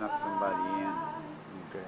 snuck somebody in. Okay.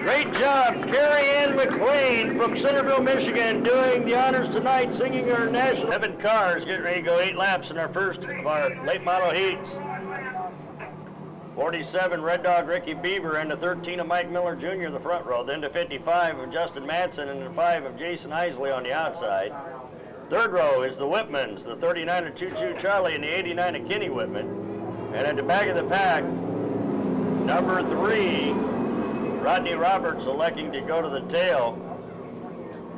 Great job, Carrie Ann McLean from Centerville, Michigan, doing the honors tonight, singing our national. 7 cars getting ready to go 8 laps in our first of our late model heats. 47 Red Dog Ricky Beaver and the 13 of Mike Miller Jr. the front row. Then the 55 of Justin Madsen and the 5 of Jason Isley on the outside. Third row is the Whitmans, the 39 of Choo Choo Charlie and the 89 of Kenny Whitman. And at the back of the pack, number 3. Rodney Roberts electing to go to the tail,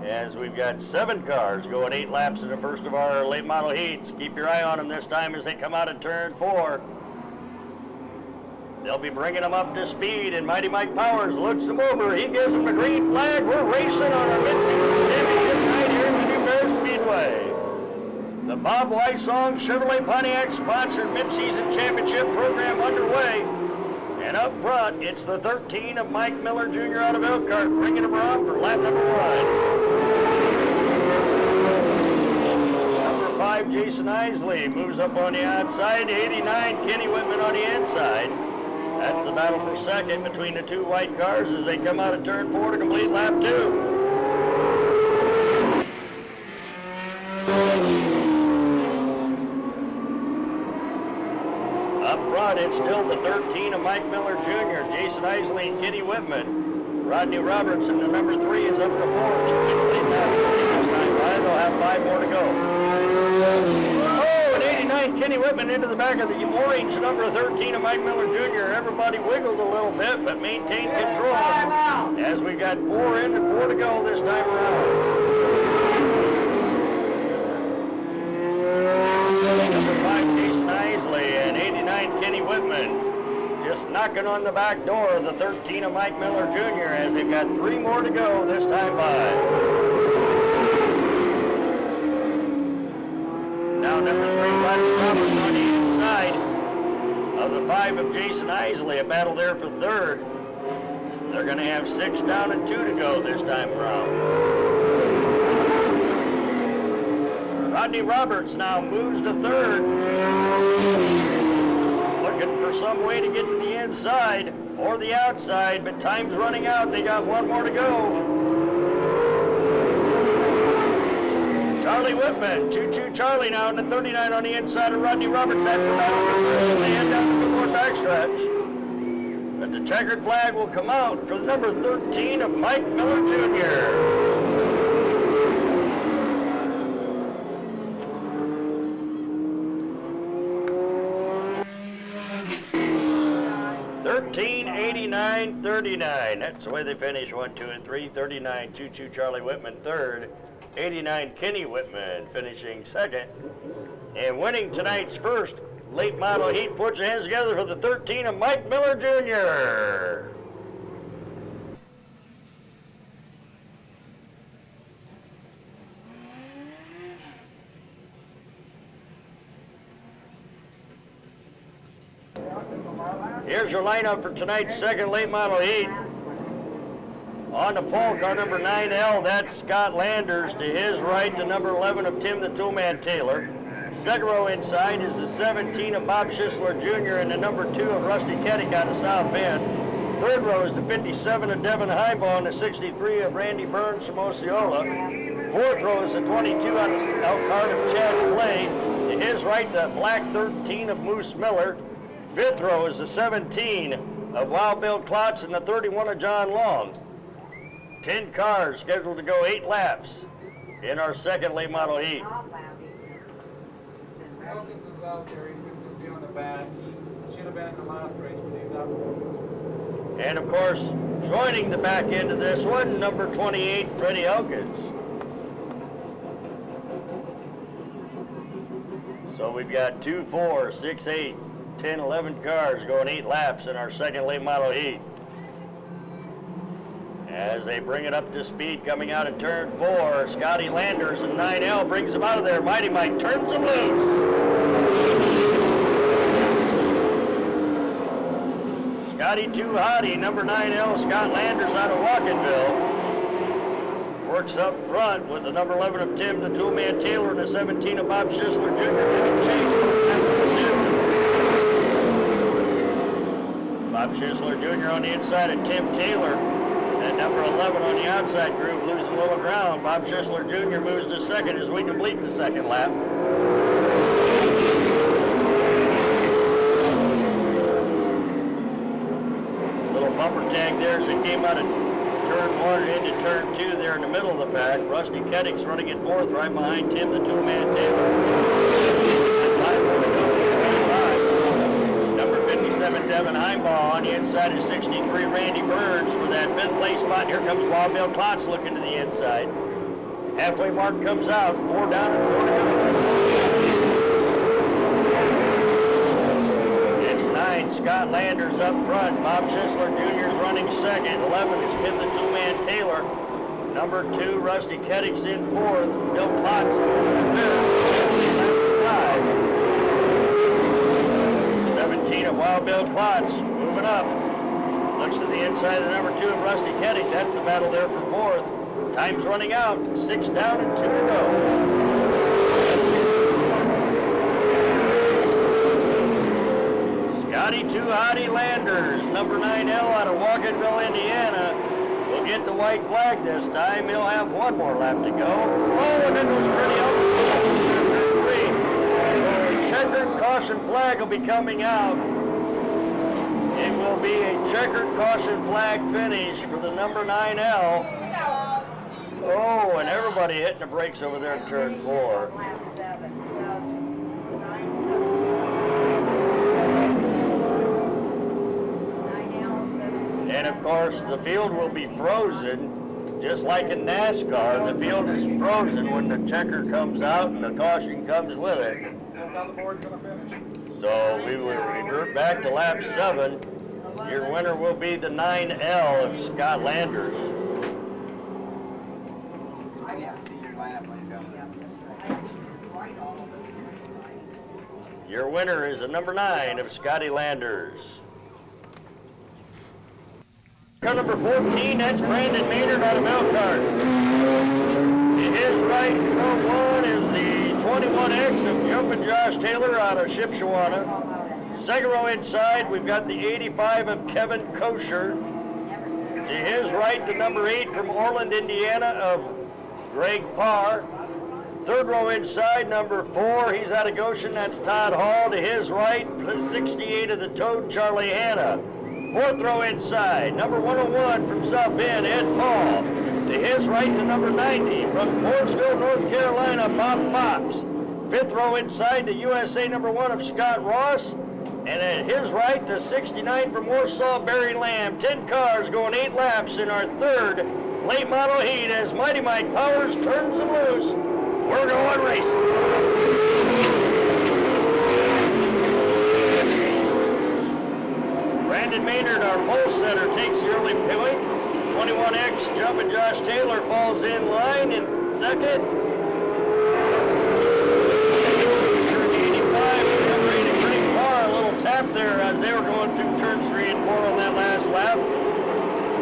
as we've got 7 cars going 8 laps in the first of our late model heats. Keep your eye on them this time as they come out of turn 4. They'll be bringing them up to speed, and Mighty Mike Powers looks them over. He gives them a green flag. We're racing on our mid-season championship night here in the new Paris Speedway. The Bob Weissong Chevrolet Pontiac sponsored mid-season championship program underway. And up front, it's the 13 of Mike Miller Jr. out of Elkhart, bringing him around for lap number 1. Number 5, Jason Isley, moves up on the outside. 89, Kenny Whitman on the inside. That's the battle for second between the 2 white cars as they come out of turn 4 to complete lap 2. Up front, it's still the 13 of Mike Miller Jr., Jason Isley and Kenny Whitman. Rodney Roberts and the number 3 is up to 4th. They'll have 5 more to go. Oh, and 89 Kenny Whitman into the back of the orange number 13 of Mike Miller Jr. Everybody wiggled a little bit, but maintained control as we got 4 in and 4 to go this time around. Number 5, Jason Isley, and 89 Kenny Whitman just knocking on the back door of the 13 of Mike Miller Jr. as they've got 3 more to go this time by. Now number 3, Rodney Roberts on the inside of the 5 of Jason Isley, a battle there for 3rd. They're going to have 6 down and 2 to go this time around. Rodney Roberts now moves to 3rd. Looking for some way to get to the inside or the outside, but time's running out. They got 1 more to go. Charlie Whitman, Choo Choo Charlie now in the 39 on the inside of Rodney Roberts. That's the battle for 1st. They head down to the 4th backstretch. But the checkered flag will come out for the number 13 of Mike Miller Jr. 39-39. That's the way they finish 1, 2, and 3. 39, Choo Choo Charlie Whitman 3rd. 89, Kenny Whitman finishing 2nd. And winning tonight's first late model heat. Put your hands together for the 13 of Mike Miller Jr. Here's your lineup for tonight's second late model heat. On the pole car, number 9L, that's Scott Landers. To his right, the number 11 of Tim the Toolman Taylor. Second row inside is the 17 of Bob Schisler Jr. and the number 2 of Rusty Keddick out of South Bend. Third row is the 57 of Devin Highball and the 63 of Randy Burns from Osceola. Fourth row is the 22 out of Elkhart of Chad Clay. To his right, the black 13 of Moose Miller. Fifth row is the 17 of Wild Bill Klotz and the 31 of John Long. 10 cars scheduled to go 8 laps in our second late model heat. Elkins is out there. He could just be on the back. He should have been in the last race, but he's up. And of course, joining the back end of this one, number 28, Freddie Elkins. So we've got 2, 4, 6, 8, 10, 11 cars going 8 laps in our second late model heat. As they bring it up to speed coming out of turn 4, Scotty Landers and 9L brings him out of there. Mighty Mike turns him loose. Scotty Too Hottie, number 9L, Scott Landers out of Walkenville. Works up front with the number 11 of Tim the Toolman Taylor and the 17 of Bob Schisler Jr. giving chase. Bob Schisler Jr. on the inside of Tim Taylor. And number 11 on the outside groove losing a little ground. Bob Schisler Jr. moves to second as we complete the second lap. Little bumper tag there as it came out of turn 1 into turn 2 there in the middle of the pack. Rusty Keddick's running in fourth right behind Tim the Toolman Taylor. Number 57 Devin Heimbaugh on the inside of 63 Randy Burns for that 5th place spot. Here comes Wild Bill Klotz looking to the inside. Halfway mark comes out, 4 down and 4 to go. It's 9, Scott Landers up front. Bob Schisler Jr. is running second. 11 is Tim the Toolman Taylor. Number 2, Rusty Keddick's in fourth. Bill Klotz in fifth. 17 of Wild Bill Klotz moving up. Looks to the inside of number 2 of Rusty Keddick. That's the battle there for fourth. Time's running out. 6 down and 2 to go. Scotty Too Hottie Landers, number 9L out of Walkenville, Indiana, will get the white flag this time. He'll have 1 more lap to go. Oh, and it was pretty open. Checkered caution flag will be coming out. It will be a checkered caution flag finish for the number 9L. Oh, and everybody hitting the brakes over there in turn 4. And of course, the field will be frozen, just like in NASCAR. The field is frozen when the checker comes out and the caution comes with it. So we will revert back to lap 7. Your winner will be the 9L of Scott Landers. Your winner is the number 9 of Scotty Landers. Car number 14, that's Brandon Maynard out of Elkhart. To his right, number 1 is the 21X of Jumpin' Josh Taylor out of Shipshewana. Second row inside, we've got the 85 of Kevin Kosher. To his right, the number 8 from Orland, Indiana of Greg Parr. Third row inside, number 4, he's out of Goshen, that's Todd Hall. To his right, 68 of the Toad, Charlie Hanna. Fourth row inside, number 101 from South Bend, Ed Paul. To his right, the number 90 from Mooresville, North Carolina, Bob Fox. Fifth row inside, the USA number 1 of Scott Ross. And at his right, the 69 from Warsaw, Barry Lamb. 10 cars going 8 laps in our third late model heat as Mighty Mike Powers turns them loose. We're going racing. Brandon Maynard, our pole setter, takes the early point. 21X, Jumpin' Josh Taylor falls in line in second. Turn 85, number 8 of Greg Parr, a little tap there as they were going through turns 3 and 4 on that last lap.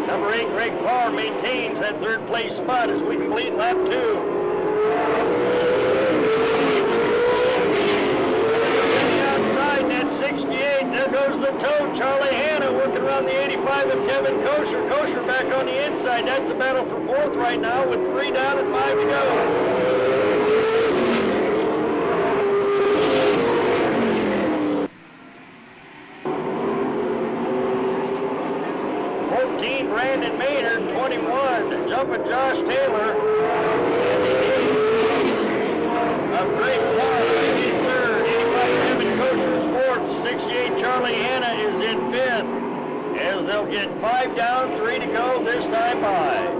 Number 8, Greg Parr, maintains that third place spot as we complete lap 2. At 68, there goes the Toad, Charlie Hanna, working around the 85 of Kevin Kosher. Kosher back on the inside. That's a battle for fourth right now with 3 down and 5 to go. 14, Brandon Maynard. 21, Jumpin' Josh Taylor. And the 8 of Great Park is in third. 85, Kevin Kosher is fourth. 68, Charlie Hanna is in fifth. As they'll get 5 down, 3 to go this time by.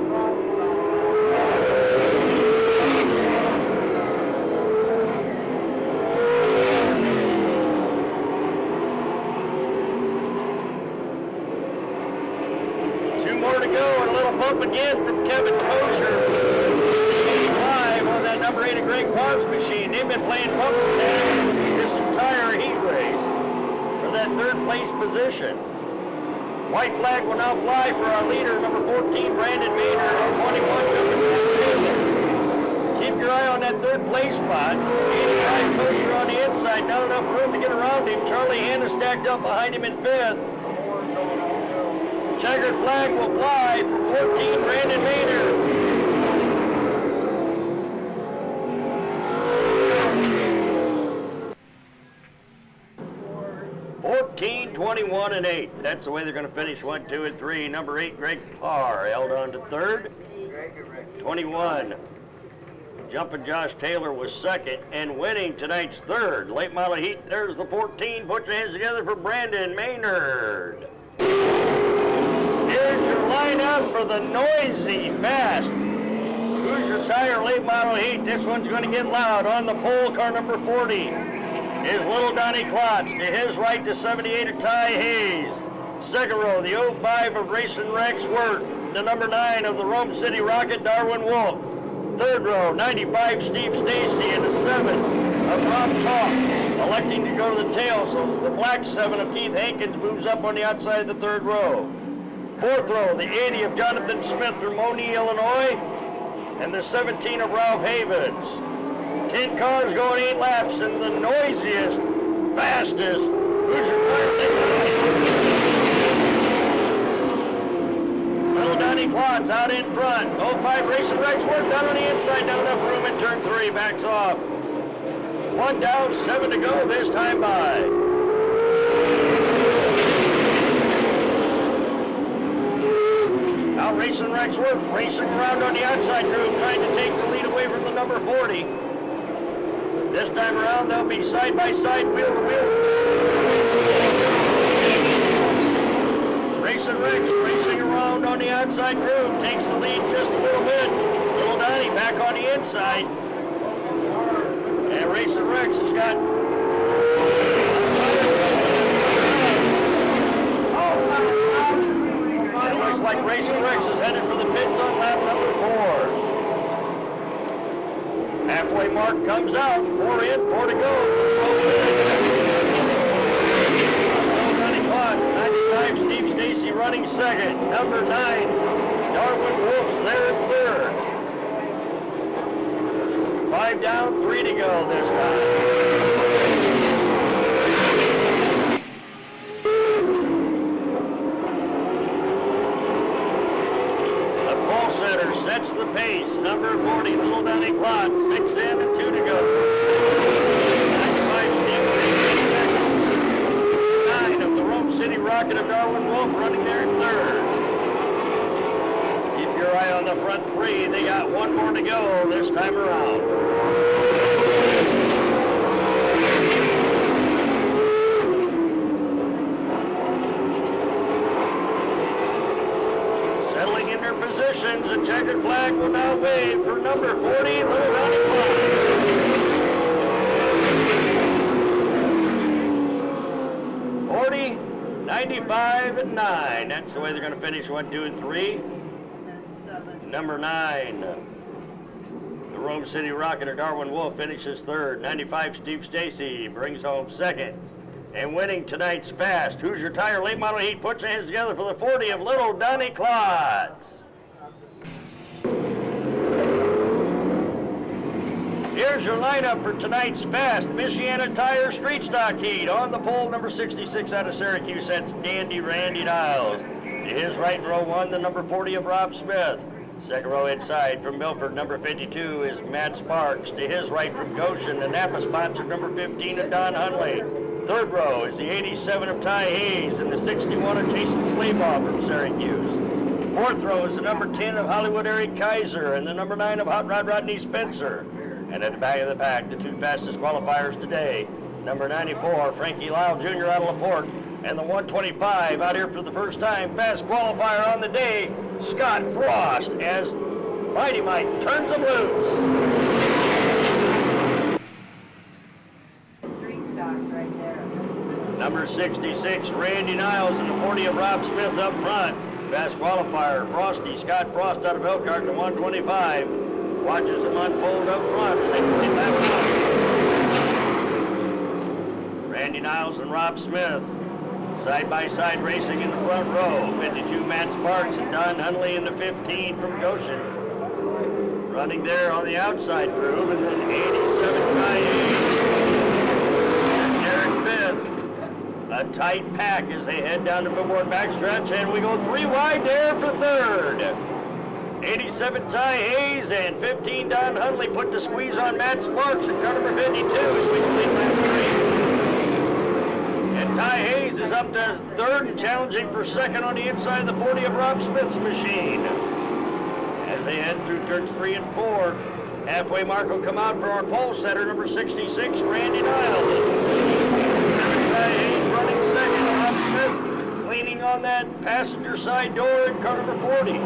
To go, and a little bump again from Kevin Kosher. 85 on that number 8 of Greg Park's machine. They've been playing bumper tag this entire heat race for that third place position. White flag will now fly for our leader, number 14, Brandon Maynard, and 21, Jumpin' Josh Taylor. Keep your eye on that third place spot. 85 Kosher on the inside, not enough room to get around him. Charlie Hanna stacked up behind him in fifth. Checkered flag will fly for 14, Brandon Maynard. 14, 21, and 8. That's the way they're going to finish 1, 2, and 3. Number 8, Greg Parr, held on to third. 21, Jumpin' Josh Taylor was second, and winning tonight's third. Late model heat, there's the 14. Put your hands together for Brandon Maynard. Here's your lineup for the noisy, fast Hoosier Tire late model heat. This one's going to get loud. On the pole, car number 40 is Little Donnie Klotz. To his right, the 78 of Ty Hayes. Second row, the 05 of Racing Rex Wirt. The number 9 of the Rome City Rocket, Darwin Wolf. Third row, 95 Steve Stacy, and the 7 of Rob Talk. Electing to go to the tail, so the black 7 of Keith Hankins moves up on the outside of the third row. Fourth row, the 80 of Jonathan Smith from Moni, Illinois, and the 17 of Ralph Havens. 10 cars going 8 laps, and the noisiest, fastest Hoosier Tire Little Donnie Klotz out in front. 05 Racing Rex work down on the inside, not enough room in turn 3, backs off. 1 down, 7 to go this time by. Now Racing Rex work, racing around on the outside group, trying to take the lead away from the number 40. This time around, they'll be side by side, wheel to wheel. Racing Rex racing around on the outside groove, takes the lead just a little bit. Little Donnie back on the inside. And Racing Rex has got... It looks like Racing Rex is headed for the pits on lap number 4. Halfway mark comes out, 4 in, 4 to go. Donnie Klotz, 95 Steve Stacy running second. Number 9, Darwin Wolf's there in third. 5 down, 3 to go this time. The pole setter sets the pace. Number 40, Little Donnie Klotz, 6 in and 2 to go. 95 Steve Stacy second. 9 of the Rome City Rocket of Darwin Wolf running there in third. Keep your eye on the front 3. They got 1 more to go this time around. Settling in their positions, the checkered flag will now wave for number 40, Little Donnie Klotz. 40, 95, and 9. That's the way they're going to finish 1, 2, and 3. Number 9, the Rome City Rocket of Darwin Wolf finishes third. 95 Steve Stacy brings home second. And winning tonight's fast Hoosier Tire late model heat, puts your hands together for the 40 of Little Donnie Klotz. Here's your lineup for tonight's fast Michiana Tire Street Stock Heat. On the pole, number 66 out of Syracuse, that's Dandy Randy Niles. To his right in row 1, the number 40 of Rob Smith. Second row inside from Milford, number 52 is Matt Sparks. To his right from Goshen, the Napa sponsor, number 15 of Don Hunley. Third row is the 87 of Ty Hayes and the 61 of Jason Slabaugh from Syracuse. Fourth row is the number 10 of Hollywood Eric Kaiser and the number 9 of Hot Rod Rodney Spencer. And at the back of the pack, the two fastest qualifiers today, number 94, Frankie Lyle Jr. out of LaPorte, and the 125 out here for the first time, fast qualifier on the day, Scott Frost, as Mighty Mike turns them loose. Street stocks right there. Number 66, Randy Niles, and the 40 of Rob Smith up front. Fast qualifier, Frosty, Scott Frost out of Elkhart, the 125. Watches them unfold up front as they complete that one. Randy Niles and Rob Smith, side-by-side racing in the front row. 52, Matt Sparks, and Don Hunley in the 15 from Goshen. Running there on the outside groove, and then 87, Ty Hayes. Derek 5th. A tight pack as they head down the Billboard backstretch, and we go 3 wide there for third. 87 Ty Hayes and 15 Don Hunley put the squeeze on Matt Sparks in car number 52 as we complete lap 3. And Ty Hayes is up to third and challenging for second on the inside of the 40 of Rob Smith's machine. As they head through turns 3 and 4, halfway mark will come out for our pole setter, number 66, Randy Niles. 87 Ty Hayes running second, Rob Smith leaning on that passenger side door in car number 40.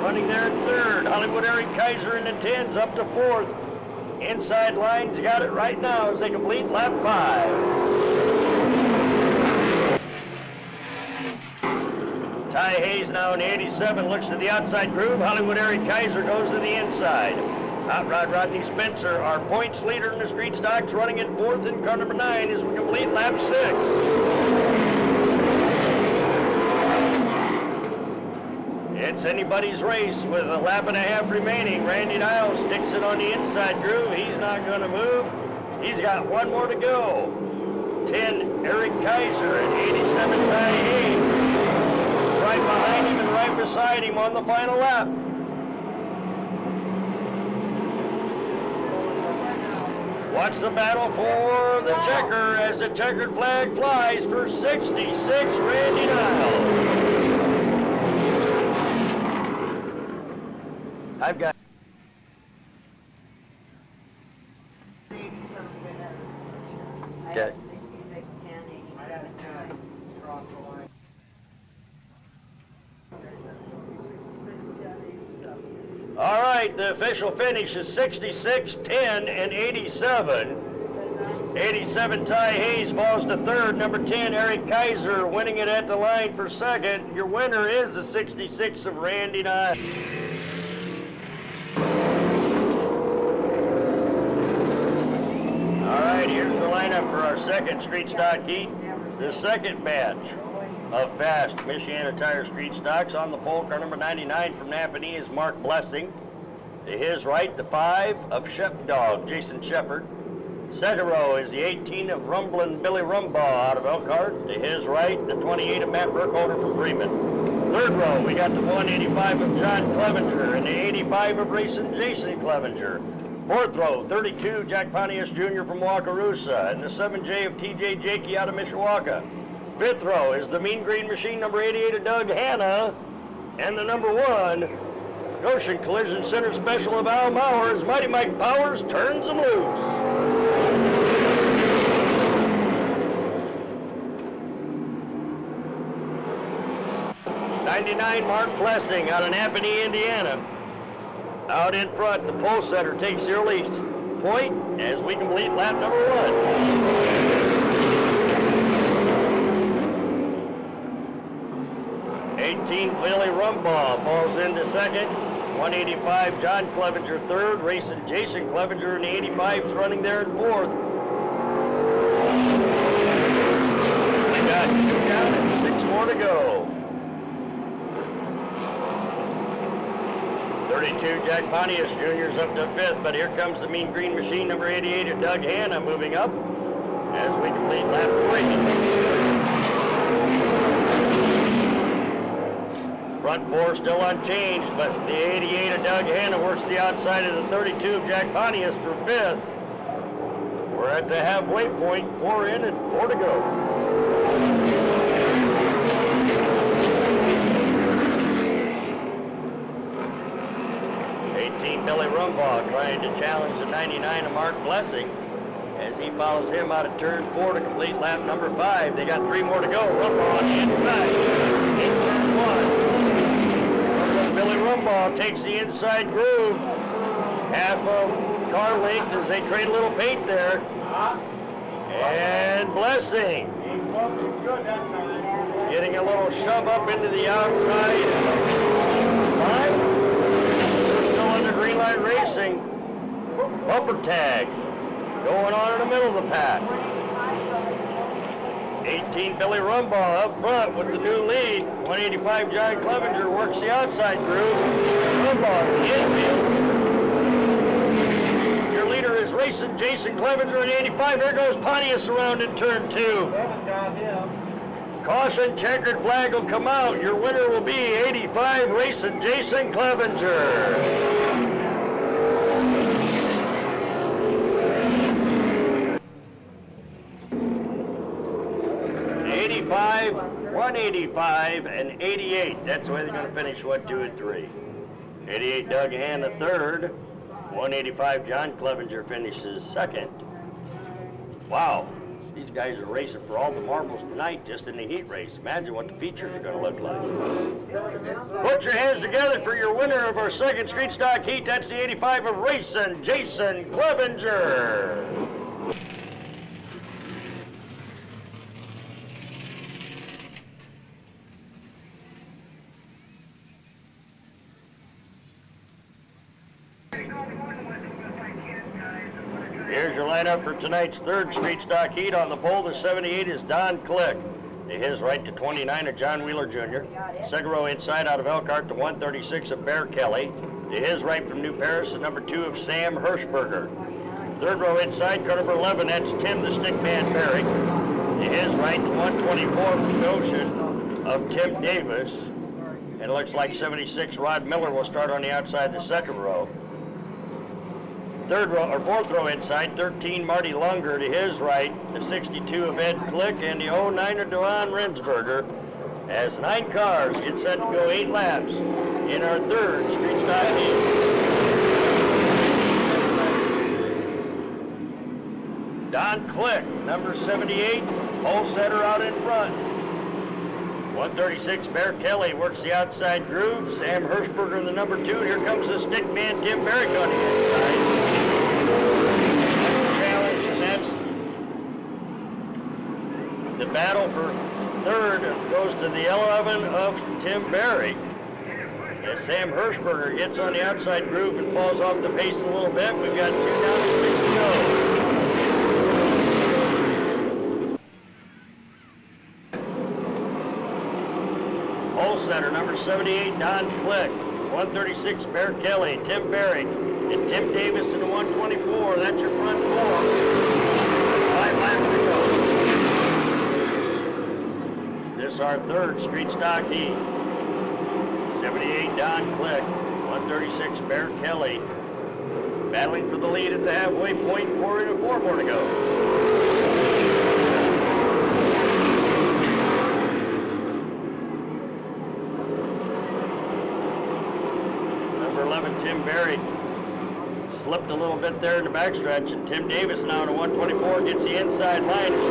Running there in third, Hollywood Eric Kaiser in the 10s up to fourth. Inside lines got it right now as they complete lap 5. Ty Hayes now in the 87 looks to the outside groove. Hollywood Eric Kaiser goes to the inside. Hot Rod Rodney Spencer, our points leader in the street stocks, running in fourth in car number 9 as we complete lap 6. It's anybody's race with a lap and a half remaining. Randy Niles sticks it on the inside groove. He's not going to move. He's got one more to go. 10, Eric Kaiser, and 87, Ty Hayes. Right behind him and right beside him on the final lap. Watch the battle for the checker as the checkered flag flies for 66, Randy Niles. I've got okay. I had a guy cross the line. All right, the official finish is 66, 10, and 87. 87, Ty Hayes falls to third. Number 10, Eric Kaiser winning it at the line for second. Your winner is the 66 of Randy Niles. All right, here's the lineup for our second street stock heat. The second batch of fast Michiana Tire street stocks. On the pole car number 99 from Napanee is Mark Blessing. To his right, the 5 of Shep Dog, Jason Shepard. Second row is the 18 of Rumblin' Billy Rumbaugh out of Elkhart. To his right, the 28 of Matt Burkholder from Bremen. Third row, we got the 185 of John Clevenger and the 85 of Racing Jason Clevenger. Fourth row, 32, Jack Pontius Jr. from Wakarusa, and the 7J of TJ Jakey out of Mishawaka. Fifth row is the Mean Green Machine, number 88 of Doug Hanna, and the number 1, Goshen Collision Center Special of Al Mauer, as Mighty Mike Powers turns them loose. '99 Mark Blessing out of Napanee, Indiana. Out in front, the pole setter takes the early point as we complete lap number 1. 18, Billy Rumbaugh falls into second. 185, John Clevenger third. Racing Jason Clevenger in the 85's running there in fourth. We got 2 down and 6 more to go. 32, Jack Pontius Jr.'s up to 5th, but here comes the Mean Green Machine, number 88 of Doug Hanna, moving up as we complete lap 3. Front 4 still unchanged, but the 88 of Doug Hanna works the outside of the 32 of Jack Pontius for 5th. We're We're at the halfway point, 4 in and 4 to go. Billy Rumbaugh trying to challenge the 99 of Mark Blessing as he follows him out of turn 4 to complete lap number 5. They got 3 more to go. Rumbaugh on the inside in turn 1. Billy Rumbaugh takes the inside groove. Half of car length as they trade a little paint there. And Blessing getting a little shove up into the outside. 5. Green light racing, bumper tag going on in the middle of the pack. 18 Billy Rumbaugh up front with the new lead. 185 John Clevenger works the outside groove. Rumbaugh in the infield. Your leader is racing Jason Clevenger in 85. There goes Pontius around in turn 2. Got him. Caution, checkered flag will come out. Your winner will be 85 racing Jason Clevenger. 185, and 88. That's the way they're going to finish 1, 2, and 3. 88 Doug Hand the third. 185 John Clevenger finishes second. Wow, these guys are racing for all the marbles tonight just in the heat race. Imagine what the features are going to look like. Put your hands together for your winner of our second street stock heat. That's the 85 of racing Jason Clevenger. Here's your lineup for tonight's third street stock heat. On the pole, the 78 is Don Click. To his right, the 29 of John Wheeler Jr. Second row inside out of Elkhart, the 136 of Bear Kelly. To his right from New Paris, the number 2 of Sam Hirschberger. Third row inside, car number 11, that's Tim the Stickman Barrick. To his right, the 124 from Goshen of Tim Davis. And it looks like 76 Rod Miller will start on the outside the second row. Third row, or fourth row inside, 13 Marty Lunger. To his right, the 62 of Ed Click and the 09 of Devon Rensberger. As 9 cars get set to go 8 laps in our third street stock heat. Don Click, number 78, pole setter out in front. 136 Bear Kelly works the outside groove. Sam Hirschberger in the number 2. Here comes the stick man Tim Barrick on the inside. Challenge, and that's the battle for third goes to the 11 of Tim Barrick. As Sam Hirschberger gets on the outside groove and falls off the pace a little bit, we've got 2 down and 6 to go. Center, number 78, Don Click. 136, Bear Kelly, Tim Barrick, and Tim Davis in the 124. That's your front 4. 5 laps to go. This our third street stock heat. 78, Don Click. 136, Bear Kelly. Battling for the lead at the halfway point, 4 and 4 more to go. Tim Barrick slipped a little bit there in the backstretch, and Tim Davis now to 124 gets the inside line. And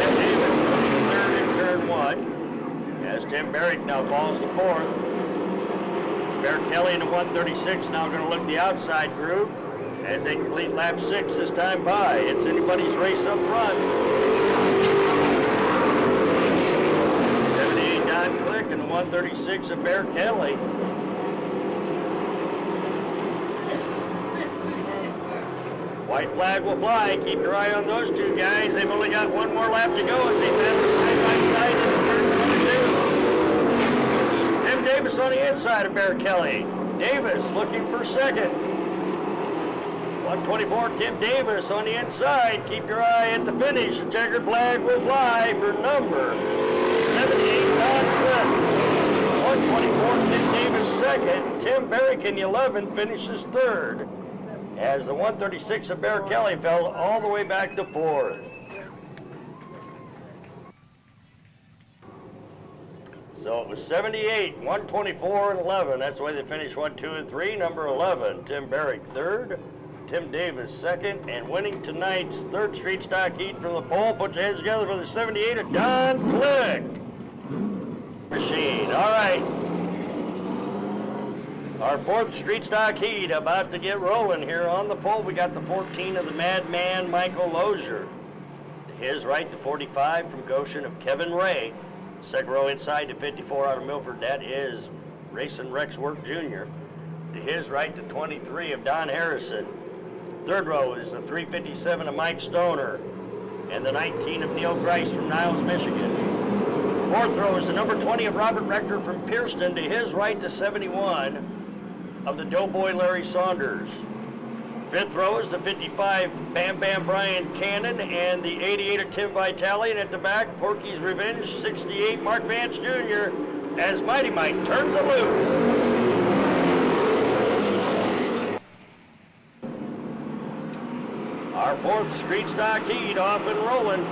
Tim Davis goes third in turn 1 as Tim Barrick now falls to 4th. Bear Kelly in the 136 now going to look the outside groove as they complete lap 6 this time by. It's anybody's race up front. 78 Don Click and the 136 of Bear Kelly. White flag will fly. Keep your eye on those 2 guys. They've only got 1 more lap to go as they battle side by side in the turn 22. Tim Davis on the inside of Bear Kelly. Davis looking for second. 124, Tim Davis on the inside. Keep your eye at the finish. The checkered flag will fly for number 78, Don Click. 124, Tim Davis second. Tim Barrick in the 11 finishes third. as the 136 of Bear Kelly fell all the way back to 4th. So it was 78, 124, and 11. That's the way they finished 1, 2, and 3. Number 11, Tim Barrick 3rd, Tim Davis 2nd, and winning tonight's 3rd Street Stock Heat from the pole. Put your hands together for the 78 of Don Click. Machine. All right. Our 4th Street Stock Heat about to get rolling here on the pole. We got the 14 of the Madman Michael Lozier. To his right, the 45 from Goshen of Kevin Ray. Second row inside to 54 out of Milford. That is Racing Rex Work Jr. To his right, the 23 of Don Harrison. Third row is the 357 of Mike Stoner and the 19 of Neil Grice from Niles, Michigan. Fourth row is the number 20 of Robert Rector from Pierceton. To his right, the 71 of the Doughboy Larry Saunders. Fifth row is the 55 Bam Bam Brian Cannon and the 88 of Tim Vitale. And at the back, Porky's Revenge, 68 Mark Vance Jr. as Mighty Mike turns it loose. Our 4th Street Stock Heat off and rolling.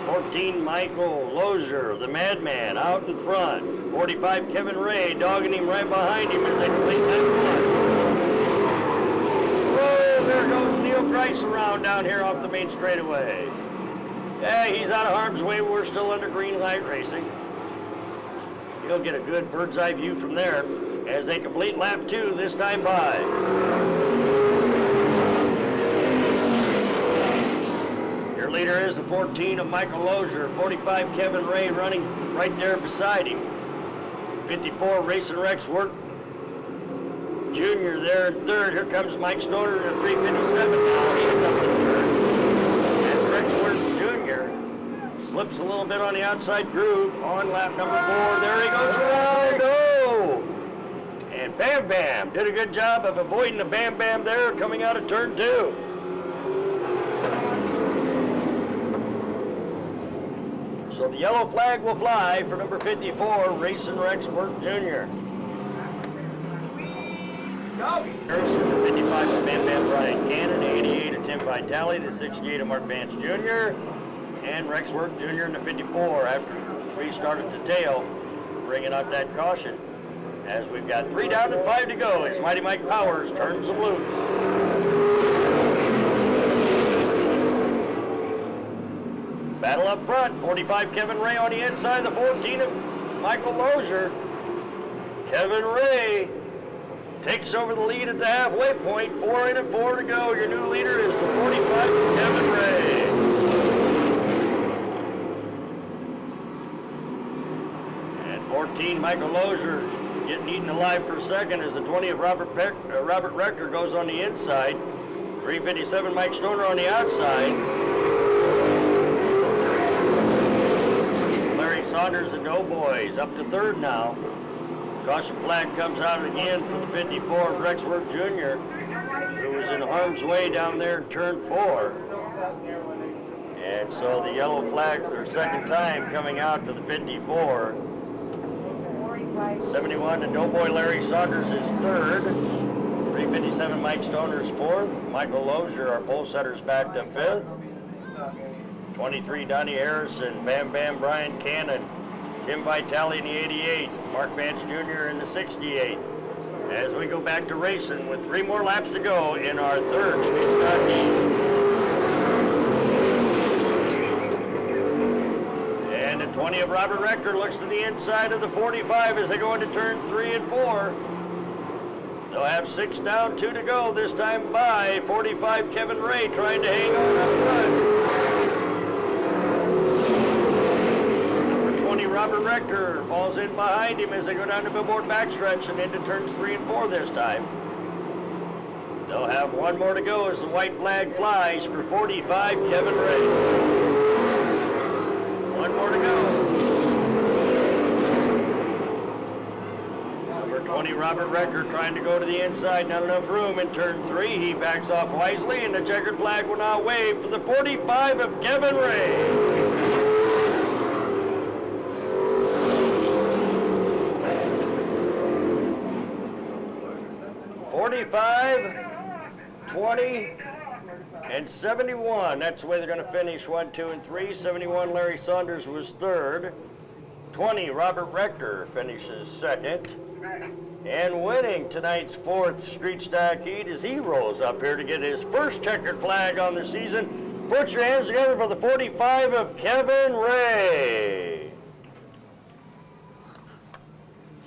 14 Michael Lozier, the Madman, out in front. 45 Kevin Ray dogging him right behind him as they complete that one. Whoa, there goes Neil Grice around down here off the main straightaway. Yeah, he's out of harm's way. We're still under green light racing. He'll get a good bird's eye view from there as they complete lap 2 this time by. Your leader is the 14 of Michael Lozier, 45 Kevin Ray running right there beside him. 54 Racing Rex Work Jr. there in third. Here comes Mike Stoner in 357 now. He's up in third. As Rex Work Jr. slips a little bit on the outside groove on lap number 4. There he goes around. Oh! And Bam Bam did a good job of avoiding the Bam Bam there coming out of turn 2. So the yellow flag will fly for number 54, Racing Rex Work Jr. Harrison, the 55 of Bam Bam Brian Cannon, 88 of Tim Vitale, the 68 of Mark Vance Jr., and Rex Work Jr. in the 54 after we started to tail, bringing out that caution. As we've got 3 down and 5 to go as Mighty Mike Powers turns them loose. Battle up front, 45 Kevin Ray on the inside, the 14 of Michael Lozier. Kevin Ray takes over the lead at the halfway point, 4 in and 4 to go. Your new leader is the 45 of Kevin Ray. And 14 Michael Lozier getting eaten alive for second as the 20 of Robert Rector goes on the inside. 357 Mike Stoner on the outside. Saunders and Doughboys up to third now. Caution flag comes out again for the 54 of Rex Work Jr., who was in harm's way down there in turn 4. And so the yellow flag for the second time coming out for the 54. 71 and Doughboy Larry Saunders is third. 357 Mike Stoner's fourth. Michael Lozier, our pole setter's back to fifth. 23 Donnie Harrison, Bam Bam Brian Cannon, Tim Vitale in the 88, Mark Vance Jr. in the 68. As we go back to racing with 3 more laps to go in our 3rd Street Stock Heat. And the 20 of Robert Rector looks to the inside of the 45 as they go into turn 3 and 4. They'll have 6 down, 2 to go this time by 45 Kevin Ray trying to hang on up front. Robert Rector falls in behind him as they go down the billboard backstretch and into turns 3 and 4 this time. They'll have 1 more to go as the white flag flies for 45 Kevin Ray. 1 more to go. Number 20 Robert Rector trying to go to the inside, not enough room in turn 3. He backs off wisely and the checkered flag will now wave for the 45 of Kevin Ray. 45 20, and 71. That's the way they're going to finish 1, 2, and 3. 71, Larry Saunders was third. 20, Robert Rector finishes second. And winning tonight's fourth street stock heat as he rolls up here to get his first checkered flag on the season. Put your hands together for the 45 of Kevin Ray.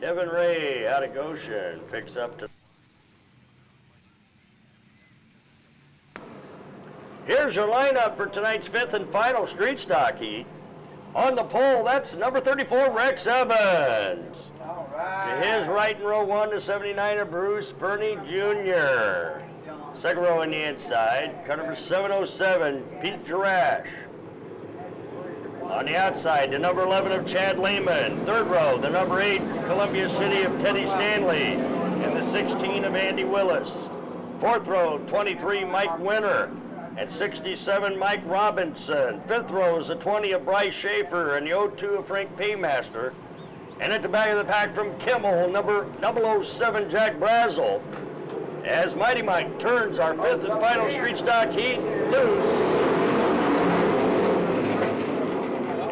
Kevin Ray out of Goshen picks up to... Here's your lineup for tonight's fifth and final street stock heat. On the pole, that's number 34, Rex Evans. All right. To his right in row 1, the 79er, Bruce Fernie Jr. Second row on the inside, car number 707, Pete Jarash. On the outside, the number 11 of Chad Lehman. Third row, the number 8 from Columbia City of Teddy Stanley. And the 16 of Andy Willis. Fourth row, 23, Mike Winter. At 67, Mike Robinson. Fifth row is the 20 of Bryce Schaefer and the 02 of Frank Paymaster. And at the back of the pack from Kimmel, number 007, Jack Brazel. As Mighty Mike turns our fifth and final street stock heat loose.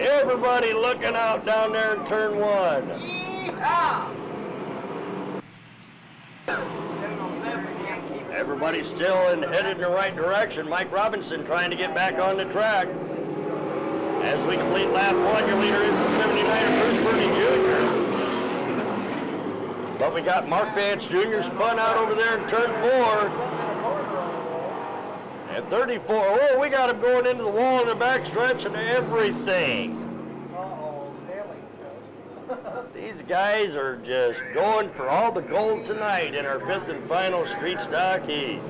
Everybody looking out down there in turn 1. Everybody's still headed in the right direction. Mike Robinson trying to get back on the track. As we complete lap 1, your leader is the 79er, Bruce Fernie Jr. But we got Mark Vance Jr. spun out over there in turn 4. At 34, oh, we got him going into the wall in the backstretch and everything. These guys are just going for all the gold tonight in our fifth and final street stock heat.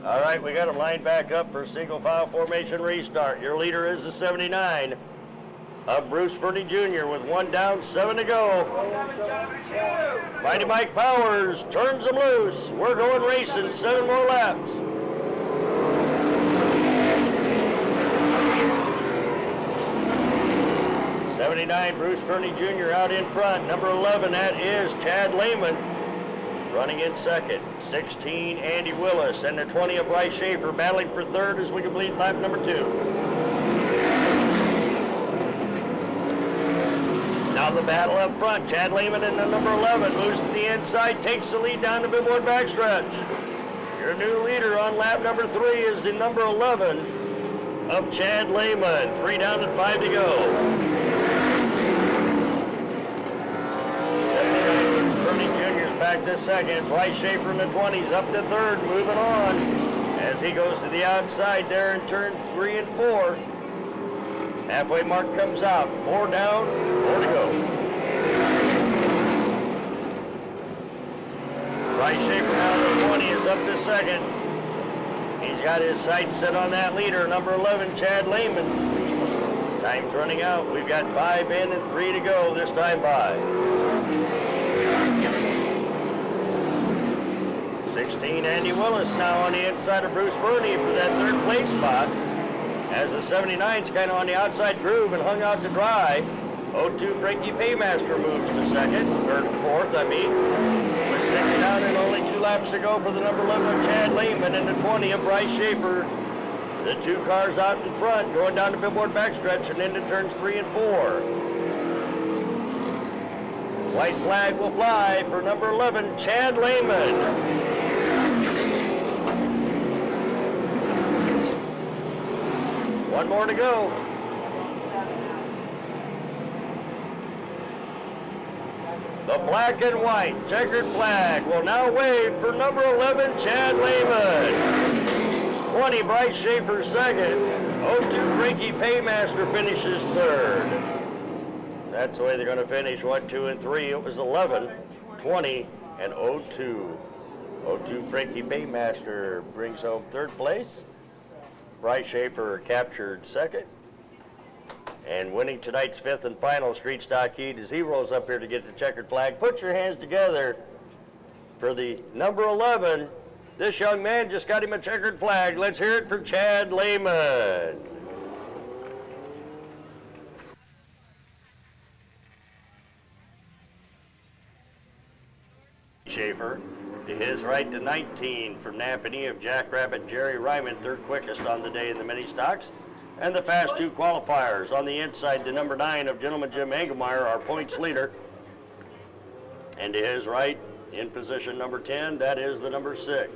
All right, we got them lined back up for a single file formation restart. Your leader is the 79 of Bruce Fernie Jr. with 1 down, 7 to go. Mighty Mike Powers turns them loose. We're going racing, 7 more laps. '79 Bruce Fernie Jr. out in front. Number 11, that is Chad Lehman. Running in second. 16, Andy Willis. And the 20 of Bryce Schaefer battling for third as we complete lap number 2. Now the battle up front. Chad Lehman and the number 11 moves to the inside, takes the lead down the billboard backstretch. Your new leader on lap number 3 is the number 11 of Chad Lehman. 3 down and 5 to go. 79 Fernie Jr.'s back to second. Bryce Schaefer in the 20s up to third, moving on as he goes to the outside there in turn 3 and 4. Halfway mark comes out. 4 down, 4 to go. Bryce Schaefer now in the 20 is up to second. He's got his sights set on that leader, number 11, Chad Lehman. Time's running out. We've got 5 in and 3 to go this time by. 16, Andy Willis now on the inside of Bruce Fernie for that third place spot. As the 79's kind of on the outside groove and hung out to dry. 02 Frankie Paymaster moves to second, or fourth, I mean. With 6 down and only 2 laps to go for the number 11 of Chad Lehman and the 20 of Bryce Schaefer. The 2 cars out in front going down the billboard backstretch and into turns 3 and 4. White flag will fly for number 11, Chad Lehman. One more to go. The black and white checkered flag will now wave for number 11, Chad Lehman. 20, Bryce Schaefer second. 02, Frankie Paymaster finishes third. That's the way they're going to finish 1, 2, and 3. It was 11, 20, and 02. 02, Frankie Paymaster brings home third place. Bryce Schaefer captured second. And winning tonight's fifth and final street stock heat as he rolls up here to get the checkered flag. Put your hands together for the number 11. This young man just got him a checkered flag. Let's hear it for Chad Lehman. his right to 19 from Napanee of Jackrabbit Jerry Ryman, third quickest on the day in the mini stocks. And the fast 2 qualifiers on the inside to number 9 of Gentleman Jim Engelmeyer, our points leader. And to his right, in position number 10, that is the number 6.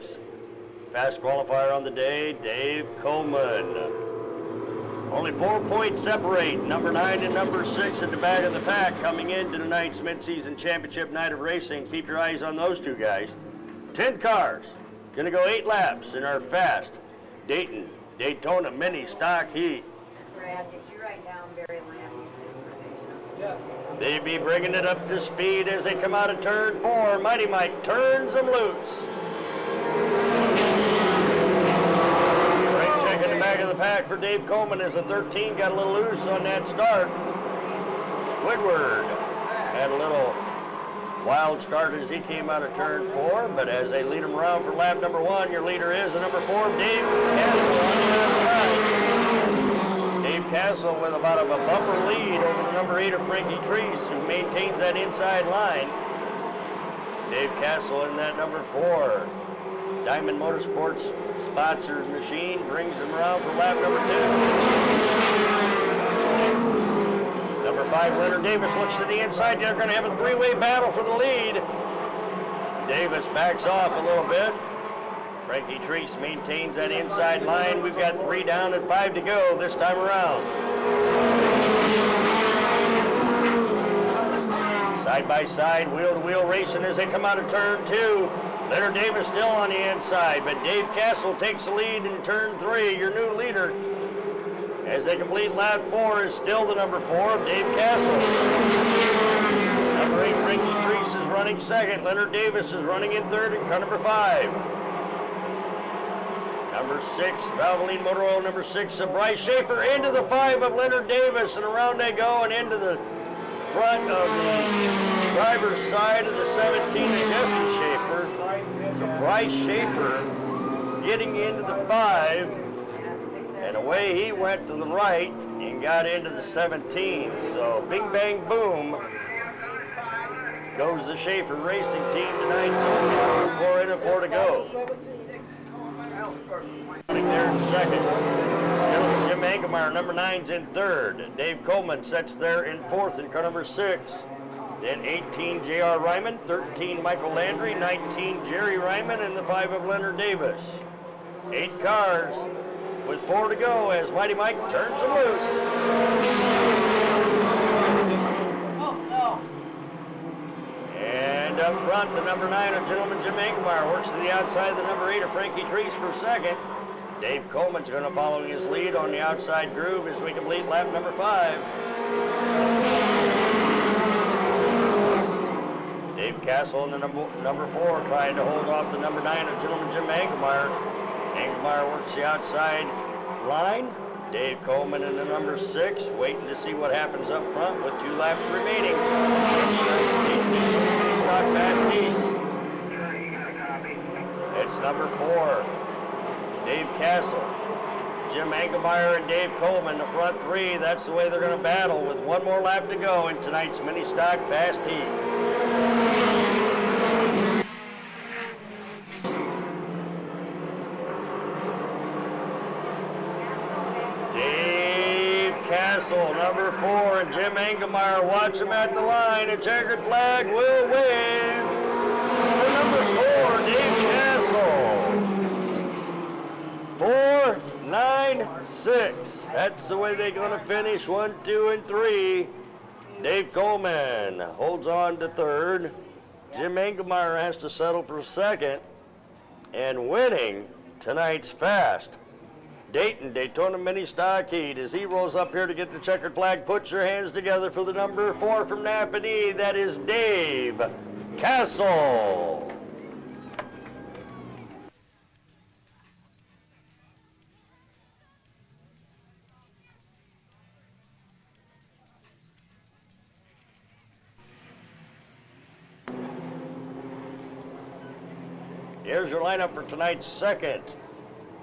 Fast qualifier on the day, Dave Coleman. Only 4 points separate number 9 and number 6 at the back of the pack coming into tonight's mid-season championship night of racing. Keep your eyes on those 2 guys. 10 cars, gonna go 8 laps in our fast Daytona mini stock heat. Brad, did you write down Barry Lamb? Yes. They be bringing it up to speed as they come out of turn 4. Mighty Mike turns them loose. Brake check in the back of the pack for Dave Coleman as the 13 got a little loose on that start. Squidward had a little wild start as he came out of turn 4, but as they lead him around for lap number 1, your leader is the number 4, Dave Castle on the outside. Dave Castle with about a bumper lead over the number 8 of Frankie Treese, who maintains that inside line. Dave Castle in that number 4. Diamond Motorsports sponsored machine brings him around for lap number 2. Number 5, Leonard Davis looks to the inside. They're going to have a 3-way battle for the lead. Davis backs off a little bit. Frankie Treese maintains that inside line. We've got 3 down and 5 to go this time around. Side by side, wheel to wheel racing as they come out of turn 2. Leonard Davis still on the inside, but Dave Castle takes the lead in turn 3. Your new leader, as they complete lap 4, is still the number 4, Dave Castle. Number 8, Frankie Treese is running second. Leonard Davis is running in third in car number 5. Number 6, Valvoline Motor Oil number 6 of Bryce Schaefer into the 5 of Leonard Davis, and around they go and into the front of the driver's side of the 17 of Jesse Schaefer. So Bryce Schaefer getting into the 5. And away he went to the right and got into the 17. So bing, bang, boom goes the Schaefer Racing Team tonight. So 4 in and 4 to go. There in second. Jim Engelmeyer, number 9's in third. Dave Coleman sets there in fourth in car number 6. Then 18, J.R. Ryman, 13, Michael Landry, 19, Jerry Ryman, and the 5 of Leonard Davis. 8 cars with 4 to go as Mighty Mike turns them loose. And up front, the number 9 of Gentleman Jim Engelmeyer works to the outside of the number 8 of Frankie Treese for second. Dave Coleman's going to follow his lead on the outside groove as we complete lap number 5. Dave Castle in the number 4 trying to hold off the number 9 of Gentleman Jim Engelmeyer. Engelmeyer works the outside line. Dave Coleman in the number 6, waiting to see what happens up front with 2 laps remaining. It's number 4, Dave Castle. Jim Engelmeyer and Dave Coleman, the front 3. That's the way they're going to battle with 1 more lap to go in tonight's mini stock fast heat. Number 4 and Jim Engelmeyer, watch him at the line. A checkered flag will wave for number 4, Dave Castle. 4, 9, 6. That's the way they're going to finish 1, 2, and 3. Dave Coleman holds on to third. Jim Engelmeyer has to settle for second. And winning tonight's fast Daytona Mini Stock Heat. As he rolls up here to get the checkered flag, put your hands together for the number 4 from Napanee. That is Dave Castle. Here's your lineup for tonight's second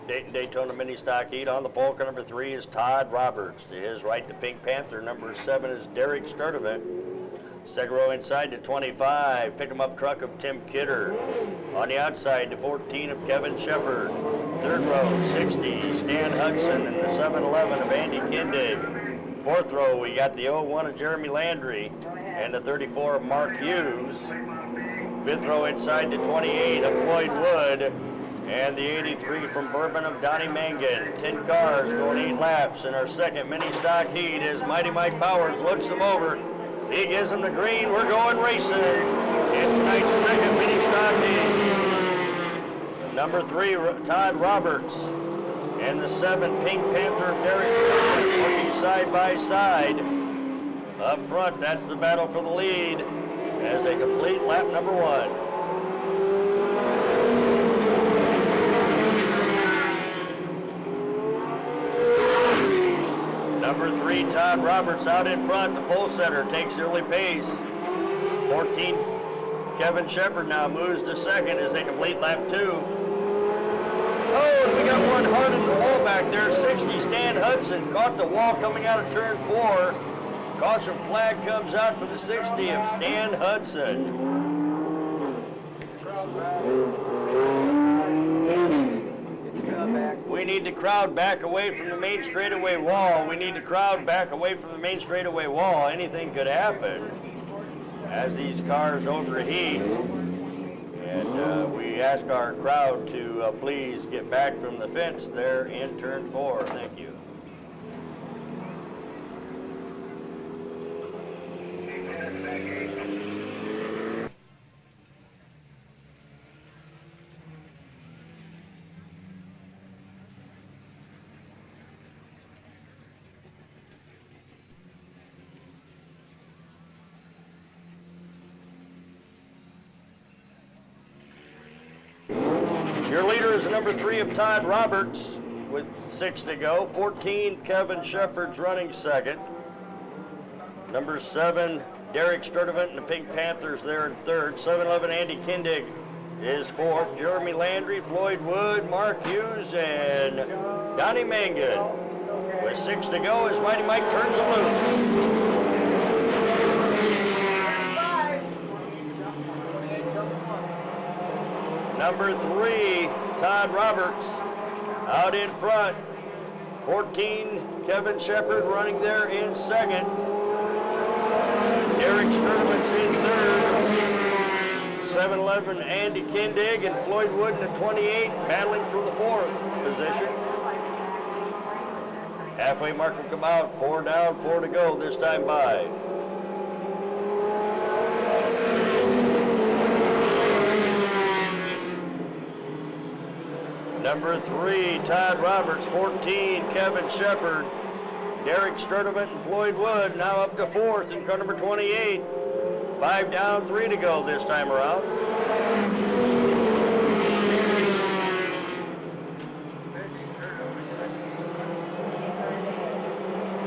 Daytona Mini Stock Heat. On the pole car number 3 is Todd Roberts. To his right, the Pink Panther. Number 7 is Derek Sturdivant. Second row inside to 25, pick 'em up truck of Tim Kidder. On the outside to 14 of Kevin Shepard. Third row, 60, Stan Hudson and the 7-11 of Andy Kindig. Fourth row, we got the 01 of Jeremy Landry and the 34 of Mark Hughes. Fifth row inside to 28 of Floyd Wood and the 83 from Bourbon of Donnie Mangan. 10 cars going 8 laps in our second mini stock heat as Mighty Mike Powers looks them over. He gives them the green. We're going racing. It's tonight's second mini stock heat. Number 3, Todd Roberts and the 7 Pink Panther of Derek Stewart working side by side. Up front, that's the battle for the lead as they complete lap number 1. Number 3, Todd Roberts out in front. The pole setter takes early pace. 14, Kevin Shepard now moves to second as they complete lap 2. Oh, and we got one hard in the wall back there. 60, Stan Hudson caught the wall coming out of turn 4. Caution flag comes out for the 60 of Stan Hudson. We need the crowd back away from the main straightaway wall. We need the crowd back away from the main straightaway wall. Anything could happen as these cars overheat. And we ask our crowd to please get back from the fence there in turn 4. Thank you. Your leader is number 3 of Todd Roberts with 6 to go. 14, Kevin Shepard's running second. Number 7, Derek Sturdivant and the Pink Panthers there in third. 7-11, Andy Kindig is fourth. Jeremy Landry, Floyd Wood, Mark Hughes, and Donnie Mangan. With 6 to go as Mighty Mike turns them loose. Number 3, Todd Roberts out in front. 14, Kevin Shepard running there in second. Derek Sturdivant's in third. 7-11, Andy Kindig and Floyd Wood in the 28, battling for the 4th position. Halfway mark will come out, 4 down, 4 to go this time by. Number 3, Todd Roberts. 14, Kevin Shepard. Derek Sturdivant and Floyd Wood now up to 4th in car number 28. 5 down, 3 to go this time around.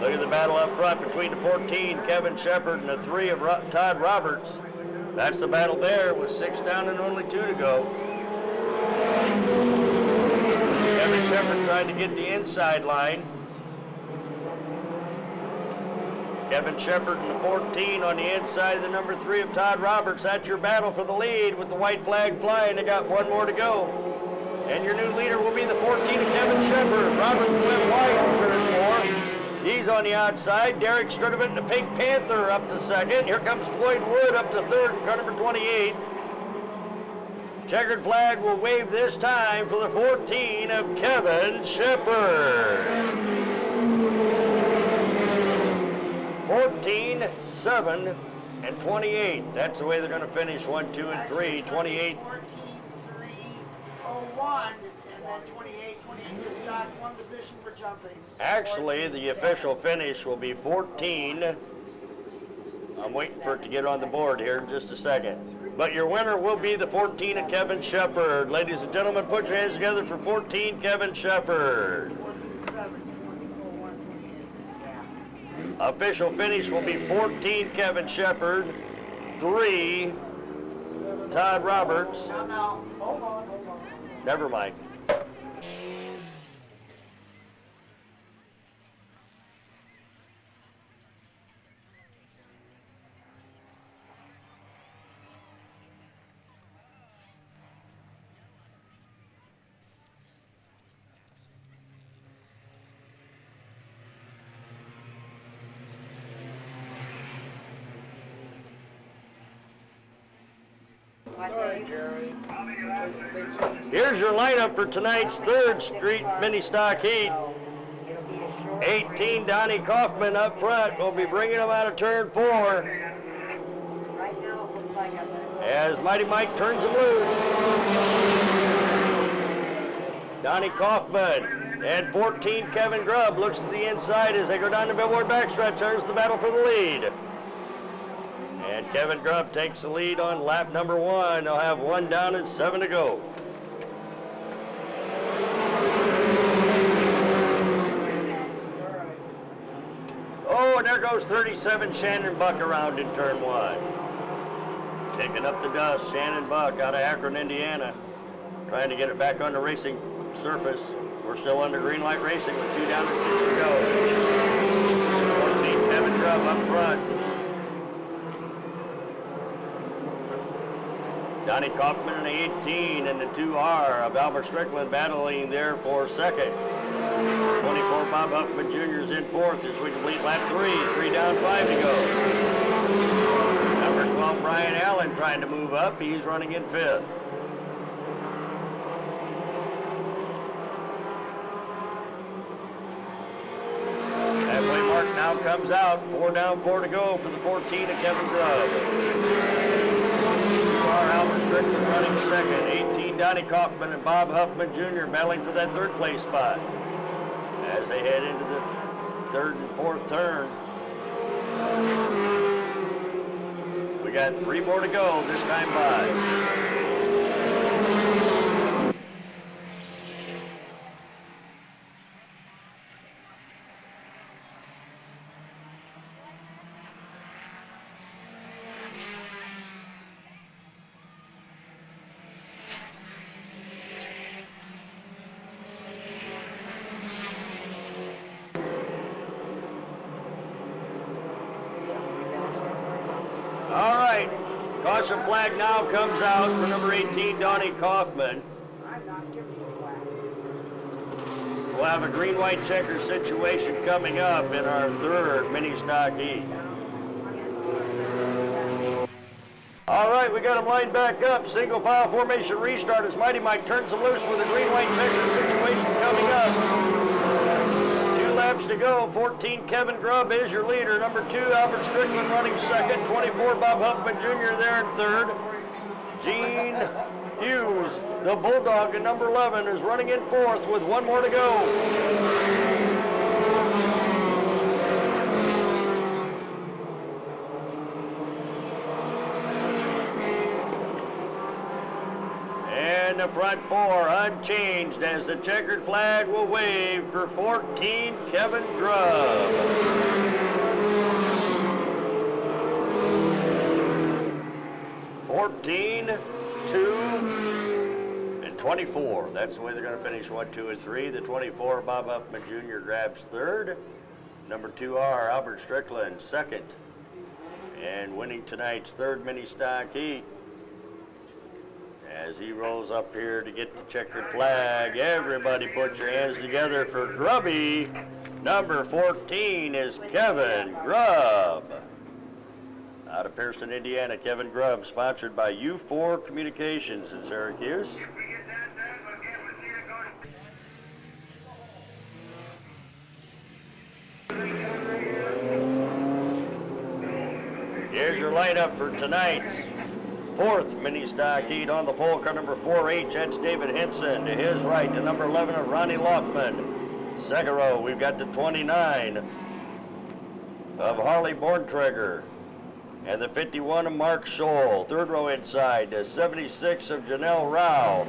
Look at the battle up front between the 14, Kevin Shepard, and the 3 of Todd Roberts. That's the battle there with 6 down and only 2 to go. Kevin Shepard trying to get the inside line. Kevin Shepard and the 14 on the inside of the number 3 of Todd Roberts. That's your battle for the lead with the white flag flying. They got 1 more to go. And your new leader will be the 14 of Kevin Shepard. Roberts went wide in turn 4. He's on the outside. Derek Sturdivant and the Pink Panther up to second. Here comes Floyd Wood up to third in car number 28. Checkered flag will wave this time for the 14 of Kevin Shepard. 14, 7, and 28. That's the way they're going to finish 1, 2, and 3. 28. 14, 3, 01, and then 28, 28 got 1 position for jumping. Actually, the official finish will be 14. I'm waiting for it to get on the board here in just a second. But your winner will be the 14 of Kevin Shepard. Ladies and gentlemen, put your hands together for 14 Kevin Shepard. Official finish will be 14 Kevin Shepard, 3 Todd Roberts. Now, hold on. Never mind. What Sorry, day? Jerry. Here's your lineup for tonight's 3rd Street Mini Stock Heat. It'll be a short 18, Donnie Kaufman up front. We'll be bringing him out of turn 4 Right now, it looks like a as Mighty Mike turns him loose. Donnie Kaufman and 14, Kevin Grubb, looks to the inside as they go down the billboard backstretch. There's the battle for the lead. And Kevin Grubb takes the lead on lap number 1. They'll have 1 down and 7 to go. Oh, and there goes 37 Shannon Buck around in turn 1. Taking up the dust, Shannon Buck out of Akron, Indiana. Trying to get it back on the racing surface. We're still under green light racing with 2 down and 6 to go. 14, Kevin Grubb up front. Donnie Kaufman in the 18 and the 2R of Albert Strickland battling there for second. 24, Bob Huffman Jr. is in 4th as we complete lap 3 down, 5 to go. Number 12, Brian Allen trying to move up. He's running in 5th. Halfway mark now comes out. 4 down, 4 to go for the 14 of Kevin Grubb. 2R Albert Strickland running second. 18, Donnie Kaufman and Bob Huffman Jr. battling for that 3rd place spot as they head into the 3rd and 4th turn. We got 3 more to go this time by. All right, caution flag now comes out for number 18, Donnie Kaufman. I'm not giving you a flag. We'll have a green-white checker situation coming up in our 3rd mini stock heat. All right, we got them lined back up. Single file formation restart as Mighty Mike turns them loose with a green-white checker situation coming up. 2 laps to go. 14, Kevin Grubb is your leader. Number 2, Albert Strickland running second. 24, Bob Huffman Jr. there in 3rd. Gene Hughes, the Bulldog in number 11, is running in 4th with 1 more to go. And the front 4 unchanged as the checkered flag will wave for 14, Kevin Grubb. 14, 2, and 24. That's the way they're going to finish 1, 2, and 3. The 24, Bob Huffman Jr. grabs 3rd. Number 2R, Albert Strickland, 2nd. And winning tonight's 3rd mini stock heat. As he rolls up here to get the checkered flag, everybody put your hands together for Grubby. Number 14 is Kevin Grubb. Out of Pearson, Indiana, Kevin Grubb, sponsored by U4 Communications in Syracuse. Here's your lineup for tonight's 4th mini stock heat. On the pole car number 4H, that's David Henson. To his right, the number 11 of Ronnie Lockman. Second row, we've got the 29 of Harley Borntrigger. And the 51 of Mark Scholl. Third row inside, the 76 of Janelle Rao.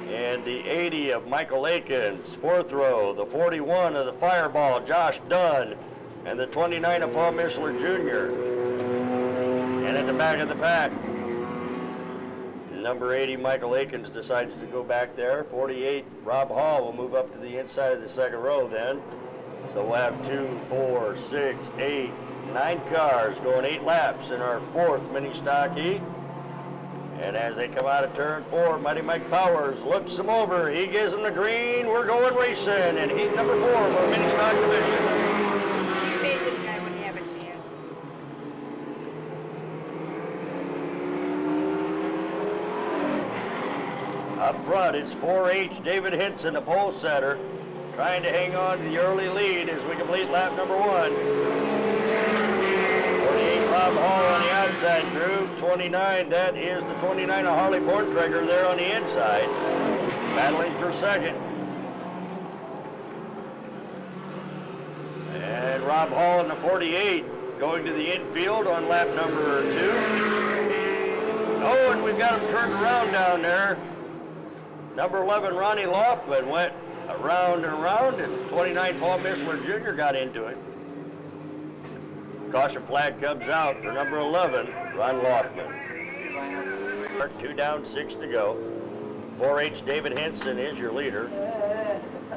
And the 80 of Michael Akins. Fourth row, the 41 of the Fireball, Josh Dunn. And the 29 of Paul Mishler Jr. And at the back of the pack, number 80, Michael Akins decides to go back there. 48, Rob Hall will move up to the inside of the second row then. So we'll have 2, 4, 6, 8, 9 cars going 8 laps in our 4th mini stock heat. And as they come out of turn 4, Mighty Mike Powers looks them over. He gives them the green. We're going racing. And heat number 4 for mini stock division. You made this guy when you have a chance. front, it's 4H David Hinson, the pole setter, trying to hang on to the early lead as we complete lap number 1. 48 Rob Hall on the outside groove. 29, that is the 29 of Harley Borntrager there on the inside, battling for second. And Rob Hall in the 48 going to the infield on lap number 2. Oh, and we've got him turned around down there. Number 11, Ronnie Loftman, went around and around, and 29, Paul Missler Jr. got into it. Caution flag comes out for number 11, Ron Loftman. 2 down, 6 to go. 4H David Henson is your leader.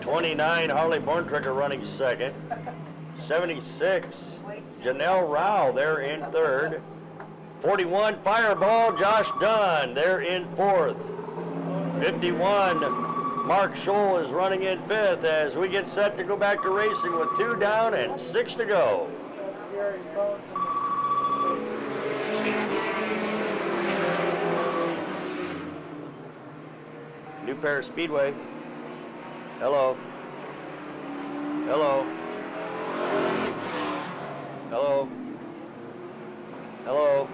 29, Harley Borntrager running second. 76, Janelle Rao there in third. 41, Fireball Josh Dunn there in fourth. 51, Mark Scholl is running in fifth as we get set to go back to racing with 2 down and 6 to go. New Paris Speedway. Hello. Hello. Hello. Hello.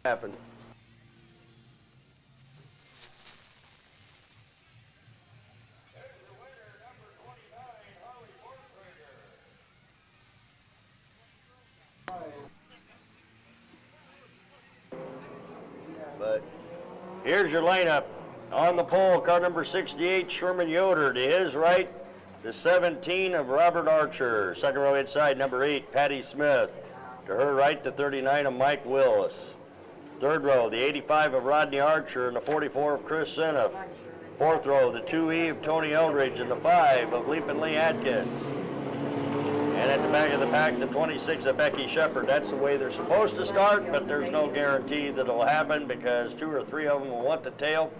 Happened. But here's your lineup. On the pole, car number 68, Sherman Yoder. To his right, the 17 of Robert Archer. Second row inside, number 8, Patty Smith. To her right, the 39 of Mike Willis. Third row, the 85 of Rodney Archer and the 44 of Chris Seneff. Fourth row, the 2E of Tony Eldridge and the 5 of Leapin' Lee Atkins. And at the back of the pack, the 26 of Becky Shepard. That's the way they're supposed to start, but there's no guarantee that it'll happen because 2 or 3 of them will want the tail.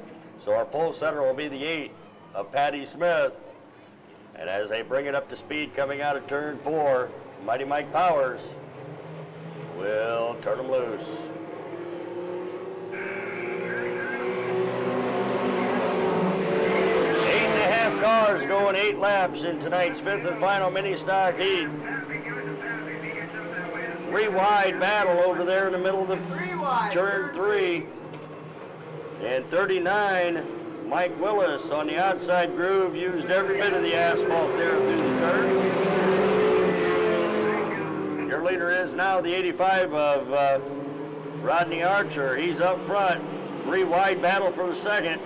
So our pole setter will be the 8 of Patty Smith. And as they bring it up to speed coming out of turn 4, Mighty Mike Powers will turn them loose. 8.5 cars going 8 laps in tonight's 5th and final mini stock heat. 3 wide battle over there in the middle of the turn 3. And 39, Mike Willis on the outside groove, used every bit of the asphalt there through the turn. Your leader is now the 85 of Rodney Archer, he's up front. 3 wide battle for the second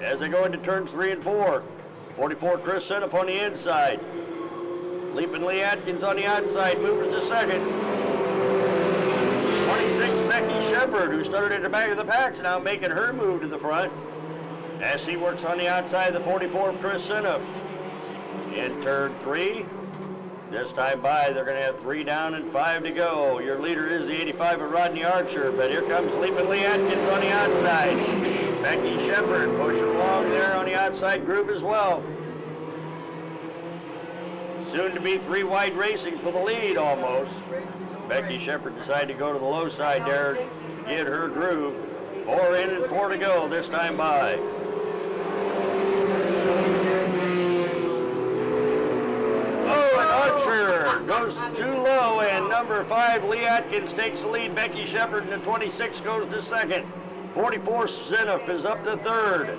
as they go into turns 3 and 4. 44 Chris Seneff on the inside. Leaping Lee Atkins on the outside, moving to second. 26 Becky Shepard, who started at the back of the pack, is now making her move to the front as she works on the outside of the 44 Chris Seneff. In turn 3, this time by, they're going to have 3 down and 5 to go. Your leader is the 85 of Rodney Archer, but here comes Leaping Lee Atkins on the outside. Becky Shepard pushing along there on the outside groove as well. Soon to be 3 wide racing for the lead almost. Becky Shepard decided to go to the low side there to get her groove. 4 in and 4 to go this time by. Oh, and Archer goes too low, and number 5, Lee Atkins, takes the lead. Becky Shepard in the 26 goes to second. 44 Seneff is up to third.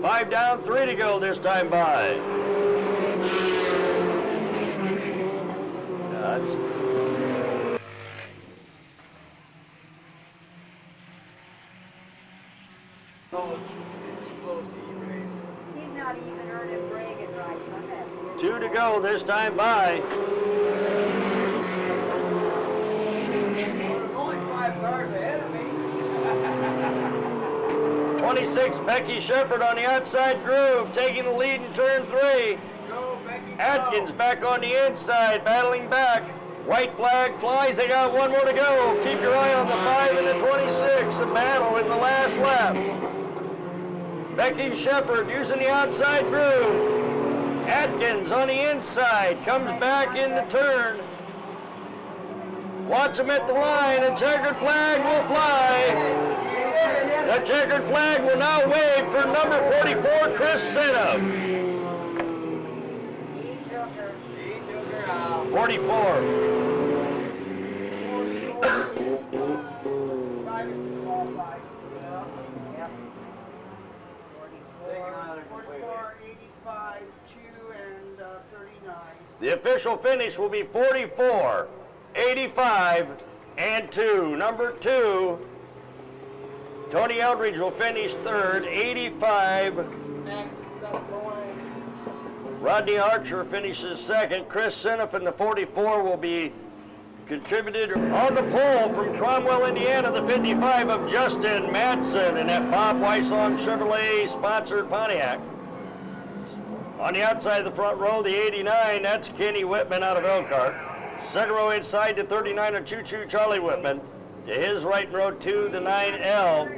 5 down, 3 to go this time by. He's not even earning bragging rights. I'm happy. 2 to go this time by. There's only 5 cars ahead of me. 26 Becky Shepard on the outside groove, taking the lead in turn 3. Go, Becky, go. Atkins back on the inside, battling back. White flag flies, they got 1 more to go. Keep your eye on the 5 and the 26, a battle in the last lap. Becky Shepard using the outside groove. Atkins on the inside, comes back in the turn. Watch him at the line, and checkered flag will fly. The checkered flag will now wave for number 44, Chris Seneff. 44. Yep. 44, 85, 2, and 39. The official finish will be 44, 85, and 2. Number 2, Tony Eldridge will finish third, 85. Next, that's going. Rodney Archer finishes second. Chris Seneff in the 44 will be contributed on the pole from Cromwell, Indiana, the 55 of Justin Madsen in that Bob Weissong Chevrolet sponsored Pontiac. On the outside of the front row, the 89, that's Kenny Whitman out of Elkhart. Second row inside, the 39 of Choo Choo Charlie Whitman. To his right in row 2, the 9L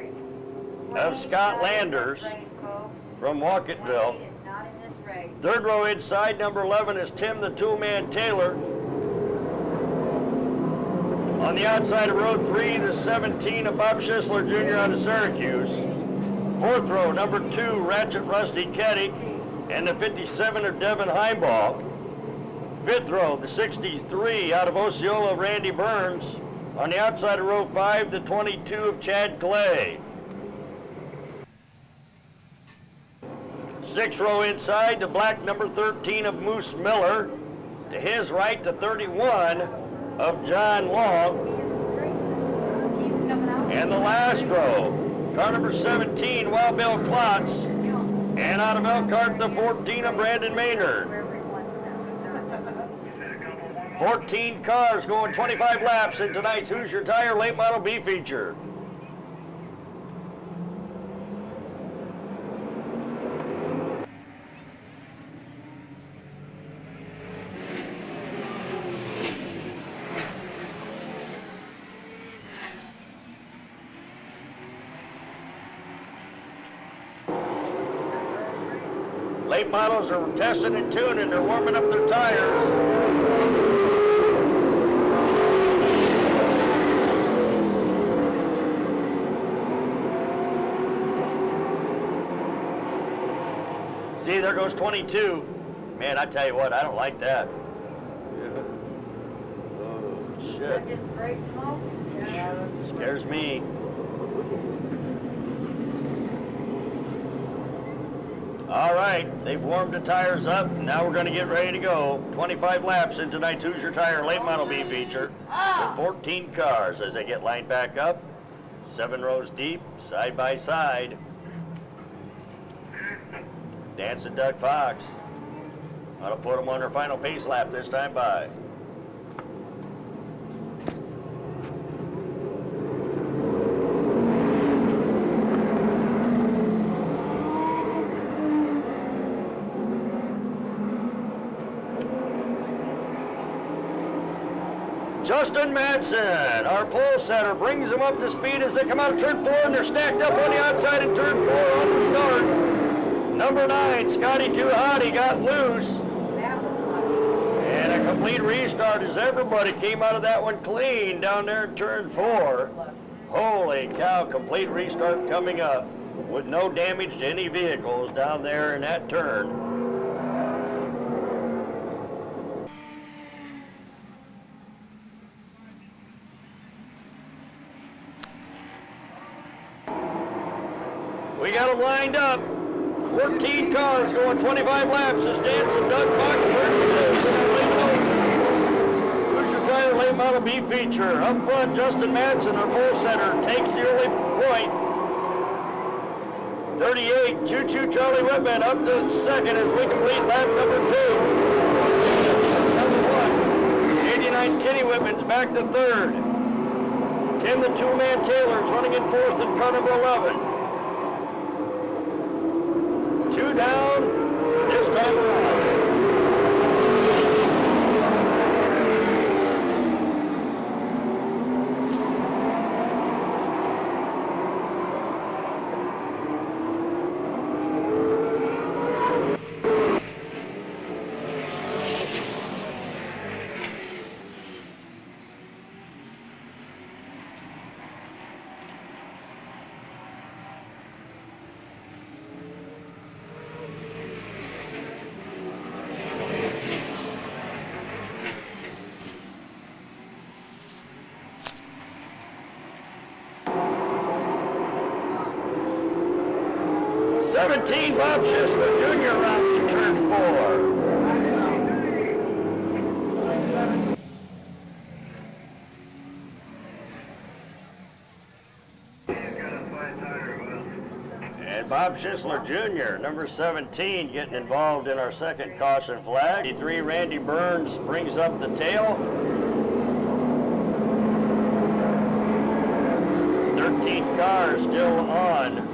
of Scott Landers from Walketville. Not in this race. Third row inside, number 11 is Tim the Toolman Taylor. On the outside of row 3, the 17 of Bob Schisler Jr. out of Syracuse. Fourth row, number 2, Ratchet Rusty Keddick, and the 57 of Devin Heimbaugh. Fifth row, the 63 out of Osceola, Randy Burns. On the outside of row 5, the 22 of Chad Clay. Sixth row inside, the black number 13 of Moose Miller. To his right, the 31 of John Long. Keep coming out. And the last row, car number 17, Wild Bill Klotz. And out of Elkhart, the 14 of Brandon Maynard. Wherever he wants now. 14 cars going 25 laps in tonight's Hoosier Tire Late Model B feature. Late models are testing and tuning. They're warming up their tires. See, there goes 22. Man, I tell you what, I don't like that. Oh, shit. That just brake smoke? Yeah. Scares me. All right, they've warmed the tires up. Now we're going to get ready to go. 25 laps in tonight's Hoosier Tire Late Model B feature with 14 cars as they get lined back up. 7 rows deep, side by side. Dancing Doug Fox. Ought to put them on their final pace lap this time by. Justin Madsen, our pole setter, brings them up to speed as they come out of turn 4, and they're stacked up on the outside in turn 4 on the start. Number 9, Scotty Too Hotty, got loose. And a complete restart as everybody came out of that one clean down there in turn 4. Holy cow, complete restart coming up with no damage to any vehicles down there in that turn. We got them lined up. 14 cars going 25 laps as Dancing Doug Fox Hoosier Tire Late Model B feature. Up front, Justin Madsen, our pole setter, takes the early point. 38, Choo-Choo Charlie Whitman up to second as we complete lap number 2. Number 1, 89 Kenny Whitman's back to third. Tim the Two-Man Taylor's running in fourth in car number 11. 2 down, this time around. Bob Schisler Jr. around to turn 4. And Bob Schisler Jr., number 17, getting involved in our second caution flag. 53 Randy Burns brings up the tail. 13 cars still on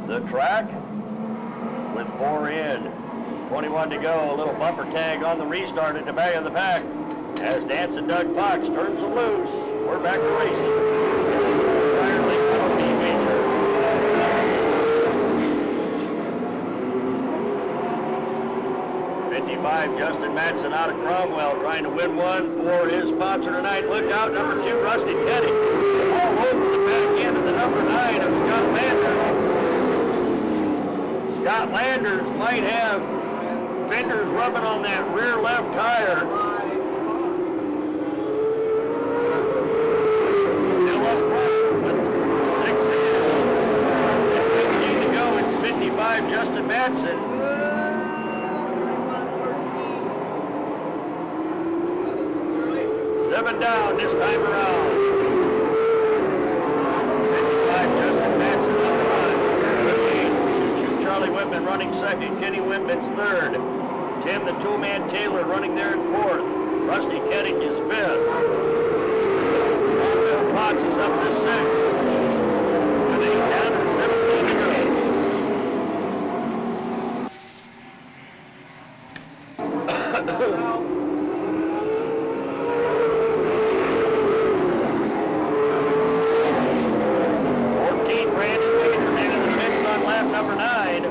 the track with 4 in. 21 to go. A little bumper tag on the restart at the back of the pack as Dancing Doug Fox turns them loose. We're back to racing. Tire Late Model B feature. 55, Justin Madsen out of Cromwell trying to win one for his sponsor tonight. Look out, number 2, Rusty Kenny. All over the back end of the number 9 of Scott Landers. Scott Landers might have fenders rubbing on that rear left tire. Still up front with 6 in. And 15 to go. It's 55, Justin Madsen. 7 down this time around. 55, Justin Madsen on the run. 38, Choo-Choo Charlie Whitman running second. Kenny Whitman's third. Tim the Two-Man Taylor running there in fourth. Rusty Kennick is fifth. Bill Potts is up to sixth. With 8 down and 17 to go. 14 Brandon Wader in the mix on lap number 9.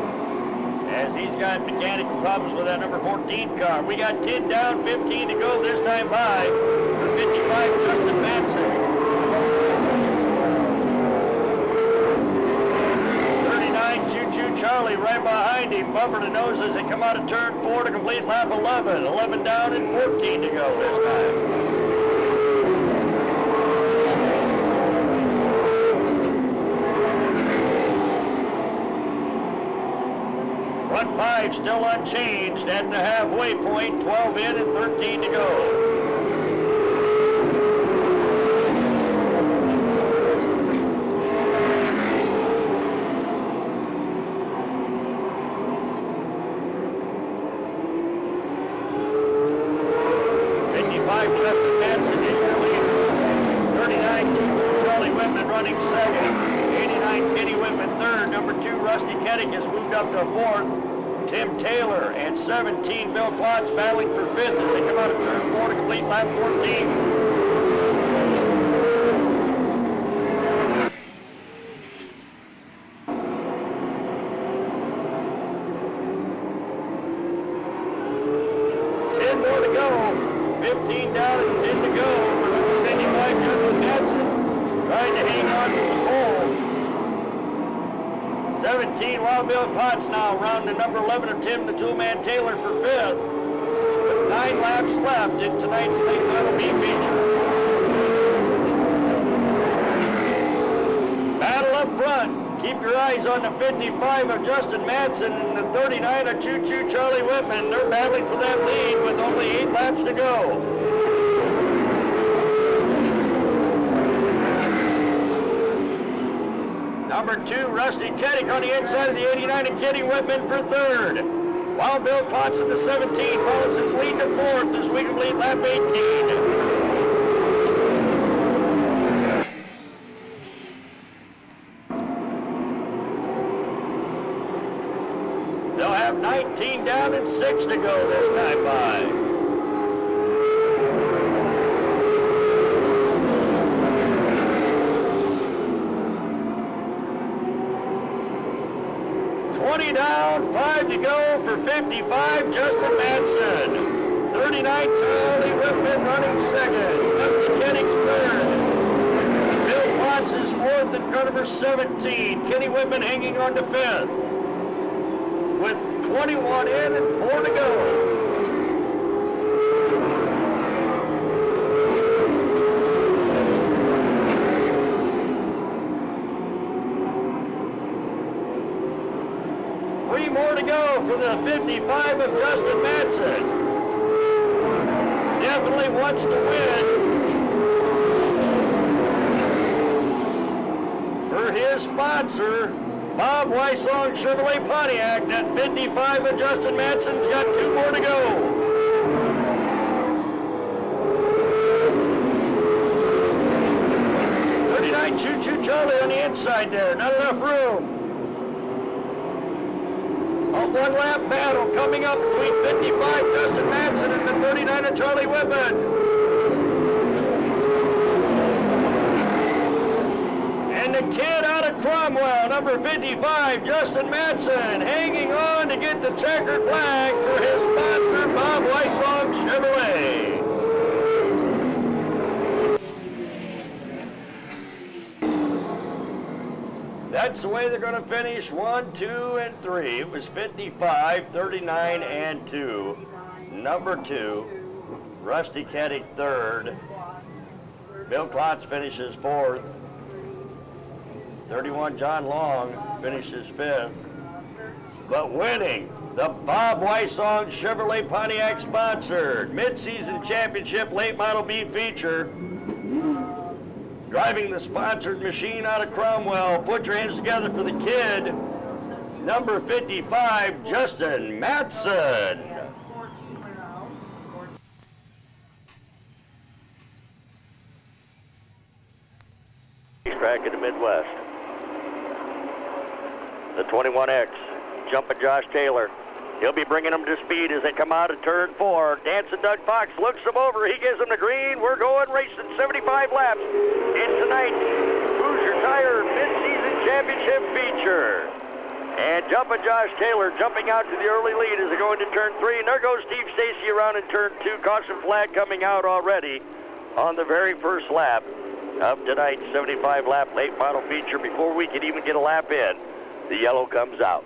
As he's got mechanical problems with that number 14 car. We got 10 down, 15 to go this time by for 55, Justin Madsen. 39, Choo-Choo Charlie right behind him, bumper to nose as they come out of turn 4 to complete lap 11. 11 down and 14 to go this time. 55 still unchanged at the halfway point, 12 in and 13 to go. Justin Madsen in your lead. 39 Charlie Whitman running second. 89 Kenny Whitman third. Number 2 Rusty Keddick has moved up to fourth. Tim Taylor and 17 Bill Klotz battling for fifth as they come out of turn 4 to complete lap 14. More to go. 15 down and 10 to go for number 55 Justin Madsen, trying to hang on to the pole. 17 Wild Bill Potts now around the number 11 of Tim the Toolman Taylor for fifth. With 9 laps left in tonight's late model B feature. Battle up front. Keep your eyes on the 55 of Justin Madsen and the 39 of Choo Choo Charlie Whitman. They're battling for that lead with only 8 laps to go. Number 2, Rusty Keddick on the inside of the 89 of Kenny Whitman for third. Wild Bill Potts in the 17 follows his lead to fourth as we complete lap 18. They'll have 19 down and 6 to go this time by. Down, 5 to go for 55, Justin Madsen. 39, Charlie Whitman running second. Rusty Keddick's third. Bill Potts is fourth and car number 17. Kenny Whitman hanging on to fifth. With 21 in and 4 to go. More to go for the 55 of Justin Madsen. Definitely wants to win. For his sponsor, Bob Weissong Chevrolet Pontiac, that 55 of Justin Madsen's got 2 more to go. Choo Choo Charlie on the inside there, not enough room. A 1-lap battle coming up between 55 Justin Madsen and the 39 of Charlie Whitman. And the kid out of Cromwell, number 55, Justin Madsen, hanging on to get the checkered flag for his sponsor, Bob Weissong Chevrolet. That's the way they're going to finish 1, 2, and 3. It was 55, 39, and 2. Number 2, Rusty Keddick third. Bill Klotz finishes fourth. 31, John Long finishes fifth. But winning the Bob Weissong Chevrolet Pontiac sponsored mid-season championship late model B feature. Driving the sponsored machine out of Cromwell. Put your hands together for the kid. Number 55, Justin Madsen. Track in the Midwest. The 21X, jumping Josh Taylor. He'll be bringing them to speed as they come out of turn 4. Dancing Doug Fox looks them over. He gives them the green. We're going racing 75 laps in tonight's Hoosier Tire Mid-Season Championship feature. And jumping Josh Taylor jumping out to the early lead as they go into turn 3. And there goes Steve Stacy around in turn 2. Caution flag coming out already on the very first lap of tonight's 75 lap late model feature. Before we can even get a lap in, the yellow comes out.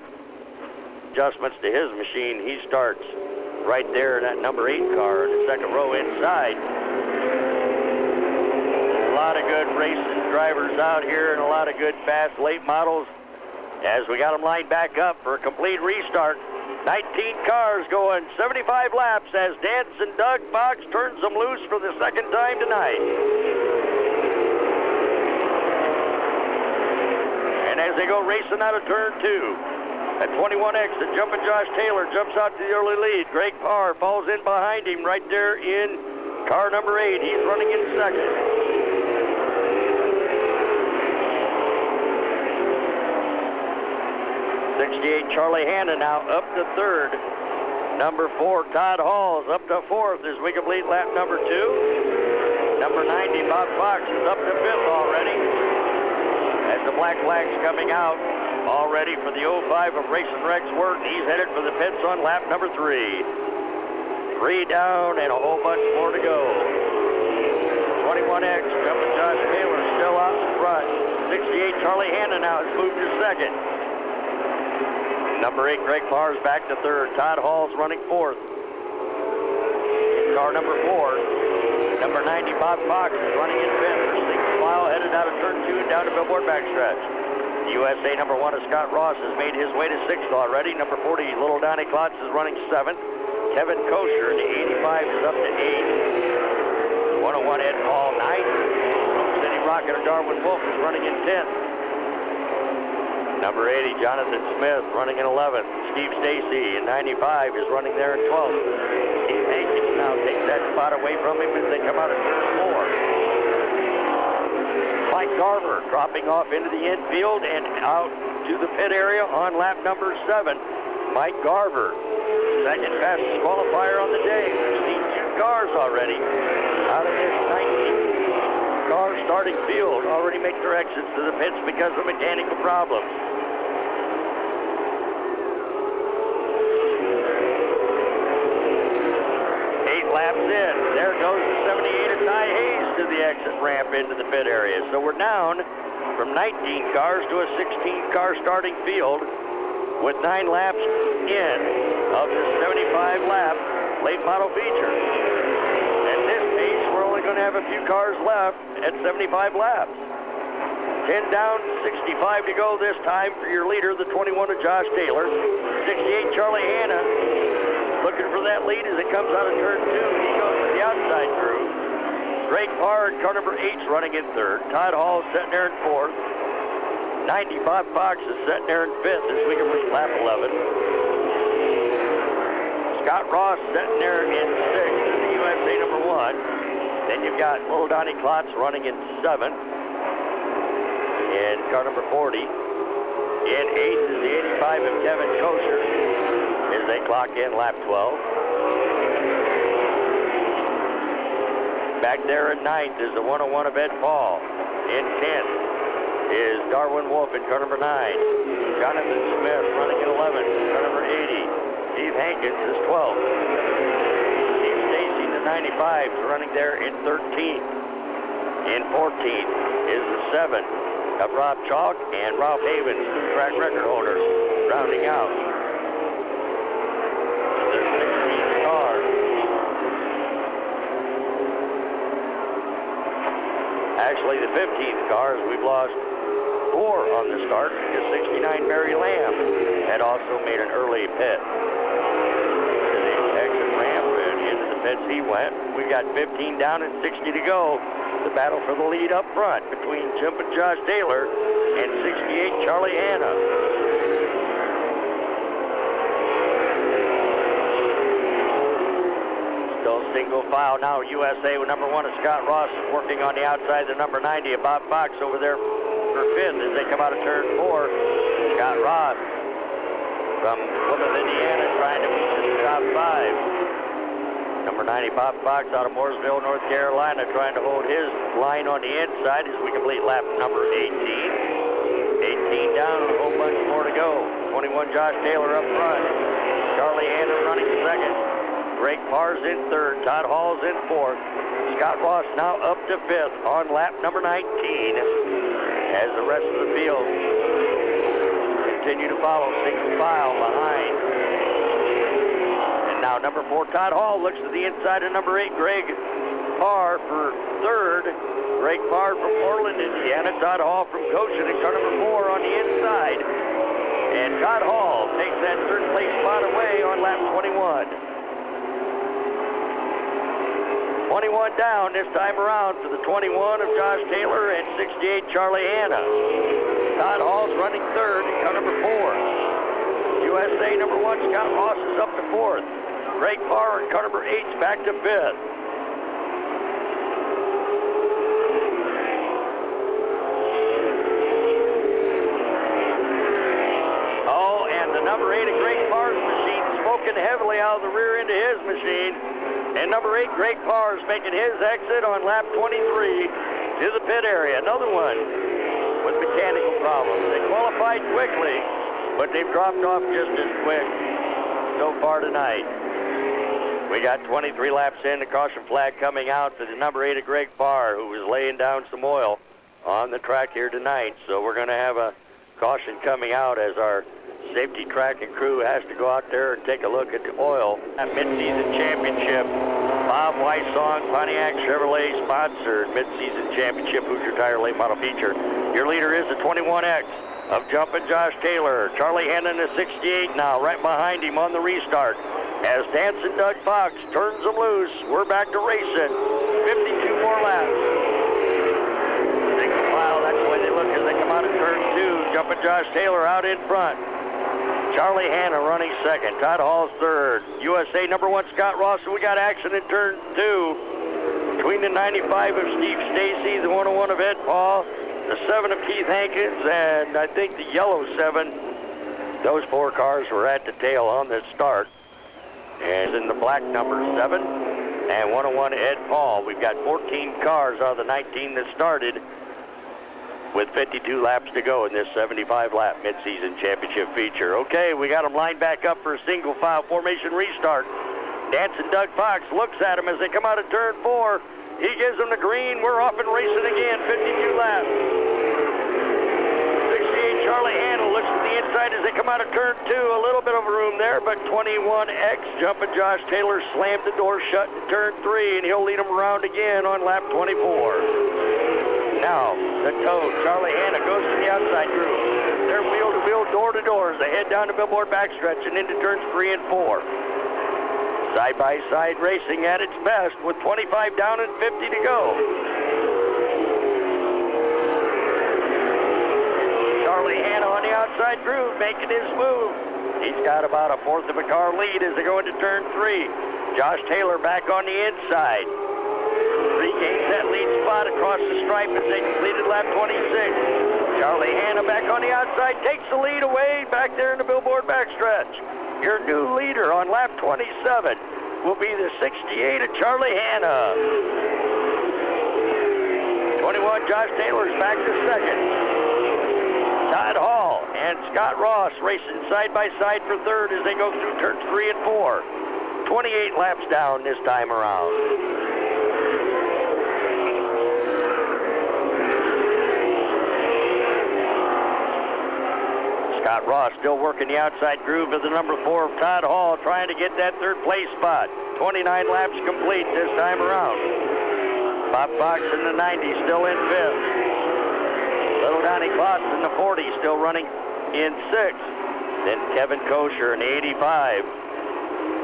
Adjustments to his machine. He starts right there in that number 8 car in the second row inside. A lot of good racing drivers out here and a lot of good fast late models as we got them lined back up for a complete restart 19 cars going 75 laps as Danson Doug Fox turns them loose for the second time tonight. And as they go racing out of turn 2, at 21X, the Jumpin' Josh Taylor jumps out to the early lead. Greg Parr falls in behind him right there in car number 8. He's running in second. 68 Charlie Hanna now up to third. Number 4 Todd Hall's up to fourth as we complete lap number 2. Number 90 Bob Fox is up to fifth already. As the black flag's coming out, all ready for the 05 of Racing Rex Wharton. He's headed for the pits on lap number 3. 3 down and a whole bunch more to go. 21X, Jumpin' Josh Taylor still out in front. 68 Charlie Hanna now has moved to second. Number 8 Greg Parr's back to third. Todd Hall's running fourth. Car number 4, number 90 Bob Fox is running in fifth. For single file headed out of turn 2 down to billboard backstretch. The USA number 1 is Scott Ross has made his way to 6th already. Number 40 Little Donnie Klotz is running 7th. Kevin Kosher, the 85, is up to 8th. 101 Ed Paul 9th. Rome City Rocket or Darwin Wolf is running in 10th. Number 80 Jonathan Smith running in 11th. Steve Stacy in 95 is running there in 12th. Steve Hankins now takes that spot away from him as they come out of turn 4. Mike Garver dropping off into the infield and out to the pit area on lap number 7. Mike Garver, second fastest qualifier on the day. We've seen 2 cars already out of this 19 car starting field already make their exits to the pits because of mechanical problems. 8 laps in, there goes the 78 of Ty Hayes to the exit ramp into the pit area. So we're down from 19 cars to a 16-car starting field with 9 laps in of the 75-lap late model feature. At this pace, we're only going to have a few cars left at 75 laps. 10 down, 65 to go this time for your leader, the 21 of Josh Taylor. 68 Charlie Hanna looking for that lead as it comes out of turn 2. He goes to the outside crew. Greg Parr, car number 8's running in 3rd. Todd Hall sitting there in 4th. 90 Bob Fox is sitting there in 5th as we complete lap 11. Scott Ross sitting there in 6th as the USA number 1. Then you've got Little Donnie Klotz running in 7th. And car number 40. In 8th is the 85 of Kevin Kosher as they clock in lap 12. Back there in 9th is the 101 of Ed Paul. In 10th is Darwin Wolf in car number 9. Jonathan Smith running in 11th, car number 80. Steve Hankins is 12th. Steve Stacy, the 95, is running there in 13th. In 14th is the 7 of Rob Chalk and Ralph Havens, 2 track record holders, rounding out. There's 16 cars. Actually, the 15th car, as we've lost 4 on the start, is 69 Mary Lamb had also made an early pit. To the exit ramp and into the pits he went. We've got 15 down and 60 to go. The battle for the lead up front between Jumpin' Josh Taylor and 68 Charlie Hanna. Still single file now. USA with number 1 is Scott Ross working on the outside. The number 90 of Bob Fox over there for 5th as they come out of turn 4. Scott Ross from Plymouth, Indiana, trying to meet the top 5. Number 90, Bob Fox out of Mooresville, North Carolina, trying to hold his line on the inside as we complete lap number 18. 18 down and a whole bunch more to go. 21, Josh Taylor up front. Charlie Hanna running second. Greg Parr's in 3rd. Todd Hall's in 4th. Scott Ross now up to 5th on lap number 19 as the rest of the field continue to follow single file behind. Now, number 4, Todd Hall looks to the inside of number 8, Greg Parr for 3rd. Greg Parr from Portland, Indiana. Todd Hall from Goshen in car number 4 on the inside. And Todd Todd Hall takes that third place spot away on lap 21. 21 down this time around for the 21 of Josh Taylor and 68 Charlie Hanna. Todd Hall's running third in car number 4. USA number 1 Scott Ross is up to 4th. Greg Barr in car number 8's back to 5th. Oh, and the number 8 of Greg Barr's machine smoking heavily out of the rear end of his machine. And number 8, Greg Parr, is making his exit on lap 23 to the pit area. Another one with mechanical problems. They qualified quickly, but they've dropped off just as quick so far tonight. We got 23 laps in, the caution flag coming out for the number 8 of Greg Parr, who was laying down some oil on the track here tonight. So we're going to have a caution coming out as our safety track and crew has to go out there and take a look at the oil. That mid-season championship, Bob Weissong, Pontiac Chevrolet sponsored mid-season championship Hoosier Tire late model feature. Your leader is the 21X of Jumpin' Josh Taylor. Charlie Hanna in the 68 now, right behind him on the restart. As Dancing Doug Fox turns them loose, we're back to racing. 52 more laps. Single file, that's the way they look as they come out of turn 2. Jumpin' Josh Taylor out in front. Charlie Hanna running second. Todd Hall's third. USA number 1 Scott Ross. We got action in turn 2 between the 95 of Steve Stacy, the 101 of Ed Paul, the 7 of Keith Hankins, and I think the yellow 7. Those 4 cars were at the tail on this start. And in the black number 7 and 101 Ed Paul. We've got 14 cars out of the 19 that started, with 52 laps to go in this 75-lap mid-season championship feature. Okay, we got them lined back up for a single file formation restart. Dancing Doug Fox looks at them as they come out of turn 4. He gives them the green. We're off and racing again, 52 laps. 68 Charlie Hanna looks to the inside as they come out of turn 2. A little bit of room there, but 21X Jumpin' Josh Taylor slammed the door shut in turn 3, and he'll lead them around again on lap 24. Now, the toad, Charlie Hanna, goes to the outside groove. They're wheel-to-wheel, door-to-door as they head down the billboard backstretch and into turns 3 and 4. Side-by-side racing at its best with 25 down and 50 to go. Charlie Hanna on the outside groove making his move. He's got about a fourth of a car lead as they go into turn 3. Josh Taylor back on the inside. Regains that lead spot across the stripe as they completed lap 26. Charlie Hanna back on the outside, takes the lead away back there in the billboard backstretch. Your new leader on lap 27 will be the 68 of Charlie Hanna. 21 Josh Taylor's back to second. Todd Hall and Scott Ross racing side by side for third as they go through turns 3 and 4. 28 laps down this time around. Scott Ross still working the outside groove of the number 4 of Todd Hall, trying to get that third place spot. 29 laps complete this time around. Bob Fox in the 90 still in 5th. Little Donnie Klotz in the 40 still running in 6th. Then Kevin Kosher in the 85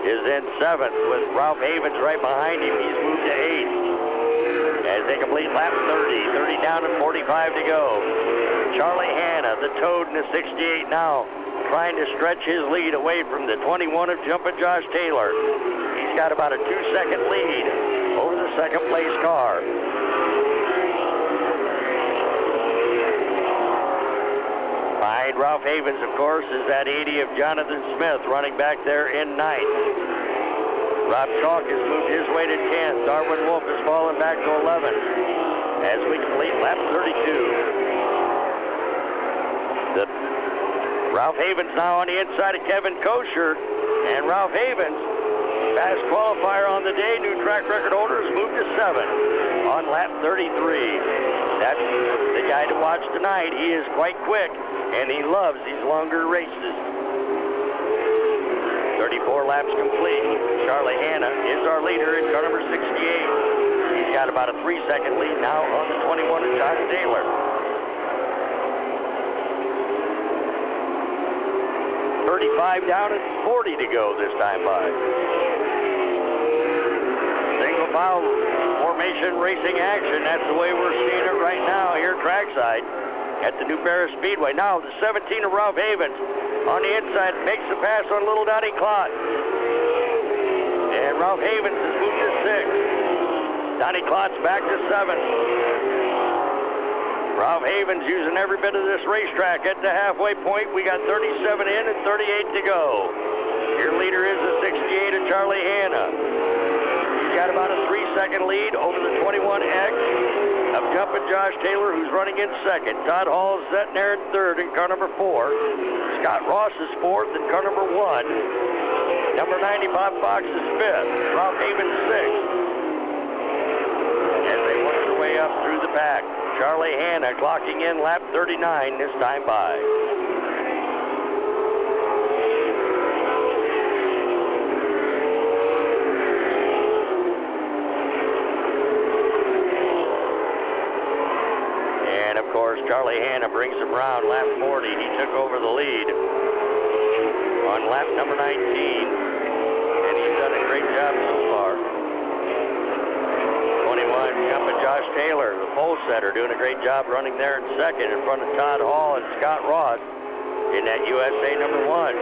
is in 7th with Ralph Havens right behind him. He's moved to 8th as they complete lap 30. 30 down and 45 to go. Charlie Hanna, the toad in the 68 now, trying to stretch his lead away from the 21 of Jumpin' Josh Taylor. He's got about a 2-second lead over the second place car. Behind Ralph Havens, of course, is that 80 of Jonathan Smith running back there in 9th. Rob Chalk has moved his way to 10th. Darwin Wolf has fallen back to 11th as we complete lap 32. Ralph Havens now on the inside of Kevin Kosher, and Ralph Havens, fast qualifier on the day, new track record holder, has moved to 7 on lap 33. That's the guy to watch tonight. He is quite quick, and he loves these longer races. 34 laps complete. Charlie Hanna is our leader in car number 68. He's got about a 3-second lead now on the 21 of Josh Taylor. 35 down and 40 to go this time by. Single file formation racing action. That's the way we're seeing it right now here trackside at the new Paris Speedway. Now the 17 of Ralph Havens on the inside makes the pass on little Donnie Klotz. And Ralph Havens has moved to 6. Donnie Klotz back to 7. Ralph Havens using every bit of this racetrack at the halfway point. We got 37 in and 38 to go. Your leader is the 68 of Charlie Hanna. He's got about a 3-second lead over the 21X of Jumpin' Josh Taylor, who's running in second. Todd Hall is sitting there in third in car number 4. Scott Ross is fourth in car number 1. Number 90, Bob Fox is fifth. Ralph Havens sixth. As they work their way up through the pack. Charlie Hanna clocking in lap 39 this time by. And of course, Charlie Hanna brings him around lap 40. He took over the lead on lap number 19. And he's done a great job so far. 21, Jumpin' Josh Taylor, the pole setter, doing a great job running there in second in front of Todd Hall and Scott Ross in that USA number 1.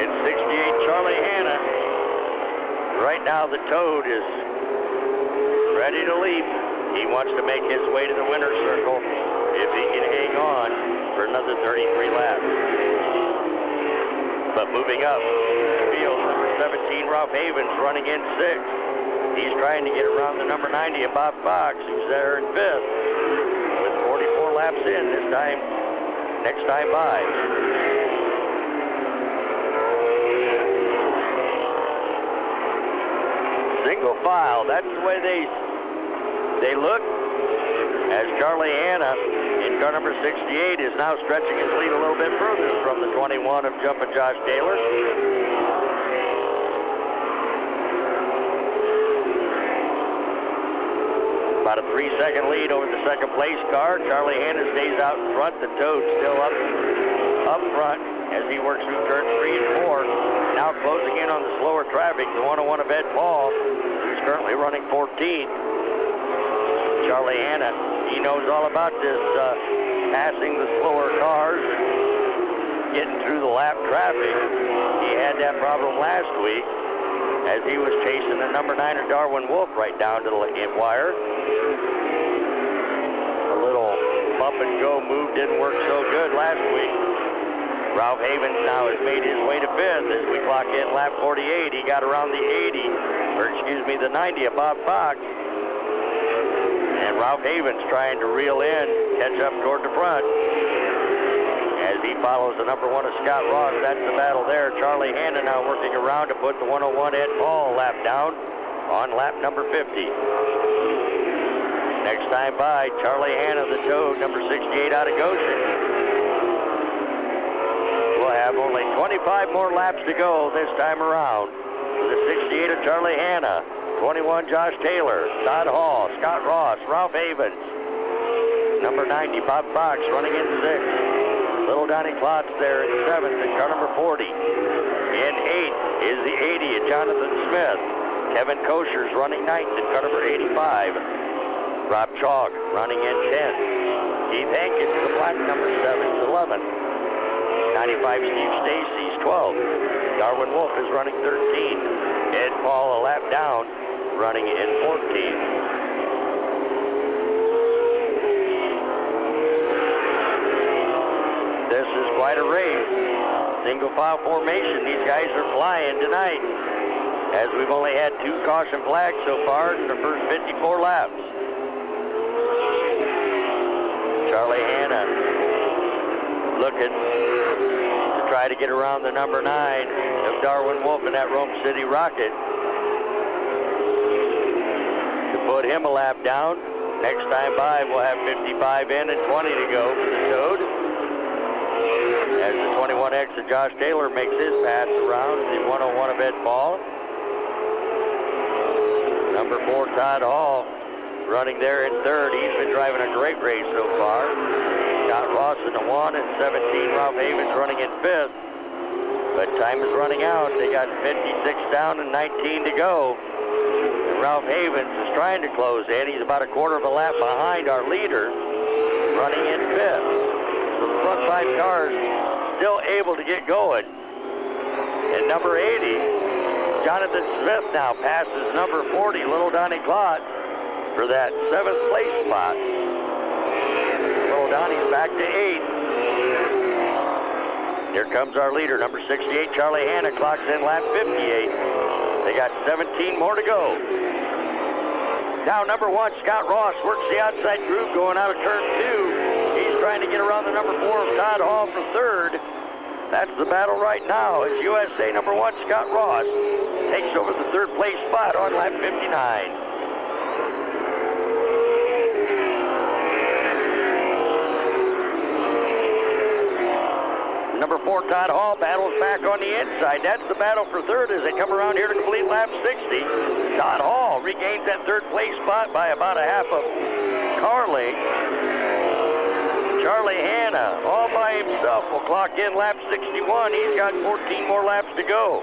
In 68, Charlie Hanna. Right now the Toad is ready to leap. He wants to make his way to the winner's circle if he can hang on for another 33 laps. But moving up the field, number 17, Ralph Havens, running in 6th. He's trying to get around the number 90 of Bob Fox, who's there in 5th. With 44 laps in this time, next time by. Single file, that's the way they look, as Charlie Hanna in car number 68 is now stretching his lead a little bit further from the 21 of Jumpin' Josh Taylor. About a 3-second lead over the second place car. Charlie Hanna stays out in front. The Toad still up front as he works through turns 3 and 4. Now closing in on the slower traffic, the 101 of Ed Paul, who's currently running 14. Charlie Hanna, he knows all about this passing the slower cars and getting through the lap traffic. He had that problem last week as he was chasing the number 9 of Darwin Wolf right down to the wire. A little bump and go move didn't work so good last week. Ralph Havens now has made his way to 5th as we clock in lap 48. He got around the 90 of Bob Fox. And Ralph Havens trying to reel in, catch up toward the front. As he follows the number 1 of Scott Ross, that's the battle there. Charlie Hanna now working around to put the 101 Ed Paul lap down on lap number 50. Next time by, Charlie Hanna, the Toad, number 68 out of Goshen. We'll have only 25 more laps to go this time around. The 68 of Charlie Hanna, 21 Josh Taylor, Todd Hall, Scott Ross, Ralph Havens. Number 90, Bob Fox, running in 6th. Little Donnie Klotz there in 7th in car number 40. In 8th is the 80 of Jonathan Smith. Kevin Kosher's running 9th in car number 85. Rob Chalk running in 10th. Keith Hankins, the black number 7, is 11th. 95 Steve Stacy's 12th. Darwin Wolf is running 13th. Ed Paul a lap down, running in 14th. This is quite a race. Single file formation. These guys are flying tonight, as we've only had 2 caution flags so far in the first 54 laps. Charlie Hanna looking to try to get around the number 9 of Darwin Wolf in that Rome City Rocket to put him a lap down. Next time by, we'll have 55 in and 20 to go for the Toad. As the 21X of Josh Taylor makes his pass around the 101 of Ed Paul. Number 4, Todd Hall, running there in third. He's been driving a great race so far. Scott Ross in the 1 and 17. Ralph Havens running in fifth. But time is running out. They got 56 down and 19 to go. And Ralph Havens is trying to close in. He's about a quarter of a lap behind our leader, running in fifth. So the front 5 cars still able to get going. And number 80, Jonathan Smith now passes number 40, Little Donnie Klotz, for that 7th place spot. Little Donnie's back to 8th. Here comes our leader, number 68, Charlie Hanna, clocks in lap 58. They got 17 more to go. Now number 1, Scott Ross, works the outside groove going out of turn 2. He's trying to get around the number 4 of Todd Hall for third. That's the battle right now as USA number 1, Scott Ross, takes over the 3rd place spot on lap 59. Number 4, Todd Hall, battles back on the inside. That's the battle for third as they come around here to complete lap 60. Todd Hall regains that 3rd place spot by about a half a car length. Charlie Hanna, all by himself, will clock in lap 61. He's got 14 more laps to go.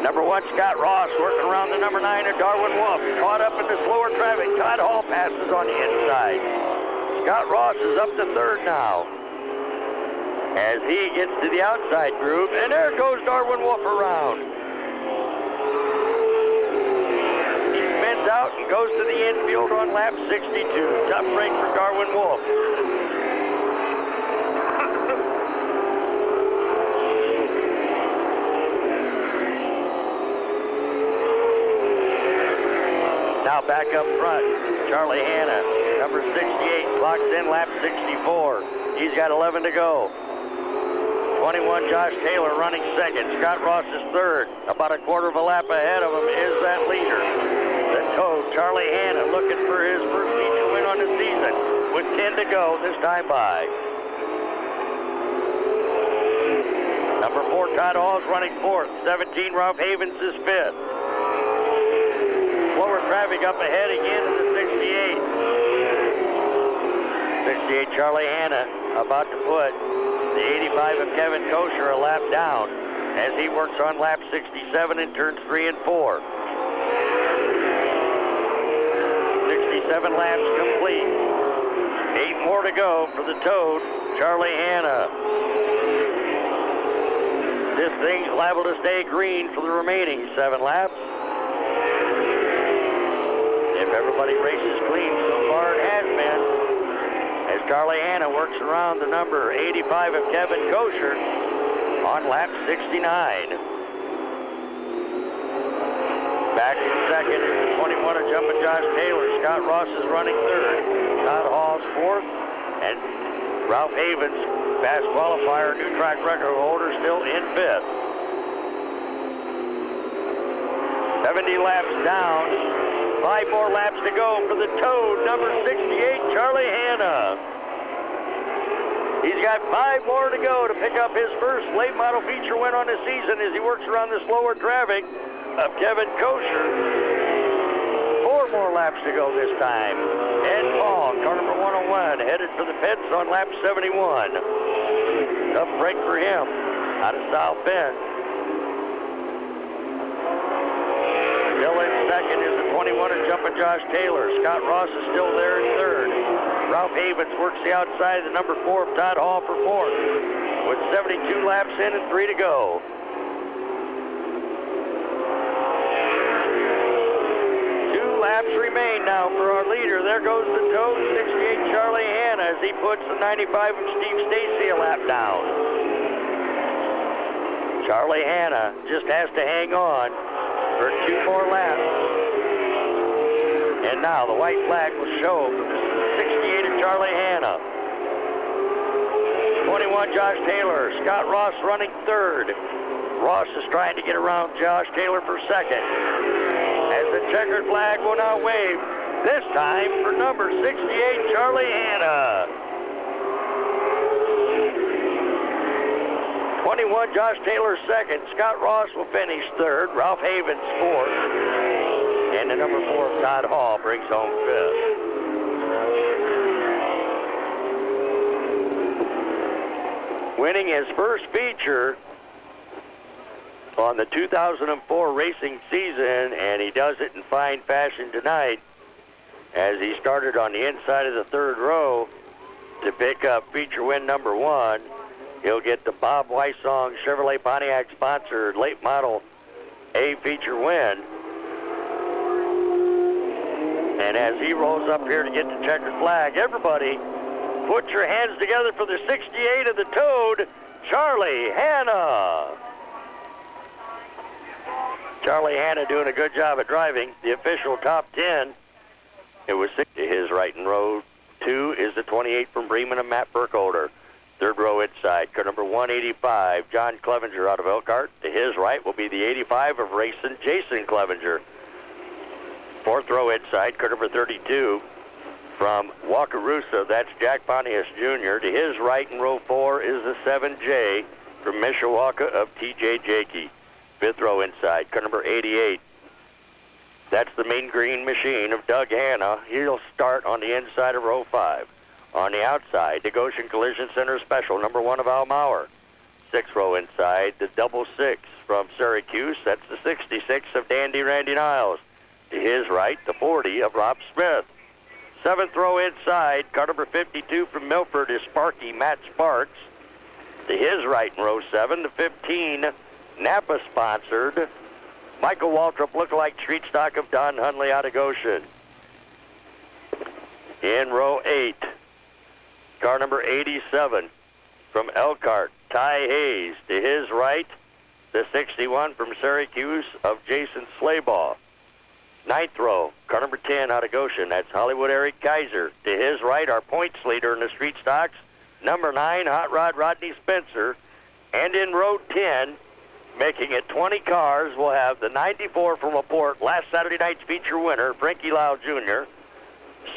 Number 1, Scott Ross, working around the number 9 of Darwin Wolf. Caught up in the slower traffic. Todd Hall passes on the inside. Scott Ross is up to third now as he gets to the outside groove, and there goes Darwin Wolf around. He spins out and goes to the infield on lap 62. Tough break for Darwin Wolf. Now back up front, Charlie Hanna, number 68, clocks in lap 64. He's got 11 to go. 21, Josh Taylor running second. Scott Ross is third. About a quarter of a lap ahead of him is that leader. The Toad, Charlie Hanna, looking for his first feature win on the season with 10 to go this time by. Number 4, Todd Hall is running fourth. 17, Ralph Havens is fifth. Slower traffic up ahead again in the 68. 68, Charlie Hanna, about to put the 85 of Kevin Kosher a lap down as he works on lap 67 in turns 3 and 4. 67 laps complete. 8 more to go for the Toad, Charlie Hanna. This thing's liable to stay green for the remaining 7 laps. If everybody races clean, so far it has been. As Charlie Hanna works around the number 85 of Kevin Kosher on lap 69. Back in second is the 21 of Jumpin' Josh Taylor. Scott Ross is running third. Todd Hall's fourth. And Ralph Havens, fast qualifier, new track record holder, still in fifth. 70 laps down. 5 more laps to go for the Toad, number 68, Charlie Hanna. He's got 5 more to go to pick up his first late model feature win on the season as he works around the slower traffic of Kevin Kosher. 4 more laps to go this time. Ed Paul, car number 101, headed for the pits on lap 71. Tough break for him out of South Bend. Still in second is the 21 of Jumpin' Josh Taylor. Scott Ross is still there in third. Ralph Havens works the outside of the number 4 of Todd Hall for fourth with 72 laps in and 3 to go. Laps remain now for our leader. There goes the Toad, 68 Charlie Hanna, as he puts the 95 of Steve Stacy a lap down. Charlie Hanna just has to hang on for 2 more laps. And now the white flag will show for the 68 of Charlie Hanna. 21 Josh Taylor, Scott Ross running third. Ross is trying to get around Josh Taylor for second. As the checkered flag will now wave, this time for number 68, Charlie Hanna. 21, Josh Taylor second. Scott Ross will finish third. Ralph Havens fourth. And the number 4, Todd Hall, brings home fifth. Winning his first feature on the 2004 racing season, and he does it in fine fashion tonight as he started on the inside of the third row to pick up feature win number 1. He'll get the Bob Weissong Chevrolet Pontiac sponsored late model A feature win. And as he rolls up here to get the checkered flag, everybody put your hands together for the 68 of the Toad, Charlie Hanna. Charlie Hanna doing a good job at driving. The official top 10. It was 6 to his right in row 2 is the 28 from Bremen and Matt Burkholder. Third row inside, car number 185, John Clevenger out of Elkhart. To his right will be the 85 of racing Jason Clevenger. Fourth row inside, car number 32 from Wakarusa, that's Jack Pontius Jr. To his right in row 4 is the 7J from Mishawaka of TJ Jakey. Fifth row inside, car number 88. That's the Mean Green Machine of Doug Hanna. He'll start on the inside of row 5. On the outside, the Goshen Collision Center Special, number 1 of Al Mauer. Sixth row inside, the 66 from Syracuse. That's the 66 of Dandy Randy Niles. To his right, the 40 of Rob Smith. Seventh row inside, car number 52 from Milford is Sparky Matt Sparks. To his right in row 7, the 15 Napa sponsored Michael Waltrip lookalike street stock of Don Hunley out of Goshen. In row 8, car number 87 from Elkhart, Ty Hayes. To his right, the 61 from Syracuse of Jason Slaybaugh. Ninth row, car number 10 out of Goshen. That's Hollywood Eric Kaiser. To his right, our points leader in the street stocks, number 9, Hot Rod Rodney Spencer. And in row 10, making it 20 cars, we'll have the 94 from LaPorte, last Saturday night's feature winner, Frankie Lau Jr.,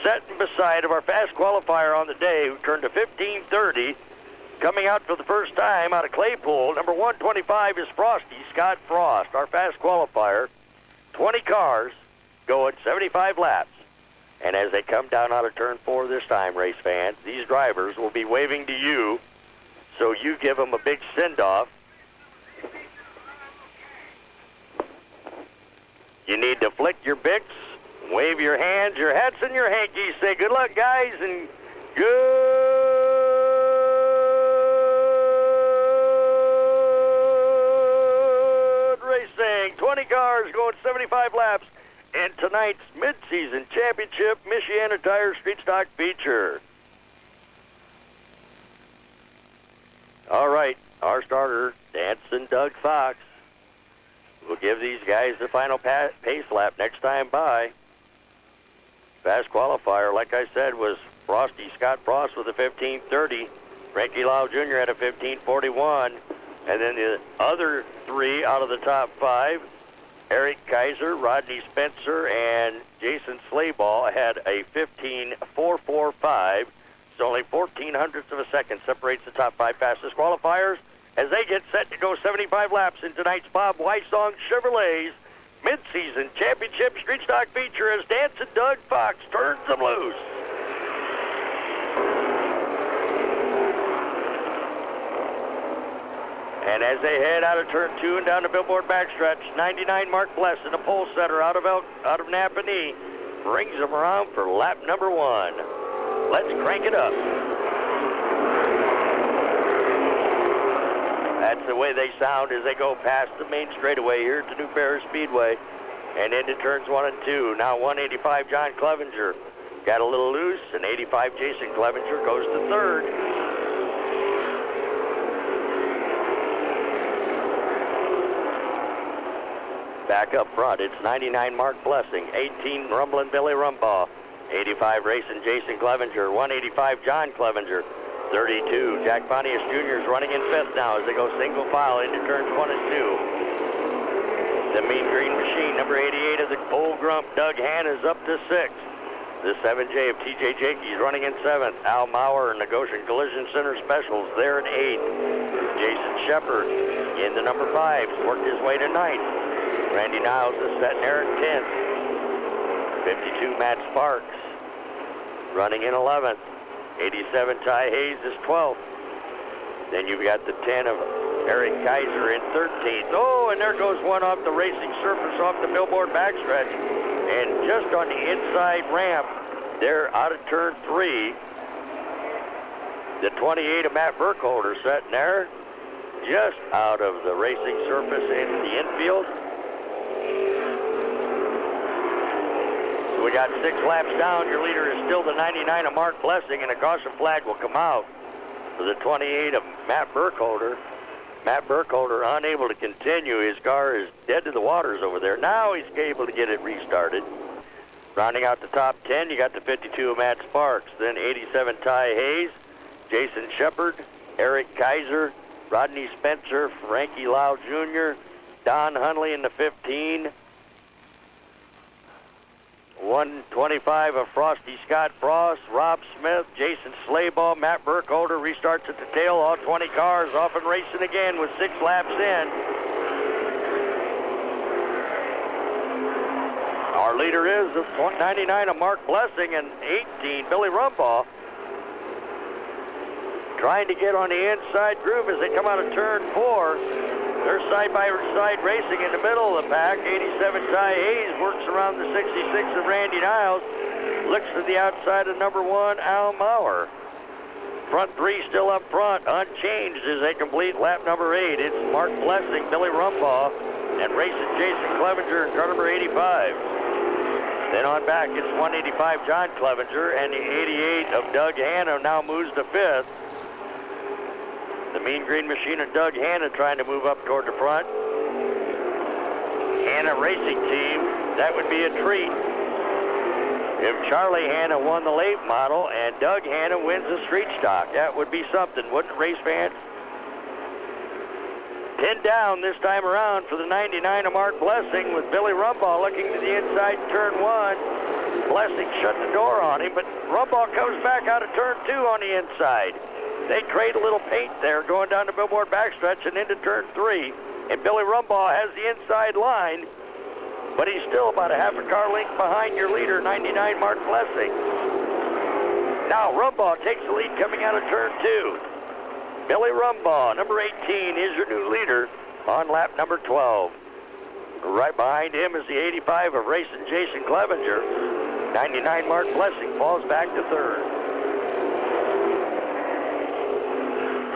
sitting beside of our fast qualifier on the day, who turned to 15:30, coming out for the first time out of Claypool. Number 125 is Frosty, Scott Frost, our fast qualifier. 20 cars going 75 laps. And as they come down out of turn 4 this time, race fans, these drivers will be waving to you, so you give them a big send-off. You need to flick your bics, wave your hands, your hats, and your hankies. Say good luck, guys, and good racing. 20 cars going 75 laps in tonight's mid-season championship Michiana Tire Street Stock feature. All right, our starter, Dancing Doug Fox, will give these guys the final pace lap next time by. Fast qualifier, like I said, was Frosty Scott Frost with a 15:30. Frankie Lau Jr. had a 15:41. And then the other 3 out of the top 5, Eric Kaiser, Rodney Spencer, and Jason Slaybaugh had a 15:445. So only 14 hundredths of a second separates the top 5 fastest qualifiers as they get set to go 75 laps in tonight's Bob Weissong Chevrolet's mid-season championship street stock feature as Dancing Doug Fox turns them loose. And as they head out of turn 2 and down the Billboard backstretch, 99 Mark Blesson, a pole setter out of Napanee, brings them around for lap number 1. Let's crank it up. That's the way they sound as they go past the main straightaway here at the new Paris Speedway and into turns 1 and 2. Now 185 John Clevenger got a little loose, and 85 Jason Clevenger goes to third. Back up front, it's 99 Mark Blessing, 18 Rumblin' Billy Rumbaugh, 85 Racing Jason Clevenger, 185 John Clevenger, 32 Jack Pontius Jr. is running in 5th now as they go single file into turns 1 and 2. The Mean Green Machine, number 88 of the Bull Grump, Doug Hanna, is up to 6th. The 7J of TJ Jakey is running in 7th. Al Mauer and the Goshen Collision Center Specials there in 8th. Jason Shepard in the number 5's worked his way to 9th. Randy Niles is setting there in 10th. 52 Matt Sparks running in 11th. 87 Ty Hayes is 12th. Then you've got the 10 of Eric Kaiser in 13th. Oh, and there goes one off the racing surface off the billboard backstretch. And just on the inside ramp, there out of turn 3, the 28 of Matt Burkholder sitting there, just out of the racing surface into the infield. So we got 6 laps down. Your leader is still the 99 of Mark Blessing, and a caution flag will come out for the 28 of Matt Burkholder. Matt Burkholder unable to continue. His car is dead to the waters over there. Now he's able to get it restarted. Rounding out the top 10, you got the 52 of Matt Sparks, then 87 Ty Hayes, Jason Shepard, Eric Kaiser, Rodney Spencer, Frankie Lau Jr., Don Hunley in the 15, 125 of Frosty Scott Frost, Rob Smith, Jason Slayball, Matt Burkholder restarts at the tail. All 20 cars off and racing again with 6 laps in. Our leader is the 99 of Mark Blessing and 18 Billy Rumbaugh. Trying to get on the inside groove as they come out of turn 4. They're side-by-side racing in the middle of the pack. 87 Ty Hayes works around the 66 of Randy Niles. Looks to the outside of number 1, Al Mauer. Front 3 still up front, unchanged as they complete lap number 8. It's Mark Blessing, Billy Rumbaugh, and racing Jason Clevenger in car number 85. Then on back, it's 185 John Clevenger, and the 88 of Doug Hanna now moves to 5th. The Mean Green Machine of Doug Hanna trying to move up toward the front. Hanna Racing Team, that would be a treat. If Charlie Hanna won the late model and Doug Hanna wins the street stock, that would be something, wouldn't it, race fans? 10 down this time around for the 99 of Mark Blessing with Billy Rumbaugh looking to the inside turn 1. Blessing shut the door on him, but Rumbaugh comes back out of turn 2 on the inside. They trade a little paint there going down the billboard backstretch and into turn 3. And Billy Rumbaugh has the inside line, but he's still about a half a car length behind your leader, 99 Mark Blessing. Now Rumbaugh takes the lead coming out of turn 2. Billy Rumbaugh, number 18, is your new leader on lap number 12. Right behind him is the 85 of racing Jason Clevenger. 99 Mark Blessing falls back to 3rd.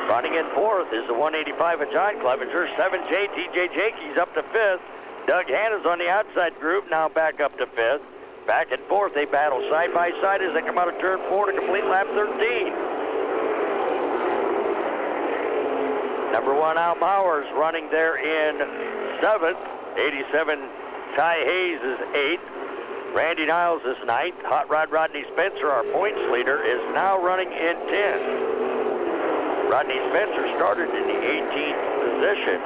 Running in 4th is the 185 of John Clevenger. 7J TJ Jakey's up to 5th. Doug Hanna's on the outside group, now back up to 5th. Back and forth, they battle side by side as they come out of turn 4 to complete lap 13. Number 1, Al Mauer's running there in 7th. 87 Ty Hayes is 8th. Randy Niles is 9th. Hot Rod Rodney Spencer, our points leader, is now running in 10th. Rodney Spencer started in the 18th position.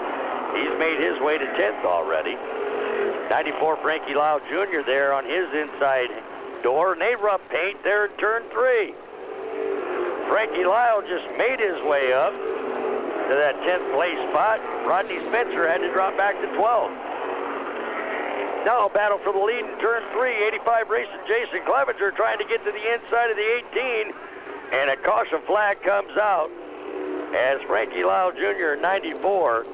He's made his way to 10th already. 94 Frankie Lau Jr. there on his inside door, and they rub paint there in turn 3. Frankie Lau just made his way up to that 10th place spot. Rodney Spencer had to drop back to 12th. Now battle for the lead in turn 3. 85 racing Jason Clevenger trying to get to the inside of the 18, and a caution flag comes out as Frankie Lau Jr. 94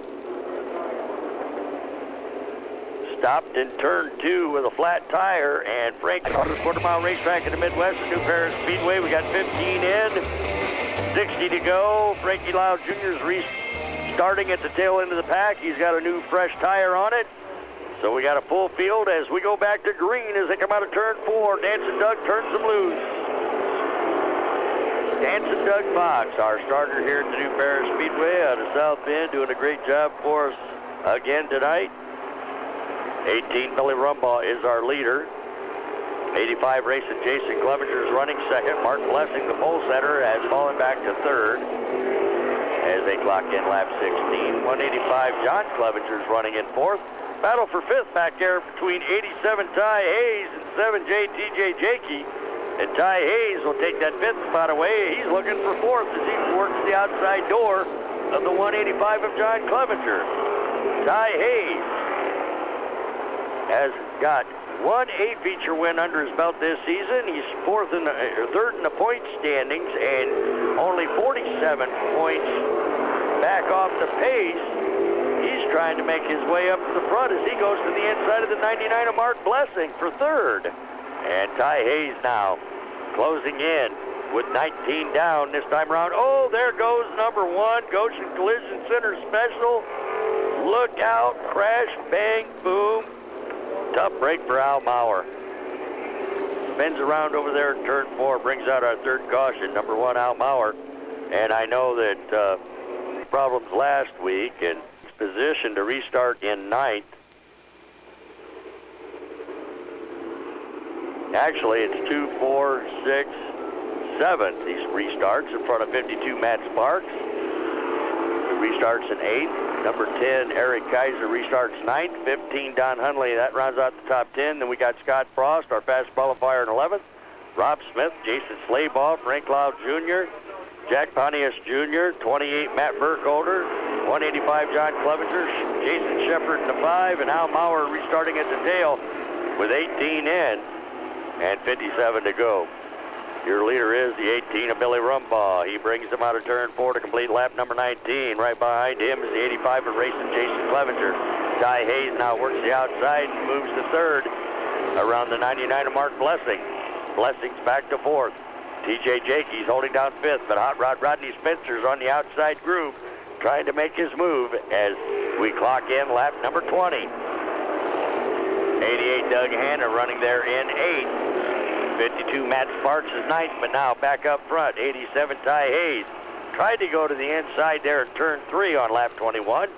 stopped in turn 2 with a flat tire, and Frank on the quarter-mile racetrack in the Midwest at New Paris Speedway. We got 15 in, 60 to go. Frankie Lau Jr. is restarting at the tail end of the pack. He's got a new fresh tire on it. So we got a full field as we go back to green as they come out of turn 4. Dancing Doug turns them loose. Dancing Doug Fox, our starter here at the New Paris Speedway out of South Bend, doing a great job for us again tonight. 18 Billy Rumbaugh is our leader. 85 racing Jason Clevenger is running second. Mark Blessing, the pole setter, has fallen back to 3rd as they clock in lap 16. 185 John Clevenger is running in 4th. Battle for 5th back there between 87 Ty Hayes and 7J TJ Jakey. And Ty Hayes will take that 5th spot away. He's looking for 4th as he works the outside door of the 185 of John Clevenger. Ty Hayes has got one A-feature win under his belt this season. He's 3rd in the point standings and only 47 points back off the pace. He's trying to make his way up to the front as he goes to the inside of the 99 of Mark Blessing for 3rd. And Ty Hayes now closing in with 19 down this time around. Oh, there goes number 1, Goshen Collision Center Special. Look out, crash, bang, boom. Tough break for Al Maurer. Spins around over there in turn 4, brings out our 3rd caution, number 1, Al Maurer. And I know that problems last week and position to restart in 9th. Actually, it's 2, 4, 6, 7th. He restarts in front of 52, Matt Sparks. He restarts in 8th. Number 10, Eric Kaiser restarts 9th. 15, Don Hunley. That rounds out the top 10. Then we got Scott Frost, our fast qualifier in 11th. Rob Smith, Jason Slaybaugh, Frank Lau Jr., Jack Pontius Jr., 28, Matt Burkholder, 185, John Clevenger, Jason Shepard in the 5, and Al Maurer restarting at the tail with 18 in and 57 to go. Your leader is the 18 of Billy Rumbaugh. He brings him out of turn 4 to complete lap number 19. Right behind him is the 85 of racing Jason Clevenger. Ty Hayes now works the outside and moves to 3rd around the 99 of Mark Blessing. Blessing's back to 4th. TJ Jakey's holding down 5th, but Hot Rod Rodney Spencer's on the outside groove trying to make his move as we clock in lap number 20. 88 Doug Hanna running there in 8th. 52 Matt Sparks is 9th, but now back up front. 87 Ty Hayes tried to go to the inside there in turn 3 on lap 21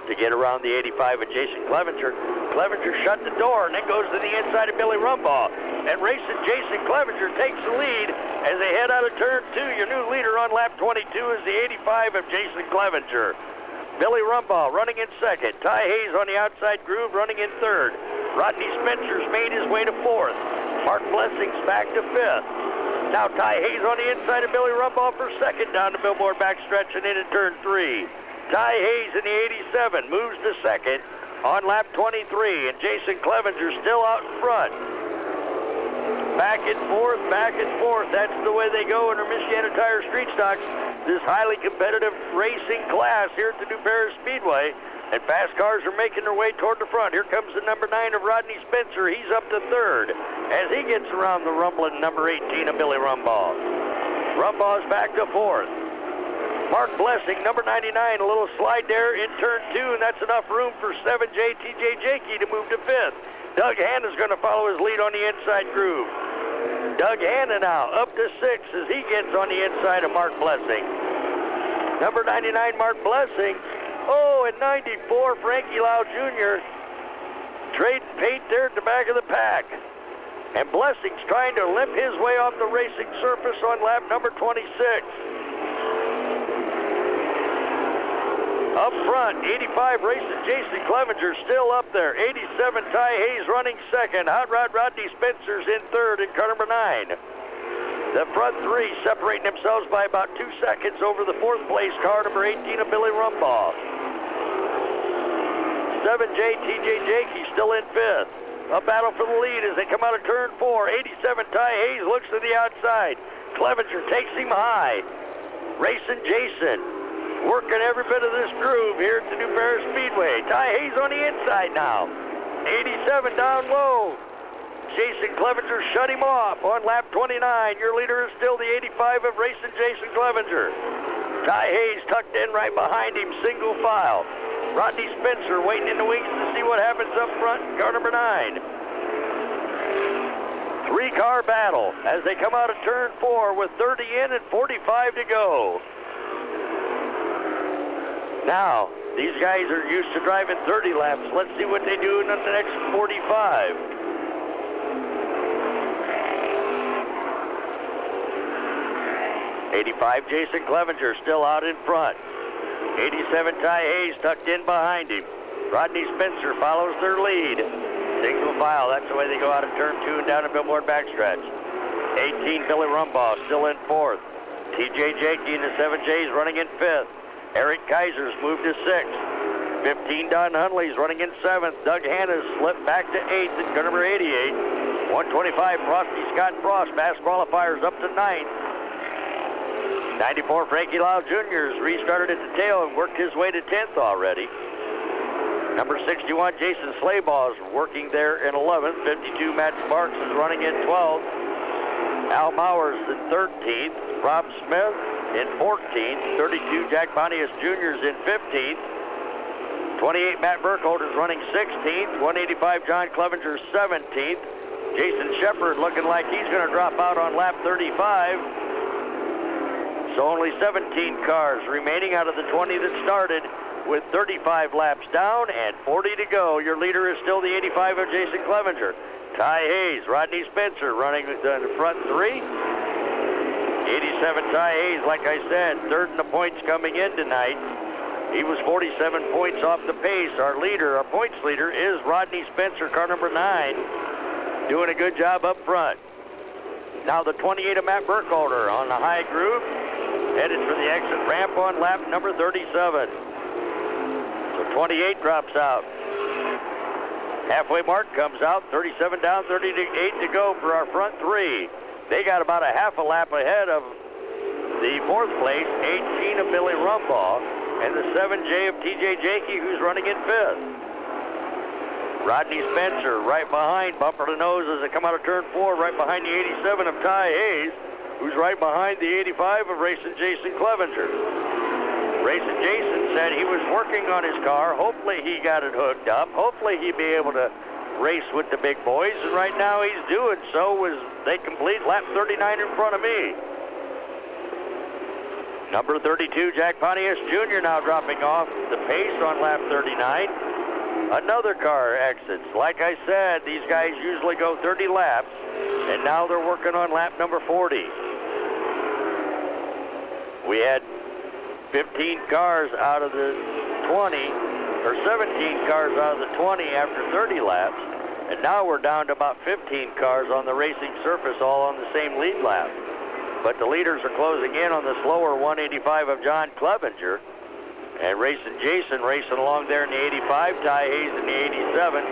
to get around the 85 of Jason Clevenger. Clevenger shut the door and then goes to the inside of Billy Rumbaugh. And racing Jason Clevenger takes the lead as they head out of turn 2. Your new leader on lap 22 is the 85 of Jason Clevenger. Billy Rumbaugh running in 2nd. Ty Hayes on the outside groove running in 3rd. Rodney Spencer's made his way to 4th. Mark Blessing's back to 5th. Now Ty Hayes on the inside of Billy Rumbaugh for 2nd down the Billboard backstretch and into turn 3. Ty Hayes in the 87 moves to 2nd on lap 23, and Jason Clevenger still out in front. Back and forth, back and forth. That's the way they go in our Michiana Tire Street Stocks. This highly competitive racing class here at the New Paris Speedway. And fast cars are making their way toward the front. Here comes the number 9 of Rodney Spencer. He's up to 3rd as he gets around the rumbling number 18 of Billy Rumbaugh. Rumbaugh's back to 4th. Mark Blessing, number 99, a little slide there in turn 2, and that's enough room for 7J TJ Jakey to move to 5th. Doug Hanna's going to follow his lead on the inside groove. Doug Hanna now up to 6th as he gets on the inside of Mark Blessing. Number 99, Mark Blessing. Oh, and 94, Frankie Lau Jr. trading paint there at the back of the pack. And Blessing's trying to limp his way off the racing surface on lap number 26. Up front, 85 racing Jason Clevenger still up there. 87 Ty Hayes running 2nd. Hot Rod Rodney Spencer's in 3rd in car number 9. The front 3 separating themselves by about 2 seconds over the 4th place car number 18 of Billy Rumbaugh. 7J TJ Jakey still in 5th. A battle for the lead as they come out of turn 4. 87 Ty Hayes looks to the outside. Clevenger takes him high. Racing Jason working every bit of this groove here at the New Paris Speedway. Ty Hayes on the inside now. 87 down low. Jason Clevenger shut him off on lap 29. Your leader is still the 85 of racing Jason Clevenger. Ty Hayes tucked in right behind him, single file. Rodney Spencer waiting in the wings to see what happens up front in car number 9. 3-car battle as they come out of turn 4 with 30 in and 45 to go. Now, these guys are used to driving 30 laps. Let's see what they do in the next 45. '85 Jason Clevenger still out in front. 87 Ty Hayes tucked in behind him. Rodney Spencer follows their lead. Single file, that's the way they go out of turn 2 and down the Billboard backstretch. 18, Billy Rumbaugh still in 4th. TJ Jakey in the 7J's running in 5th. Eric Kaiser's moved to 6th. 15, Don Hunley's running in 7th. Doug Hanna's slipped back to 8th at car number 88. 125, Frosty Scott Frost, fast qualifiers up to 9th. 94, Frankie Lau Jr.'s restarted at the tail and worked his way to 10th already. Number 61, Jason Slaybaugh is working there in 11th. 52, Matt Sparks is running in 12th. Al Mowers in 13th. Rob Smith in 14th. 32, Jack Pontius Jr. is in 15th. 28, Matt Burkholder is running 16th. 185, John Clevenger 17th. Jason Shepard looking like he's going to drop out on lap 35. So only 17 cars remaining out of the 20 that started, with 35 laps down and 40 to go. Your leader is still the 85 of Jason Clevenger. Ty Hayes, Rodney Spencer running the front 3. 87 Ty Hayes, like I said, third in the points coming in tonight. He was 47 points off the pace. Our leader, our points leader, is Rodney Spencer, car number 9, doing a good job up front. Now the 28 of Matt Burkholder on the high groove, headed for the exit ramp on lap number 37. So 28 drops out. Halfway mark comes out, 37 down, 38 to go for our front 3. They got about a half a lap ahead of the 4th place, 18 of Billy Rumbaugh, and the 7J of TJ Jakey, who's running in 5th. Rodney Spencer right behind, bumper to nose as they come out of turn 4, right behind the 87 of Ty Hayes, who's right behind the 85 of Racing Jason Clevenger. Racing Jason said he was working on his car. Hopefully he got it hooked up. Hopefully he'd be able to race with the big boys, and right now he's doing so as they complete lap 39 in front of me. Number 32, Jack Pontius Jr. now dropping off the pace on lap 39. Another car exits. Like I said, these guys usually go 30 laps, and now they're working on lap number 40. We had 15 cars out of the 20, or 17 cars out of the 20 after 30 laps, and now we're down to about 15 cars on the racing surface, all on the same lead lap. But the leaders are closing in on the slower 185 of John Clevenger, and Racing Jason racing along there in the 85, Ty Hayes in the 87.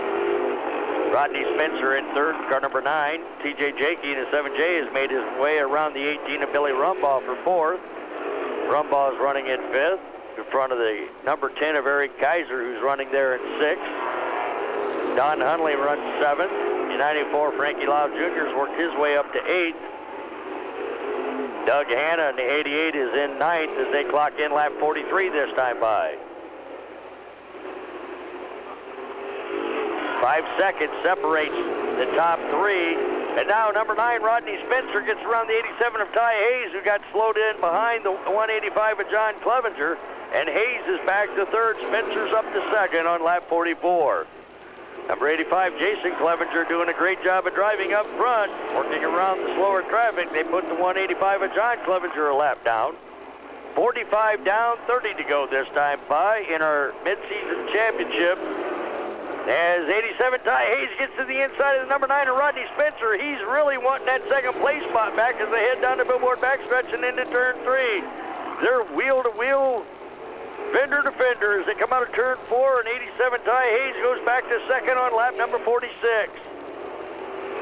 Rodney Spencer in 3rd, car number 9. TJ Jakey in the 7J has made his way around the 18 of Billy Rumbaugh for 4th. Rumbaugh is running in 5th, in front of the number 10 of Eric Kaiser, who's running there in 6th. Don Hunley runs 7th. The 94 Frankie Lau Jr. has worked his way up to 8th. Doug Hanna in the 88 is in 9th as they clock in lap 43 this time by. 5 seconds separates the top 3. And now number 9, Rodney Spencer, gets around the 87 of Ty Hayes, who got slowed in behind the 185 of John Clevenger. And Hayes is back to 3rd. Spencer's up to 2nd on lap 44. Number 85, Jason Clevenger, doing a great job of driving up front, working around the slower traffic. They put the 185 of John Clevenger a lap down. 45 down, 30 to go this time by in our mid-season championship. As 87 Ty Hayes gets to the inside of the number 9 of Rodney Spencer, he's really wanting that 2nd place spot back as they head down the Billboard backstretch and into turn 3. They're wheel-to-wheel, fender to fender as they come out of turn 4, and 87 Ty Hayes goes back to 2nd on lap number 46.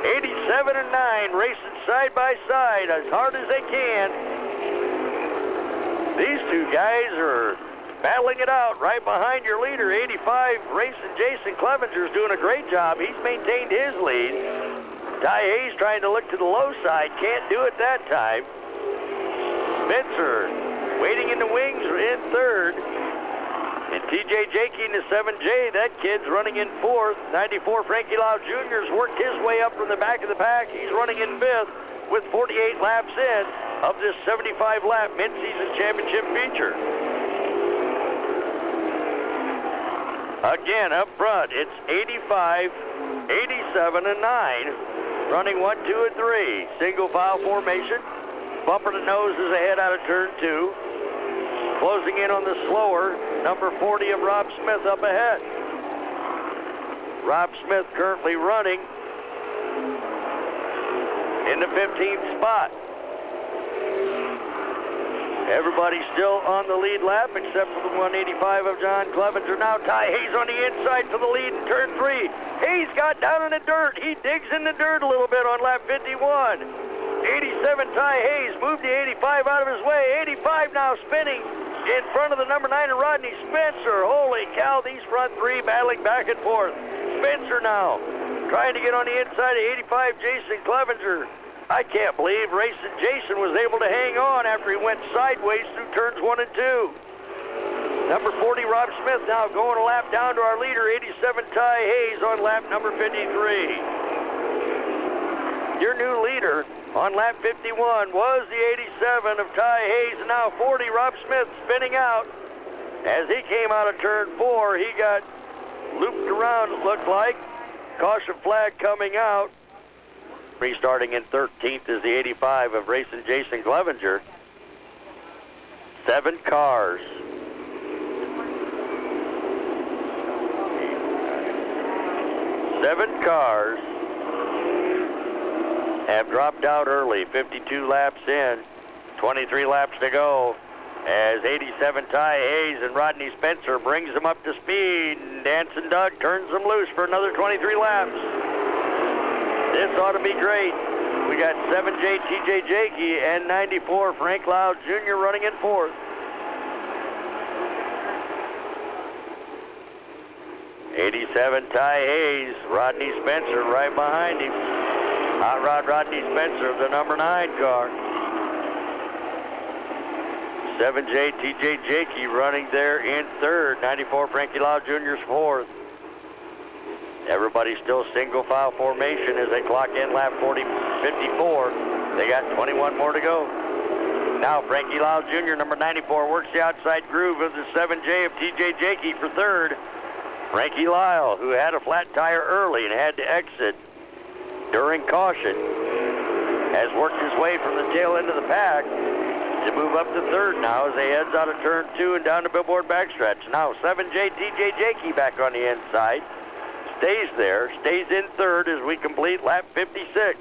87 and 9 racing side by side as hard as they can. These two guys are battling it out right behind your leader. 85 racing Jason Clevenger's doing a great job. He's maintained his lead. Ty Hayes trying to look to the low side, can't do it that time. Spencer waiting in the wings in 3rd. And TJ Jakey in the 7J, that kid's running in 4th. 94 Frankie Lau Jr.'s worked his way up from the back of the pack. He's running in 5th with 48 laps in of this 75-lap mid-season championship feature. Again, up front, it's 85, 87, and 9. Running 1, 2, and 3. Single file formation. Bumper to nose is ahead out of turn 2. Closing in on the slower, number 40 of Rob Smith up ahead. Rob Smith currently running in in the 15th spot. Everybody still on the lead lap except for the 185 of John Clevenger. Now Ty Hayes on the inside for the lead in turn 3. Hayes got down in the dirt. He digs in the dirt a little bit on lap 51. 87 Ty Hayes moved the 85 out of his way. 85 now spinning in front of the number 9 of Rodney Spencer. Holy cow, these front three battling back and forth. Spencer now trying to get on the inside of 85 Jason Clevenger. I can't believe Racing Jason was able to hang on after he went sideways through turns 1 and 2. Number 40, Rob Smith, now going a lap down to our leader, 87 Ty Hayes on lap number 53. Your new leader on lap 51 was the 87 of Ty Hayes, and now 40, Rob Smith, spinning out. As he came out of turn 4, he got looped around, it looked like. Caution flag coming out. Restarting in 13th is the 85 of Racing Jason Clevenger. 7 cars. 7 cars have dropped out early. 52 laps in, 23 laps to go. As 87 Ty Hayes and Rodney Spencer brings them up to speed. Dancing Doug turns them loose for another 23 laps. This ought to be great. We got 7J TJ Jakey and 94 Frank Loud Jr. running in 4th. '87 Ty Hayes, Rodney Spencer right behind him. Hot Rod Rodney Spencer, the number 9 car. 7J TJ Jakey running there in 3rd. 94 Frankie Loud Jr.'s 4th. Everybody's still single file formation as they clock in lap 54. They got 21 more to go. Now Frankie Loud Jr., number 94, works the outside groove of the 7J of TJ Jakey for 3rd. Frankie Lyle, who had a flat tire early and had to exit during caution, has worked his way from the tail end of the pack to move up to 3rd now as he heads out of turn 2 and down the billboard backstretch. Now 7J TJ Jakey back on the inside. Stays there, stays in 3rd as we complete lap 56.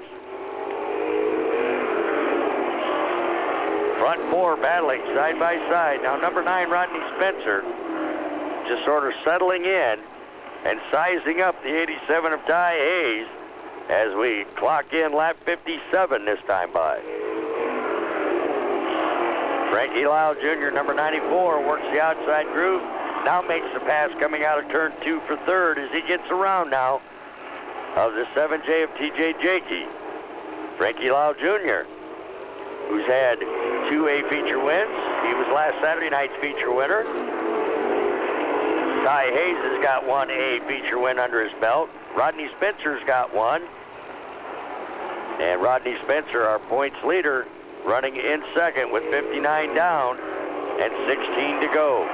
Front 4 battling side by side. Now number 9, Rodney Spencer, just sort of settling in and sizing up the 87 of Ty Hayes as we clock in lap 57 this time by. Frankie Lyle Jr., number 94, works the outside groove. Now makes the pass coming out of turn 2 for 3rd as he gets around now of the 7J of TJ Jakey. Frankie Lyle Jr., who's had 2 A feature wins. He was last Saturday night's feature winner. Ty Hayes has got 1 A feature win under his belt. Rodney Spencer's got 1. And Rodney Spencer, our points leader, running in 2nd with 59 down and 16 to go.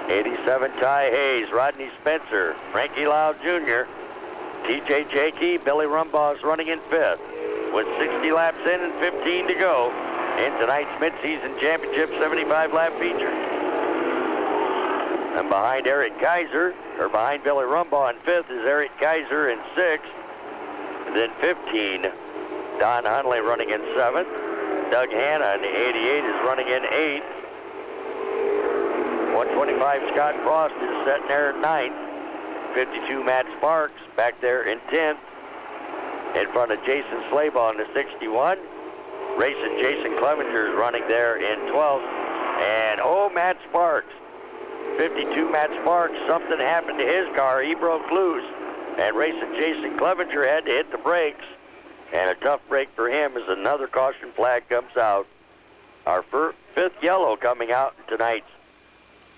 '87 Ty Hayes, Rodney Spencer, Frankie Loud Jr., TJ Jakey, Billy Rumbaugh's running in 5th with 60 laps in and 15 to go in tonight's midseason championship 75 lap feature. And behind Eric Kaiser, or behind Billy Rumbaugh in 5th, is Eric Kaiser in 6th. Then 15, Don Hunley running in 7th. Doug Hanna in the 88 is running in 8th. 125 Scott Frost is sitting there in 9th. 52 Matt Sparks back there in 10th. In front of Jason Slaybaugh in the 61. Racing Jason Clevenger is running there in 12th. And oh, Matt Sparks. 52 Matt Sparks, something happened to his car. He broke loose. And Racing Jason Clevenger had to hit the brakes. And a tough break for him as another caution flag comes out. Our 5th yellow coming out in tonight's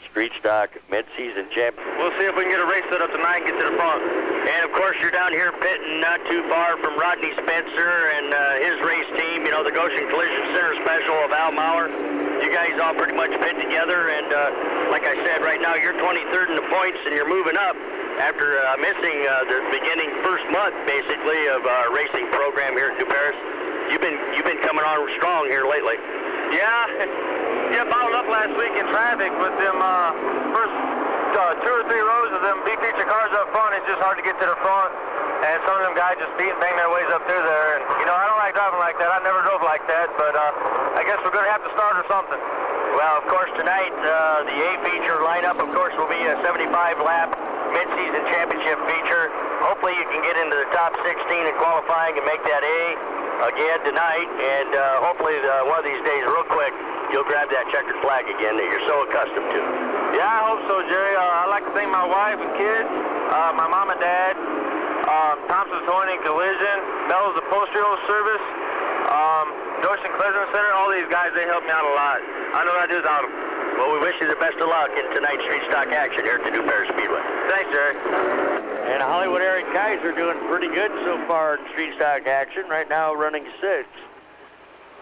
Street Stock mid-season champion. We'll see if we can get a race set up tonight and get to the front. And of course, you're down here pitting not too far from Rodney Spencer and his race team, you know, the Goshen Collision Center Special of Al Maurer. You guys all pretty much pit together, and like I said, right now you're 23rd in the points and you're moving up after missing the beginning first month, basically, of our racing program here at Paris. You've been coming on strong here lately. Yeah, fouled up last week in traffic with them first 2 or 3 rows of them B feature the cars up front, it's just hard to get to the front. And some of them guys just bang their ways up through there. And, you know, I don't like driving like that. I never drove like that, but I guess we're going to have to start or something. Well, of course, tonight, the A feature lineup, of course, will be a 75-lap mid-season championship feature. Hopefully you can get into the top 16 in qualifying and make that A again tonight. And hopefully one of these days, real quick, you'll grab that checkered flag again that you're so accustomed to. Yeah, I hope so, Jerry. I'd like to thank my wife and kids, my mom and dad, Thompson's Towing and Collision, Bell's Upholstery Service, Joyce and Collision Center. All these guys, they help me out a lot. I know I do without them. Well, we wish you the best of luck in tonight's street stock action here at the new Paris Speedway. Thanks, Jerry. And Hollywood Eric Kaiser doing pretty good so far in street stock action. Right now running 6th.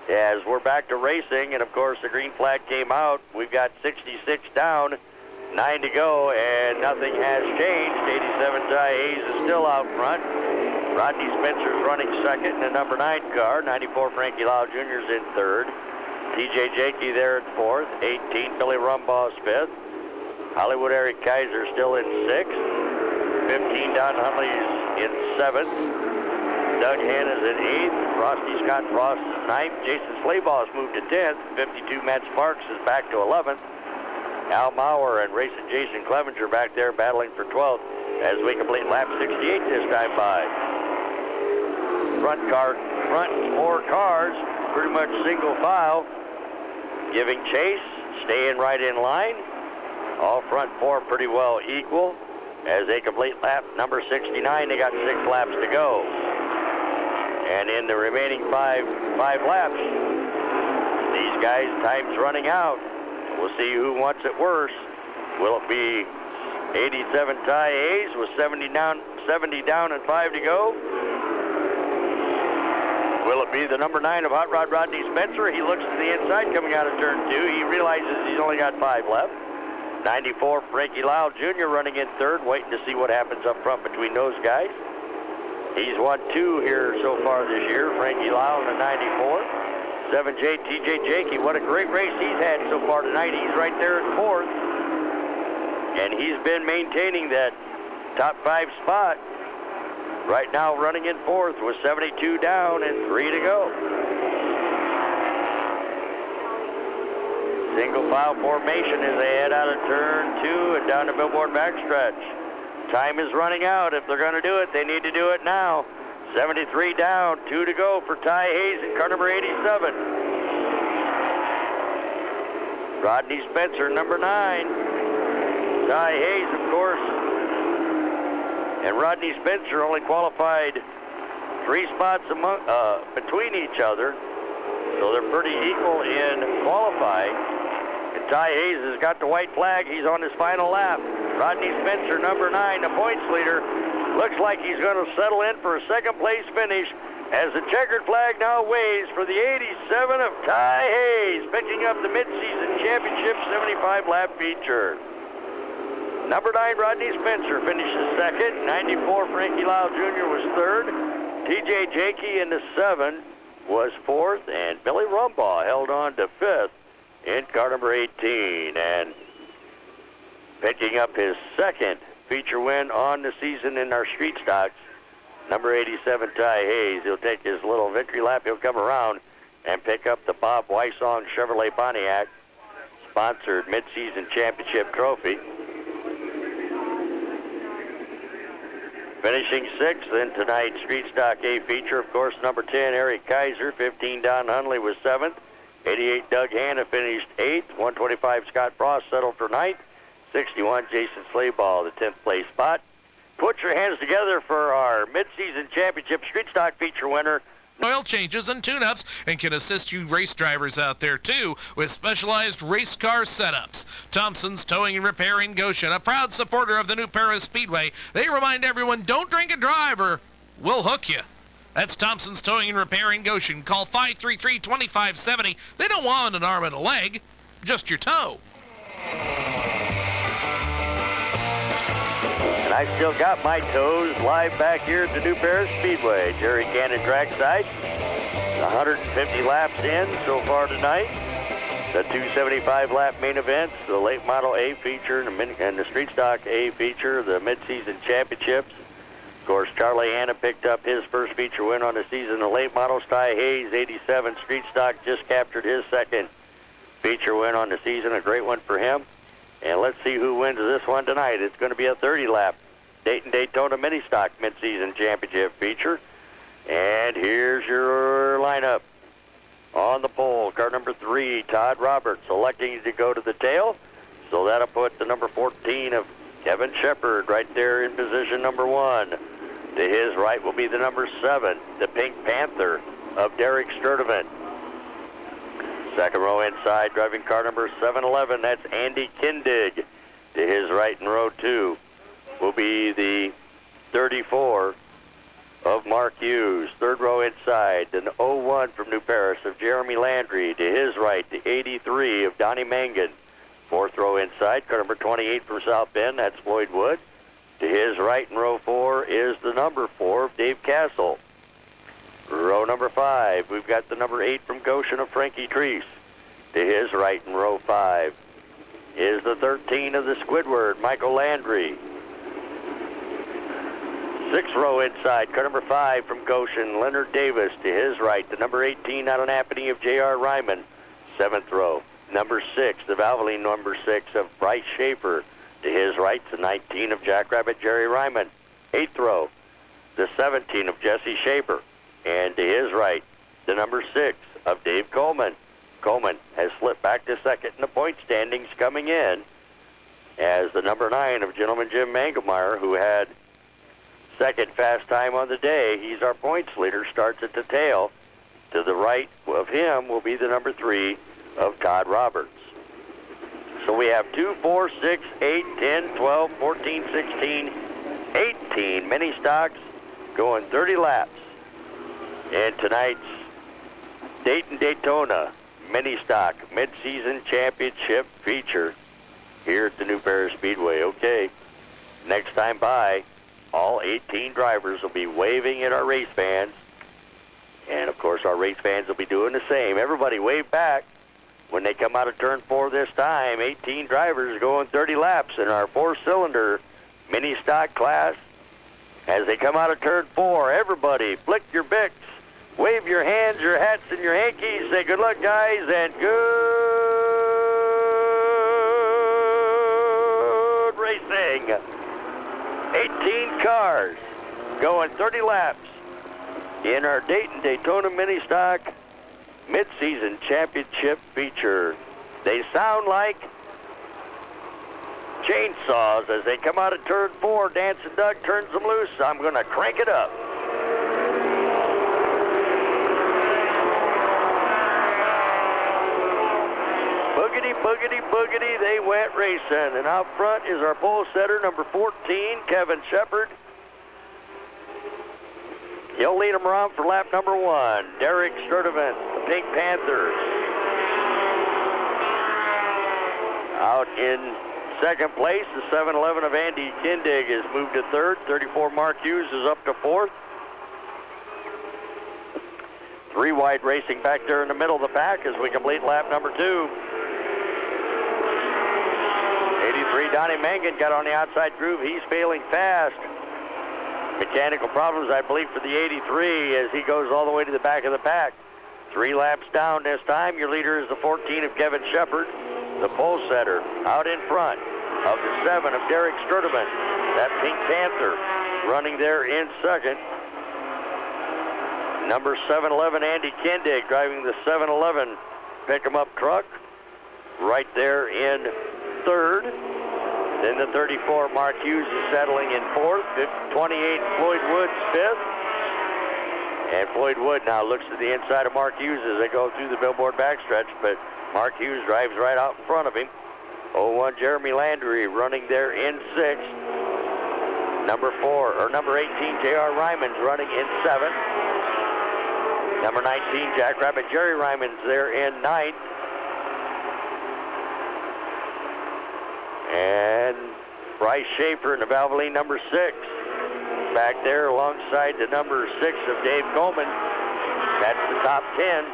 As we're back to racing, and of course the green flag came out. We've got 66 down, 9 to go, and nothing has changed. 87 Ty Hayes is still out front. Rodney Spencer's running 2nd in the number 9 car. 94 Frankie Lau Jr. is in 3rd. TJ Jakey there in 4th. 18 Billy Rumbaugh's 5th. Hollywood Eric Kaiser still in 6th. 15 Don Hunley's in 7th. Doug Hanna's in 8th. Frosty Scott Frost is 9th. Jason Slayball's moved to 10th. 52 Matt Sparks is back to 11th. Al Maurer and racing Jason Clevenger back there battling for 12th as we complete lap 68 this time by. Front 4 cars, pretty much single file, giving chase, staying right in line. All front 4 pretty well equal. As they complete lap number 69, they got 6 laps to go. And in the remaining five laps, these guys' time's running out. We'll see who wants it worse. Will it be 87 Ty Hayes with 70 down and 5 to go? Will it be the number 9 of Hot Rod Rodney Spencer? He looks to the inside coming out of turn 2. He realizes he's only got 5 left. 94 Frankie Lau Jr. running in 3rd, waiting to see what happens up front between those guys. He's won 2 here so far this year, Frankie Lau in the 94. 7J TJ Jakey, what a great race he's had so far tonight. He's right there at 4th. And he's been maintaining that top 5 spot. Right now running in 4th with 72 down and 3 to go. Single file formation as they head out of turn 2 and down the Billboard backstretch. Time is running out. If they're going to do it, they need to do it now. 73 down, 2 to go for Ty Hayes in car number 87. Rodney Spencer, number 9. Ty Hayes, of course, and Rodney Spencer only qualified 3 spots between each other, so they're pretty equal in qualifying. And Ty Hayes has got the white flag. He's on his final lap. Rodney Spencer, number 9, the points leader, looks like he's going to settle in for a 2nd place finish as the checkered flag now waves for the 87 of Ty Hayes, picking up the midseason championship 75-lap feature. Number 9, Rodney Spencer finishes 2nd. 94 Frankie Lau Jr. was 3rd. TJ Jakey in the 7 was 4th, and Billy Rumbaugh held on to 5th in car number 18. And picking up his 2nd feature win on the season in our street stocks, number 87 Ty Hayes. He'll take his little victory lap. He'll come around and pick up the Bob Weissong Chevrolet Pontiac sponsored midseason championship trophy. Finishing 6th in tonight's street stock A feature, of course, number 10 Eric Kaiser. 15 Don Hunley was 7th. 88 Doug Hanna finished 8th. 125 Scott Frost settled for 9th. 61 Jason Slayball, the 10th place spot. Put your hands together for our midseason championship street stock feature winner. Oil changes and tune-ups, and can assist you race drivers out there too with specialized race car setups. Thompson's Towing and Repair in Goshen, a proud supporter of the new Paris Speedway. They remind everyone, don't drink and drive or we'll hook you. That's Thompson's Towing and Repair in Goshen. Call 533-2570. They don't want an arm and a leg, just your toe. And I still got my toes live back here at the new Paris Speedway. Jerry Cannon trackside. 150 laps in so far tonight. The 275 lap main events, the late model A feature and the street stock A feature, the mid-season championships. Of course, Charlie Hanna picked up his first feature win on the season. The late model Ty Hayes, 87 street stock, just captured his second feature win on the season. A great one for him. And let's see who wins this one tonight. It's going to be a 30-lap Daytona mini stock mid-season championship feature. And here's your lineup. On the pole, car number 3, Todd Roberts, electing to go to the tail. So that'll put the number 14 of Kevin Shepard right there in position number 1. To his right will be the number 7, the Pink Panther of Derek Sturdivant. Second row inside, driving car number 711, that's Andy Kindig. To his right in row 2 will be the 34 of Mark Hughes. Third row inside, an 01 from New Paris of Jeremy Landry. To his right, the 83 of Donnie Mangan. Fourth row inside, car number 28 from South Bend, that's Floyd Wood. To his right in row 4 is the number 4 of Dave Castle. Row number 5, we've got the number 8 from Goshen of Frankie Treese. To his right in row 5 is the 13 of the Squidward, Michael Landry. Sixth row inside, car number 5 from Goshen, Leonard Davis. To his right, the number 18 out of Napanee of J.R. Ryman. Seventh row, number 6, the Valvoline number 6 of Bryce Schaefer. To his right, the 19 of Jackrabbit Jerry Ryman. Eighth row, the 17 of Jesse Schaefer. And to his right, the number 6 of Dave Coleman. Coleman has slipped back to second in the point standings coming in as the number 9 of Gentleman Jim Mangelmeyer, who had second fast time on the day. He's our points leader, starts at the tail. To the right of him will be the number 3 of Todd Roberts. So we have 2, 4, 6, 8, 10, 12, 14, 16, 18 mini stocks going 30 laps in tonight's Daytona mini stock mid-season championship feature here at the New Paris Speedway. Okay, next time by, all 18 drivers will be waving at our race fans. And, of course, our race fans will be doing the same. Everybody wave back when they come out of turn 4 this time. 18 drivers going 30 laps in our 4-cylinder mini stock class. As they come out of turn 4, everybody flick your bics, wave your hands, your hats, and your hankies. Say good luck, guys, and good racing. 18 cars going 30 laps in our Daytona mini stock mid-season championship feature. They sound like chainsaws as they come out of turn 4. Dancing Doug turns them loose. I'm going to crank it up. Boogity, boogity, boogity, they went racing. And out front is our pole setter, number 14, Kevin Shepard. He'll lead them around for lap number 1. Derek Sturdivant, the Pink Panthers. Out in second place, the 7-11 of Andy Kindig has moved to third. 34 Mark Hughes is up to fourth. 3 wide racing back there in the middle of the pack as we complete lap number 2. 83 Donnie Mangan got on the outside groove. He's failing fast. Mechanical problems, I believe, for the 83 as he goes all the way to the back of the pack. 3 laps down this time. Your leader is the 14 of Kevin Shepard, the pole setter, out in front of the 7 of Derek Sturdivant. That Pink Panther running there in second. Number 711 Andy Kindig driving the 711 pick-em-up truck right there in third. Then the 34 Mark Hughes is settling in fourth. 28 Floyd Wood's fifth. And Floyd Wood now looks to the inside of Mark Hughes as they go through the billboard backstretch, but Mark Hughes drives right out in front of him. 01 Jeremy Landry running there in sixth. Number 18 J.R. Ryman's running in seventh. Number 19 Jackrabbit Jerry Ryman's there in ninth. And Bryce Schaefer in the Valvoline number 6 back there alongside the number 6 of Dave Coleman. That's the top 10.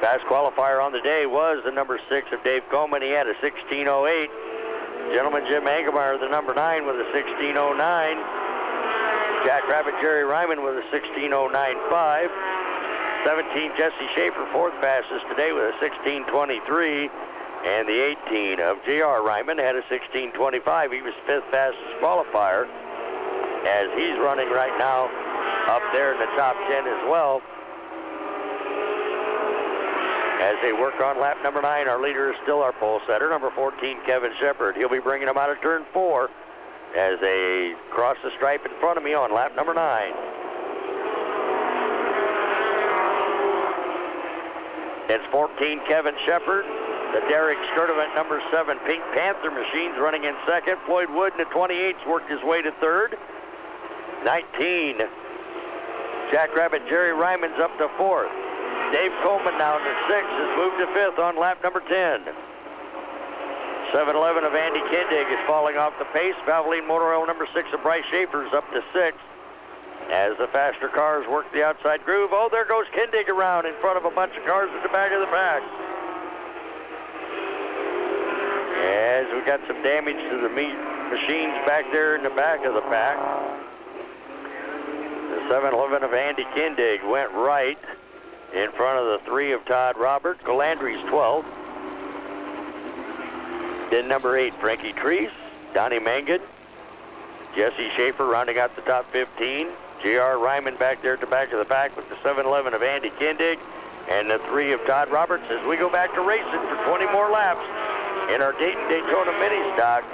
Fast qualifier on the day was the number 6 of Dave Coleman. He had a 16:08. Gentleman Jim Angemeyer, the number 9, with a 16:09. Jackrabbit Jerry Ryman with a 16:09.5. 17 Jesse Schaefer, 4th fastest today with a 16:23. And the 18 of J.R. Ryman had a 16:25. He was 5th fastest qualifier, as he's running right now up there in the top 10 as well. As they work on lap number 9, our leader is still our pole setter, number 14, Kevin Shepard. He'll be bringing them out of turn 4 as they cross the stripe in front of me on lap number 9. It's 14, Kevin Shepard. The Derek Sturdivant, number 7, Pink Panther Machines running in 2nd. Floyd Wood in the 28s worked his way to 3rd. 19, Jackrabbit Jerry Ryman's up to 4th. Dave Coleman now in the 6th has moved to 5th on lap number 10. 7-11 of Andy Kindig is falling off the pace. Valvoline Motor Oil number 6 of Bryce Schaefer is up to 6th. As the faster cars work the outside groove. Oh, there goes Kindig around in front of a bunch of cars at the back of the pack. As we got some damage to the machines back there in the back of the pack. The 7-11 of Andy Kindig went right in front of the 3 of Todd Roberts. Galandry's 12th. Then number 8, Frankie Treese, Donnie Mangan, Jesse Schaefer rounding out the top 15. J.R. Ryman back there at the back of the pack with the 7-11 of Andy Kindig and the 3 of Todd Roberts as we go back to racing for 20 more laps in our Dayton-Daytona Mini Stock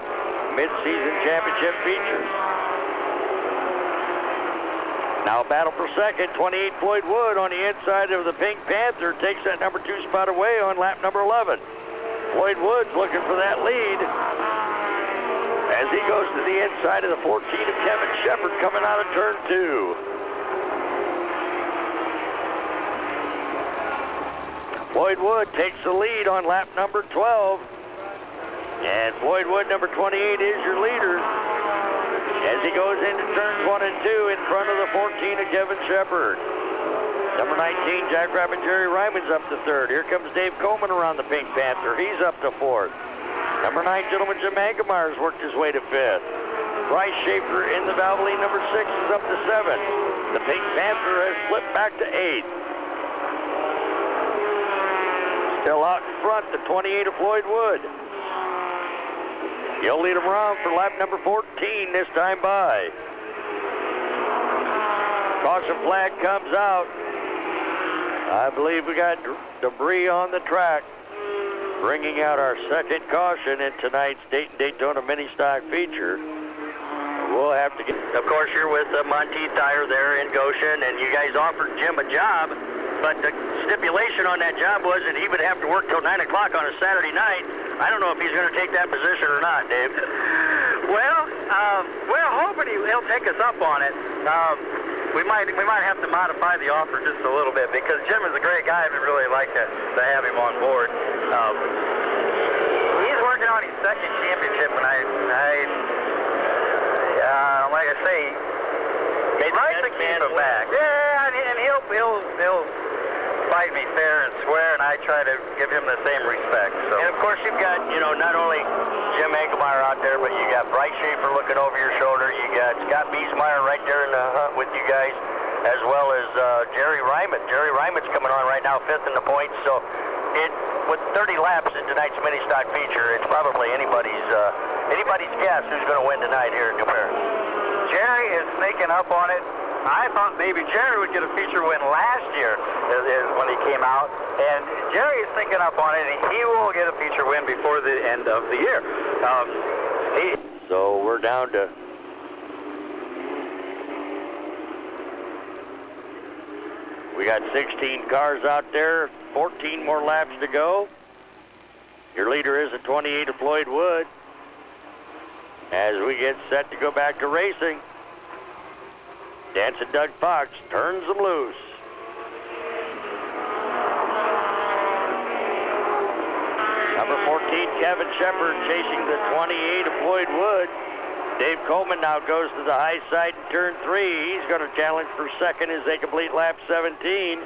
Mid-Season Championship feature. Now battle for 2nd, 28 Floyd Wood on the inside of the Pink Panther takes that number 2 spot away on lap number 11. Floyd Wood's looking for that lead as he goes to the inside of the 14 of Kevin Shepard coming out of turn 2. Floyd Wood takes the lead on lap number 12. And Floyd Wood, number 28, is your leader as he goes into turns 1 and 2 in front of the 14 of Kevin Shepard. Number 19, Jackrabbit Jerry Ryman's up to 3rd. Here comes Dave Coleman around the Pink Panther. He's up to 4th. Number 9, Gentleman Jim Angemeyer's worked his way to 5th. Bryce Schaefer in the Valvoline number 6 is up to 7th. The Pink Panther has slipped back to 8th. Still out in front, the 28 of Floyd Wood. He'll lead them around for lap number 14 this time by. Caution flag comes out. I believe we got debris on the track, bringing out our 2nd caution in tonight's Dayton-Daytona Mini Stock feature. We'll have to get... Of course, you're with Monteith Tire there in Goshen, and you guys offered Jim a job, but the stipulation on that job was that he would have to work till 9 o'clock on a Saturday night. I don't know if he's going to take that position or not, Dave. Well, we're hoping he'll take us up on it. We might have to modify the offer just a little bit because Jim is a great guy. We'd really like to have him on board. He's working on his 2nd championship, and like I say, I'd like to keep him back. Yeah, and he'll fight me fair and square, and I try to give him the same respect. So. And of course, you've got, not only Jim Angemeyer out there, but you got Bryce Schaefer looking over your shoulder. You got Scott Biesmeyer right there in the hunt with you guys, as well as Jerry Ryman. Jerry Ryman's coming on right now, 5th in the points. So with 30 laps in tonight's mini stock feature, it's probably anybody's guess who's going to win tonight here at New Paris. Jerry is sneaking up on it. I thought maybe Jerry would get a feature win last year is when he came out, and Jerry is thinking up on it, and he will get a feature win before the end of the year. So we're down to we got 16 cars out there, 14 more laps to go. Your leader is a 28 of Floyd Wood as we get set to go back to racing. Dancing Doug Fox turns them loose. Number 14, Kevin Shepard chasing the 28 of Floyd Wood. Dave Coleman now goes to the high side in turn 3. He's going to challenge for 2nd as they complete lap 17.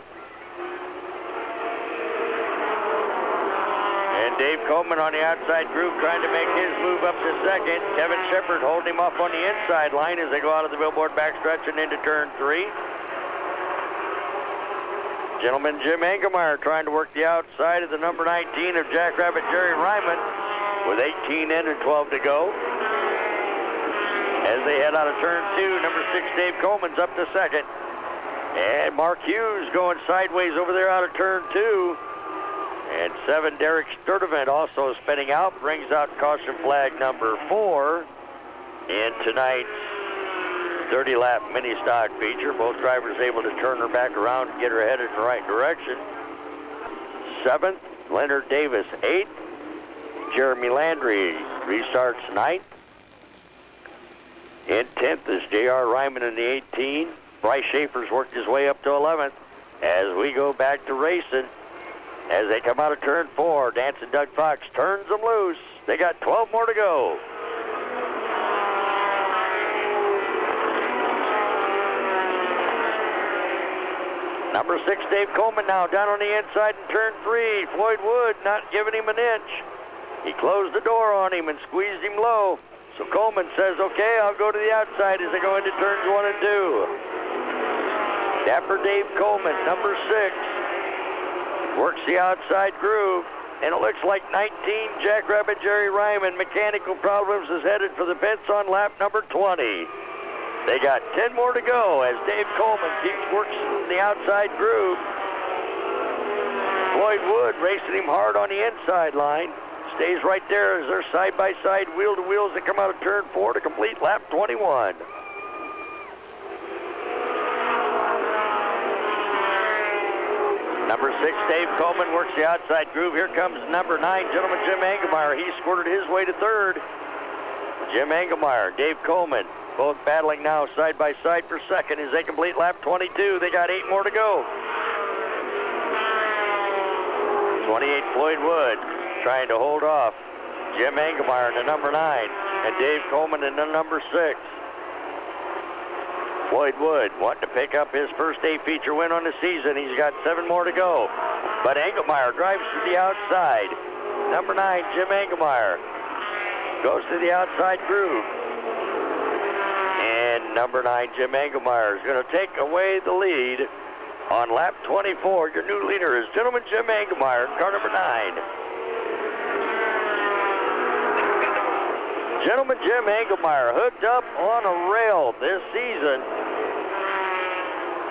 Dave Coleman on the outside groove trying to make his move up to second. Kevin Shepard holding him up on the inside line as they go out of the billboard backstretch and into turn 3. Gentleman Jim Engelmeyer trying to work the outside of the number 19 of Jackrabbit Jerry Ryman with 18 in and 12 to go. As they head out of turn 2, number 6 Dave Coleman's up to second. And Mark Hughes going sideways over there out of turn 2. And 7 Derek Sturdivant also spinning out, brings out caution flag number 4 in tonight's 30-lap mini stock feature. Both drivers able to turn her back around and get her headed in the right direction. 7th, Leonard Davis. 8th, Jeremy Landry restarts 9th. In 10th is J.R. Ryman in the 18. Bryce Schaefer's worked his way up to 11th. As we go back to racing, as they come out of turn 4, Dancing Doug Fox turns them loose. They got 12 more to go. Number 6, Dave Coleman now down on the inside in turn 3. Floyd Wood not giving him an inch. He closed the door on him and squeezed him low. So Coleman says, okay, I'll go to the outside as they go into turns 1 and 2. Dapper Dave Coleman, number 6, works the outside groove. And it looks like 19 Jackrabbit Jerry Ryman, mechanical problems, is headed for the pits on lap number 20. They got 10 more to go as Dave Coleman keeps working the outside groove. Floyd Wood racing him hard on the inside line. Stays right there as they're side-by-side, wheel-to-wheels that come out of turn 4 to complete lap 21. Number 6, Dave Coleman works the outside groove. Here comes number 9, gentleman Jim Engelmeyer. He squirted his way to 3rd. Jim Engelmeyer, Dave Coleman, both battling now side by side for 2nd as they complete lap 22. They got 8 more to go. 28, Floyd Wood trying to hold off Jim Engelmeyer in the number 9 and Dave Coleman in the number 6. Floyd Wood wanting to pick up his first A feature win on the season. He's got 7 more to go. But Engelmeyer drives to the outside. Number 9, Jim Engelmeyer, goes to the outside groove. And number 9, Jim Engelmeyer, is going to take away the lead on lap 24. Your new leader is gentleman Jim Engelmeyer, car number 9. Gentleman Jim Engelmeyer hooked up on a rail this season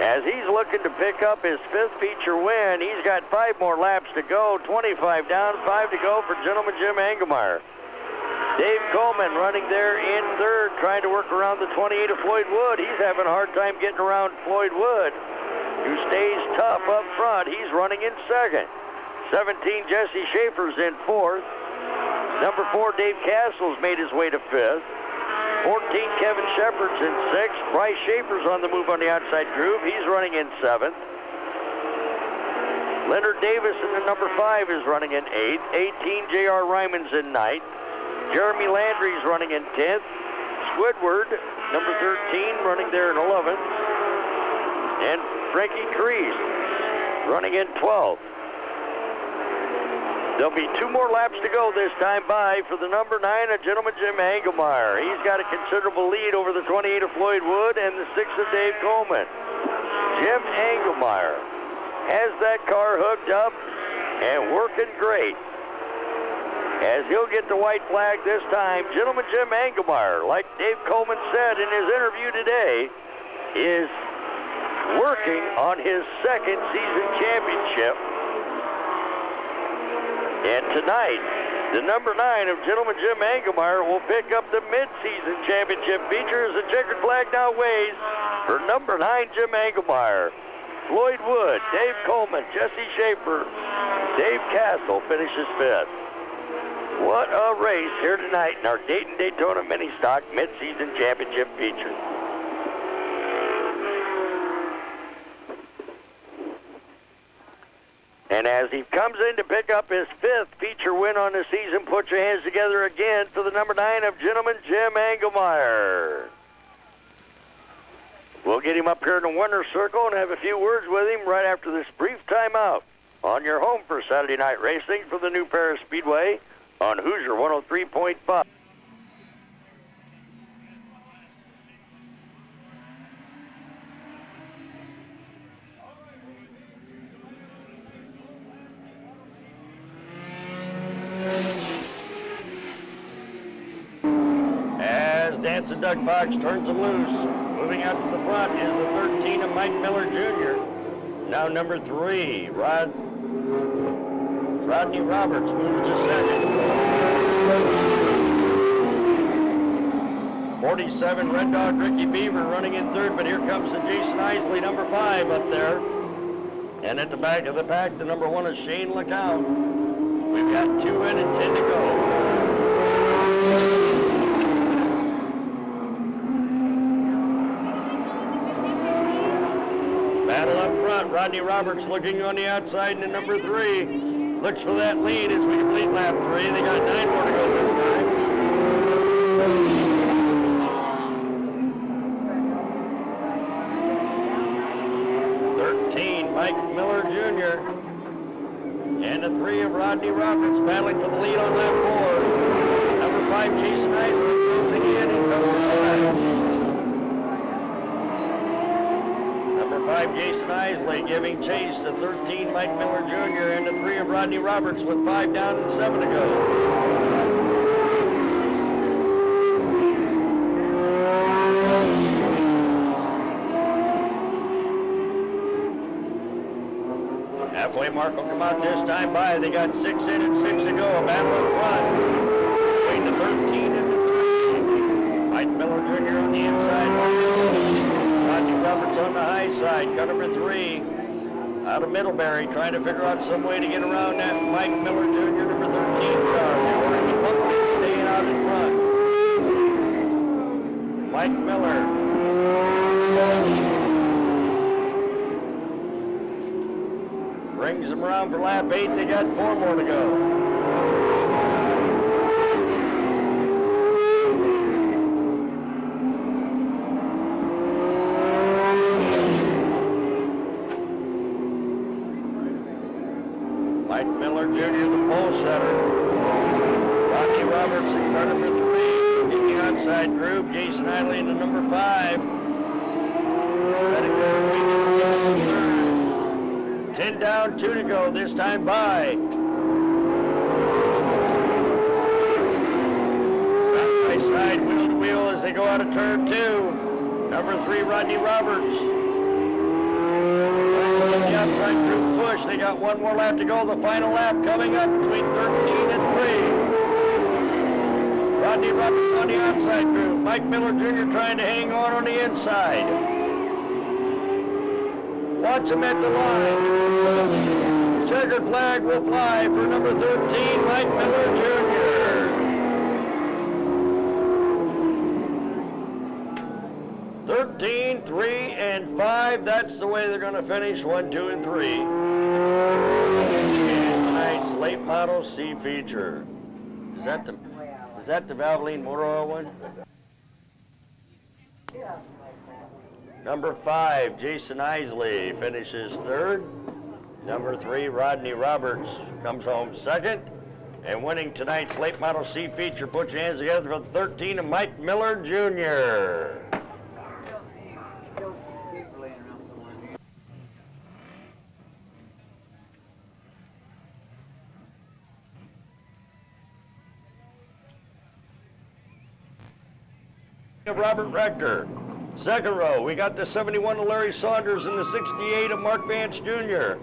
as he's looking to pick up his 5th feature win. He's got 5 more laps to go, 25 down, 5 to go for gentleman Jim Engelmeyer. Dave Coleman running there in 3rd, trying to work around the 28 of Floyd Wood. He's having a hard time getting around Floyd Wood, who stays tough up front. He's running in 2nd. 17, Jesse Schaefer's in 4th. Number 4, Dave Castle's made his way to 5th. 14, Kevin Shepard's in 6th. Bryce Schaefer's on the move on the outside groove. He's running in 7th. Leonard Davis in the number 5 is running in 8th. 18, J.R. Ryman's in 9th. Jeremy Landry's running in 10th. Squidward, number 13, running there in 11th. And Frankie Crease running in 12th. There'll be 2 more laps to go this time by for the number 9 of gentleman Jim Engelmeyer. He's got a considerable lead over the 28 of Floyd Wood and the 6 of Dave Coleman. Jim Engelmeyer has that car hooked up and working great. As he'll get the white flag this time, gentleman Jim Engelmeyer, like Dave Coleman said in his interview today, is working on his 2nd season championship. And tonight, the number 9 of gentleman Jim Engelmeyer will pick up the mid-season championship feature as the checkered flag now waves for number 9 Jim Engelmeyer. Floyd Wood, Dave Coleman, Jesse Schaefer, Dave Castle finishes 5th. What a race here tonight in our Dayton-Daytona Mini Stock mid-season championship feature. And as he comes in to pick up his 5th feature win on the season, put your hands together again for the number 9 of gentleman Jim Engelmeyer. We'll get him up here in the winner's circle and have a few words with him right after this brief timeout. on your home for Saturday night racing for the new Paris Speedway on Hoosier 103.5. As Dancing Doug Fox turns them loose, moving out to the front is the 13 of Mike Miller Jr. Now number 3, Rodney Roberts moves to second. 47 Red Dog Ricky Beaver running in third, but here comes the Jason Isley, number 5 up there. And at the back of the pack, the number 1 is Shane LeCount. We've got 2 in and 10 to go. Battle up front, Rodney Roberts looking on the outside in the number 3. Looks for that lead as we complete lap 3. They got 9 more to go this time. 13, Mike Miller Jr. And the 3 of Rodney Roberts battling for the lead on lap 4. Number 5, Jason Isley closing in number 5, Jason Isley giving chase to 13, Mike Miller Jr. and the 3 of Rodney Roberts with 5 down and 7 to go. Halfway mark will come out this time by. They got 6 in and 6 to go. A battle up front between the 13 and the 3. Mike Miller Jr. on the inside. Rodney Roberts on the high side. Got number 3 out of Middlebury, trying to figure out some way to get around that Mike Miller Jr. number 13 car. They're working bumping, staying out in front. Mike Miller. Brings them around for lap 8. They got 4 more to go. Mike Miller Jr., the pole setter. Rodney Roberts in car number 3. In the outside group, Jason Isley in the number 5. Ready for 10 down, 2 to go, this time by. Side by side, wheel to wheel as they go out of turn 2. Number 3, Rodney Roberts. The outside group push. They got 1 more lap to go. The final lap coming up between 13 and 3. Rodney Roberts on the outside group. Mike Miller Jr. trying to hang on the inside. Watch him at the line. Checkered flag will fly for number 13, Mike Miller Jr. 13, 3, and 5. That's the way they're going to finish. 1, 2, and 3. And tonight's late model C feature. Is that the Valvoline motor oil one? Number 5, Jason Isley finishes 3rd. Number 3, Rodney Roberts comes home 2nd. And winning tonight's late model C feature, put your hands together for the 13 of Mike Miller Jr. Robert Rector. 2nd row, we got the 71 of Larry Saunders and the 68 of Mark Vance Jr.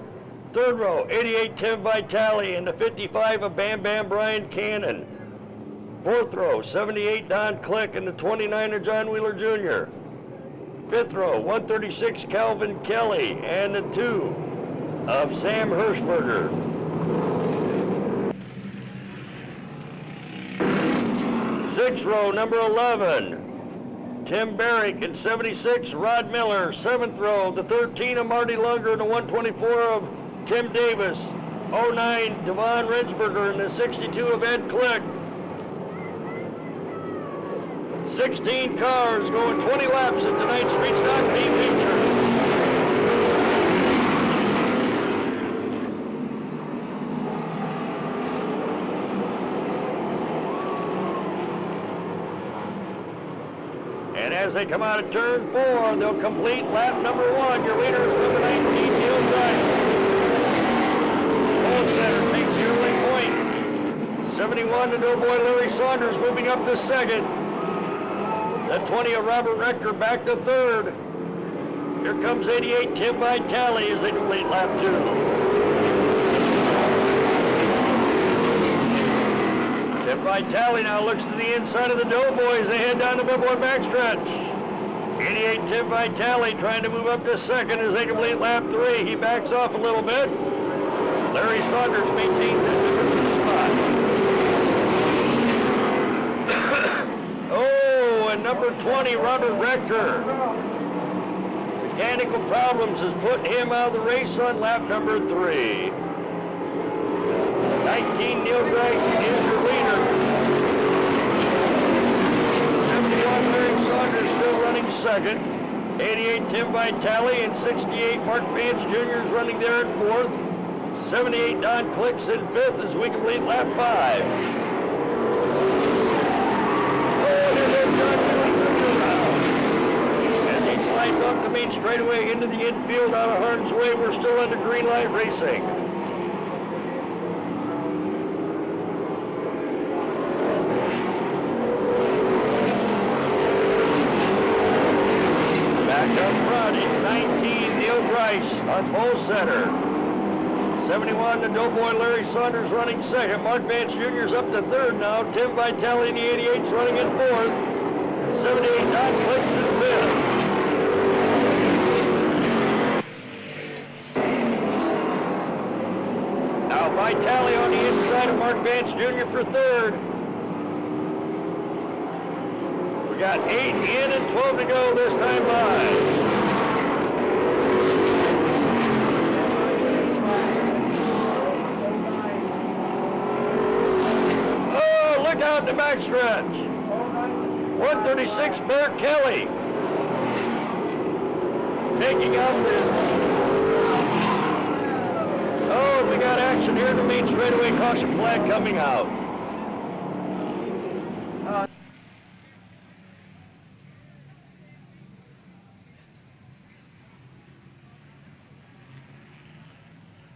3rd row, 88 Tim Vitale and the 55 of Bam Bam Brian Cannon. 4th row, 78 Don Click and the 29 of John Wheeler Jr. 5th row, 136 Calvin Kelly and the 2 of Sam Hirschberger. 6th row, number 11. Tim Barrick and 76, Rod Miller. 7th row, the 13 of Marty Lunger and the 124 of Tim Davis. 09, Devon Rinsberger and the 62 of Ed Click. 16 cars going 20 laps at tonight's Street Stock Team feature. as they come out of turn 4, they'll complete lap number 1. Your leader is number 19, Neil Grice. Pole center takes the early point. 71 to Doughboy Larry Saunders moving up to second. The 20 of Robert Rector back to third. Here comes 88 Tim Vitale as they complete lap 2. Tim Vitale now looks to the inside of the Doughboys. They head down the Billboard backstretch. 88 Tim Vitale trying to move up to second as they complete lap 3. He backs off a little bit. Larry Saunders maintains that number 2 spot. Oh, and number 20, Robert Rector. Mechanical problems has put him out of the race on lap number 3. 19, Neil Grice is your leader. 71, Larry Saunders still running second. 88, Tim Vitale, and 68, Mark Vance Jr. is running there in fourth. 78, Don Clicks in fifth as we complete lap 5. As he slides off the main straightaway into the infield out of harm's way, we're still under green light racing. Back up front, it's 19, Neil Grice on pole center. 71 to Doughboy Larry Saunders running second. Mark Vance Jr.'s up to third now. Tim Vitale in the 88's running in fourth. 78 Don Clicks in fifth. Now Vitale on the inside of Mark Vance Jr. for third. We got 8 in and 12 to go this time by. Out the backstretch. 136, Bear Kelly. Taking out this. Oh, we got action here in the main straightaway. Caution flag coming out.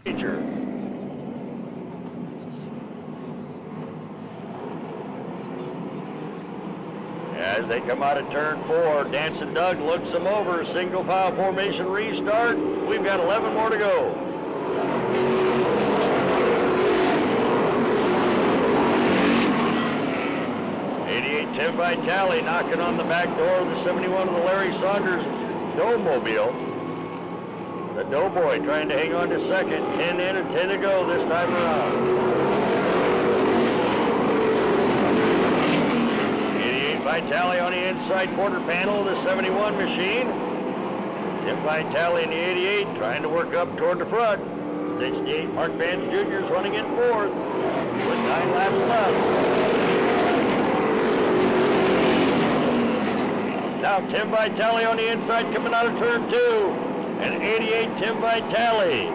Feature. As they come out of turn 4, Dancing Doug looks them over. Single file formation restart. We've got 11 more to go. Tim Vitale knocking on the back door of the 71 of the Larry Saunders Doughmobile. The Doughboy trying to hang on to second. 10 in and 10 to go this time around. Vitale on the inside quarter panel of the 71 machine. Tim Vitale in the 88 trying to work up toward the front. 68 Mark Vance Jr. is running in fourth with 9 laps left. Now Tim Vitale on the inside coming out of turn 2. And 88 Tim Vitale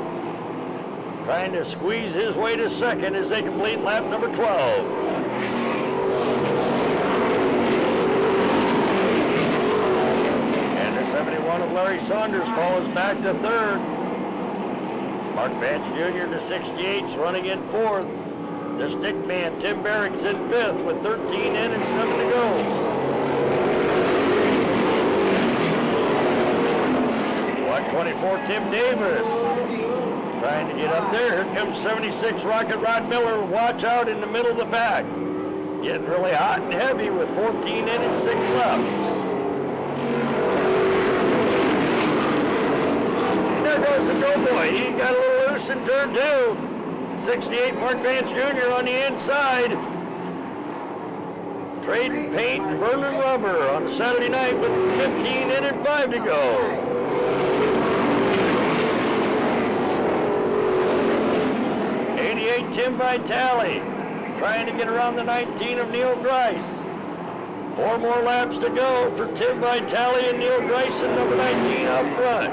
trying to squeeze his way to second as they complete lap number 12. One of Larry Saunders falls back to third. Mark Vance Jr. to 68 is running in fourth. The stick man Tim Barrick's in fifth with 13 in and 7 to go. .124 Tim Davis trying to get up there. Here comes 76 Rocket Rod Miller. Watch out in the middle of the pack. Getting really hot and heavy with 14 in and 6 left. There goes the Doughboy. He got a little loose in turn 2. 68 Mark Vance Jr. on the inside. Trading paint and burning rubber on Saturday night with 15 in and 5 to go. Tim Vitale trying to get around the 19 of Neil Grice. 4 more laps to go for Tim Vitale and Neil Grice and number 19 up front.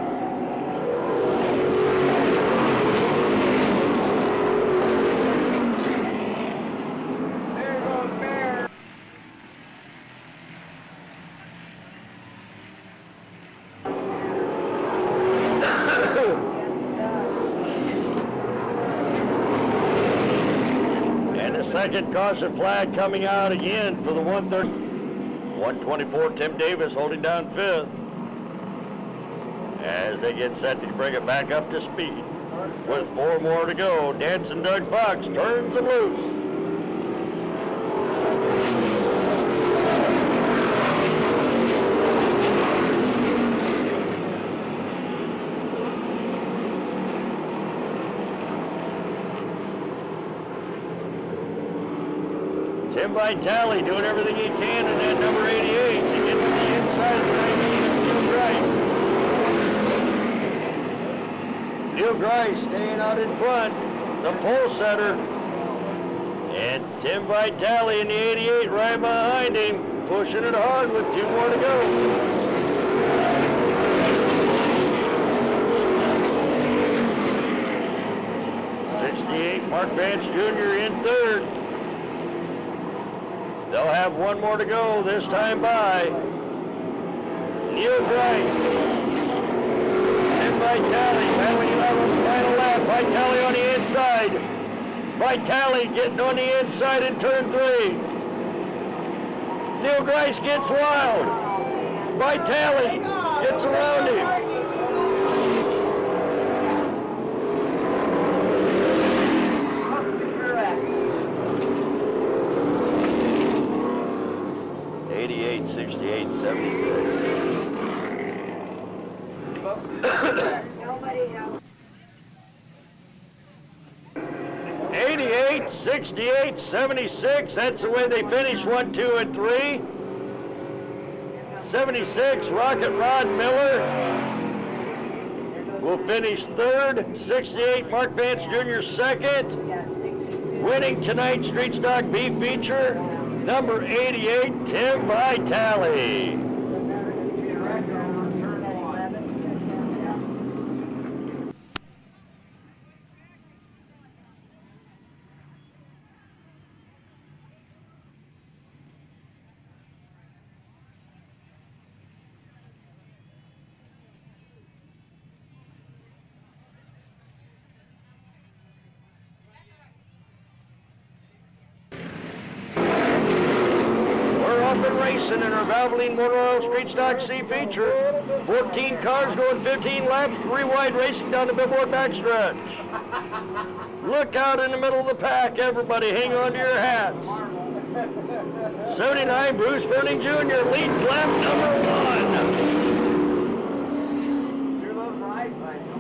second caution flag coming out again for the 130. 124, Tim Davis holding down fifth as they get set to bring it back up to speed. With 4 more to go, Dancing Doug Fox turns them loose. Tim Vitale doing everything he can in that number 88 to get to the inside of the 19 of Neil Grice. Neil Grice staying out in front, the pole setter. And Tim Vitale in the 88 right behind him, pushing it hard with 2 more to go. '68 Mark Vance Jr. in third. They'll have 1 more to go, this time by Neil Grice. And Vitale, battling it out on the final lap. Vitale on the inside. Vitale getting on the inside in turn 3. Neil Grice gets wild. Vitale gets around him. 88, 68, 76. Nobody else. 88, 68, 76. That's the way they finish 1, 2, and 3. 76, Rocket Rod Miller will finish third. 68, Mark Vance Jr. second. Winning tonight's Street Stock B feature, number 88, Tim Vitale. Racing in our Valvoline Motor Oil Street Stock C feature. 14 cars going 15 laps, 3 wide racing down the billboard backstretch. Look out in the middle of the pack, everybody. Hang on to your hats. 79, Bruce Ferning Jr. leads lap number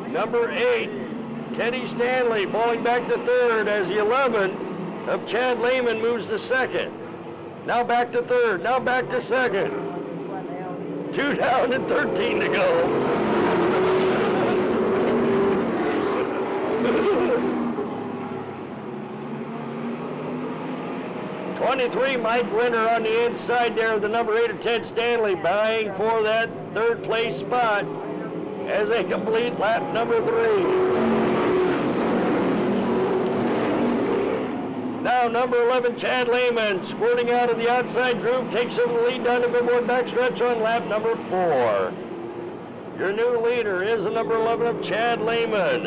1. Number 8, Teddy Stanley falling back to third as the 11 of Chad Lehman moves to second. Now back to third, now back to second. 2 down and 13 to go. 23, Mike Winter on the inside there, the number 8 of Ted Stanley, vying for that 3rd place spot as they complete lap number 3. Now number 11, Chad Lehman, squirting out of the outside groove, takes over the lead down the billboard backstretch on lap number 4. Your new leader is the number 11 of Chad Lehman.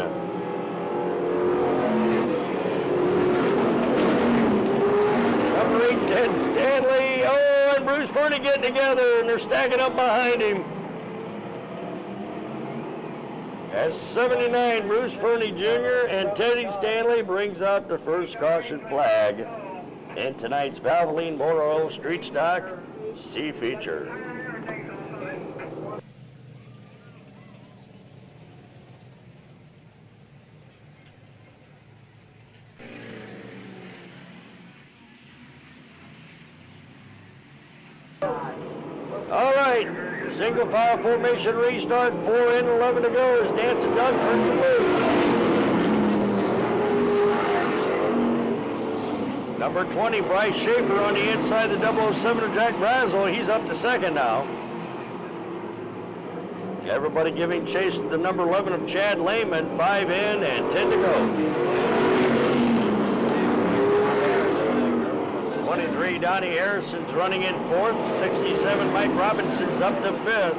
Number 8, Ted Stanley. Oh, and Bruce Fernie getting together, and they're stacking up behind him. As 79, Bruce Fernie Jr. and Teddy Stanley brings out the first caution flag in tonight's Valvoline Motor Oil Street Stock C feature. All right. Single file formation restart, 4 in, 11 to go as Dancing Doug turns the loop. Number 20, Bryce Schaefer on the inside, the 007 of Jack Brazel. He's up to second now. Everybody giving chase to the number 11 of Chad Lehman, 5 in and 10 to go. 23, Donnie Harrison's running in 4th. 67, Mike Robinson's up to 5th.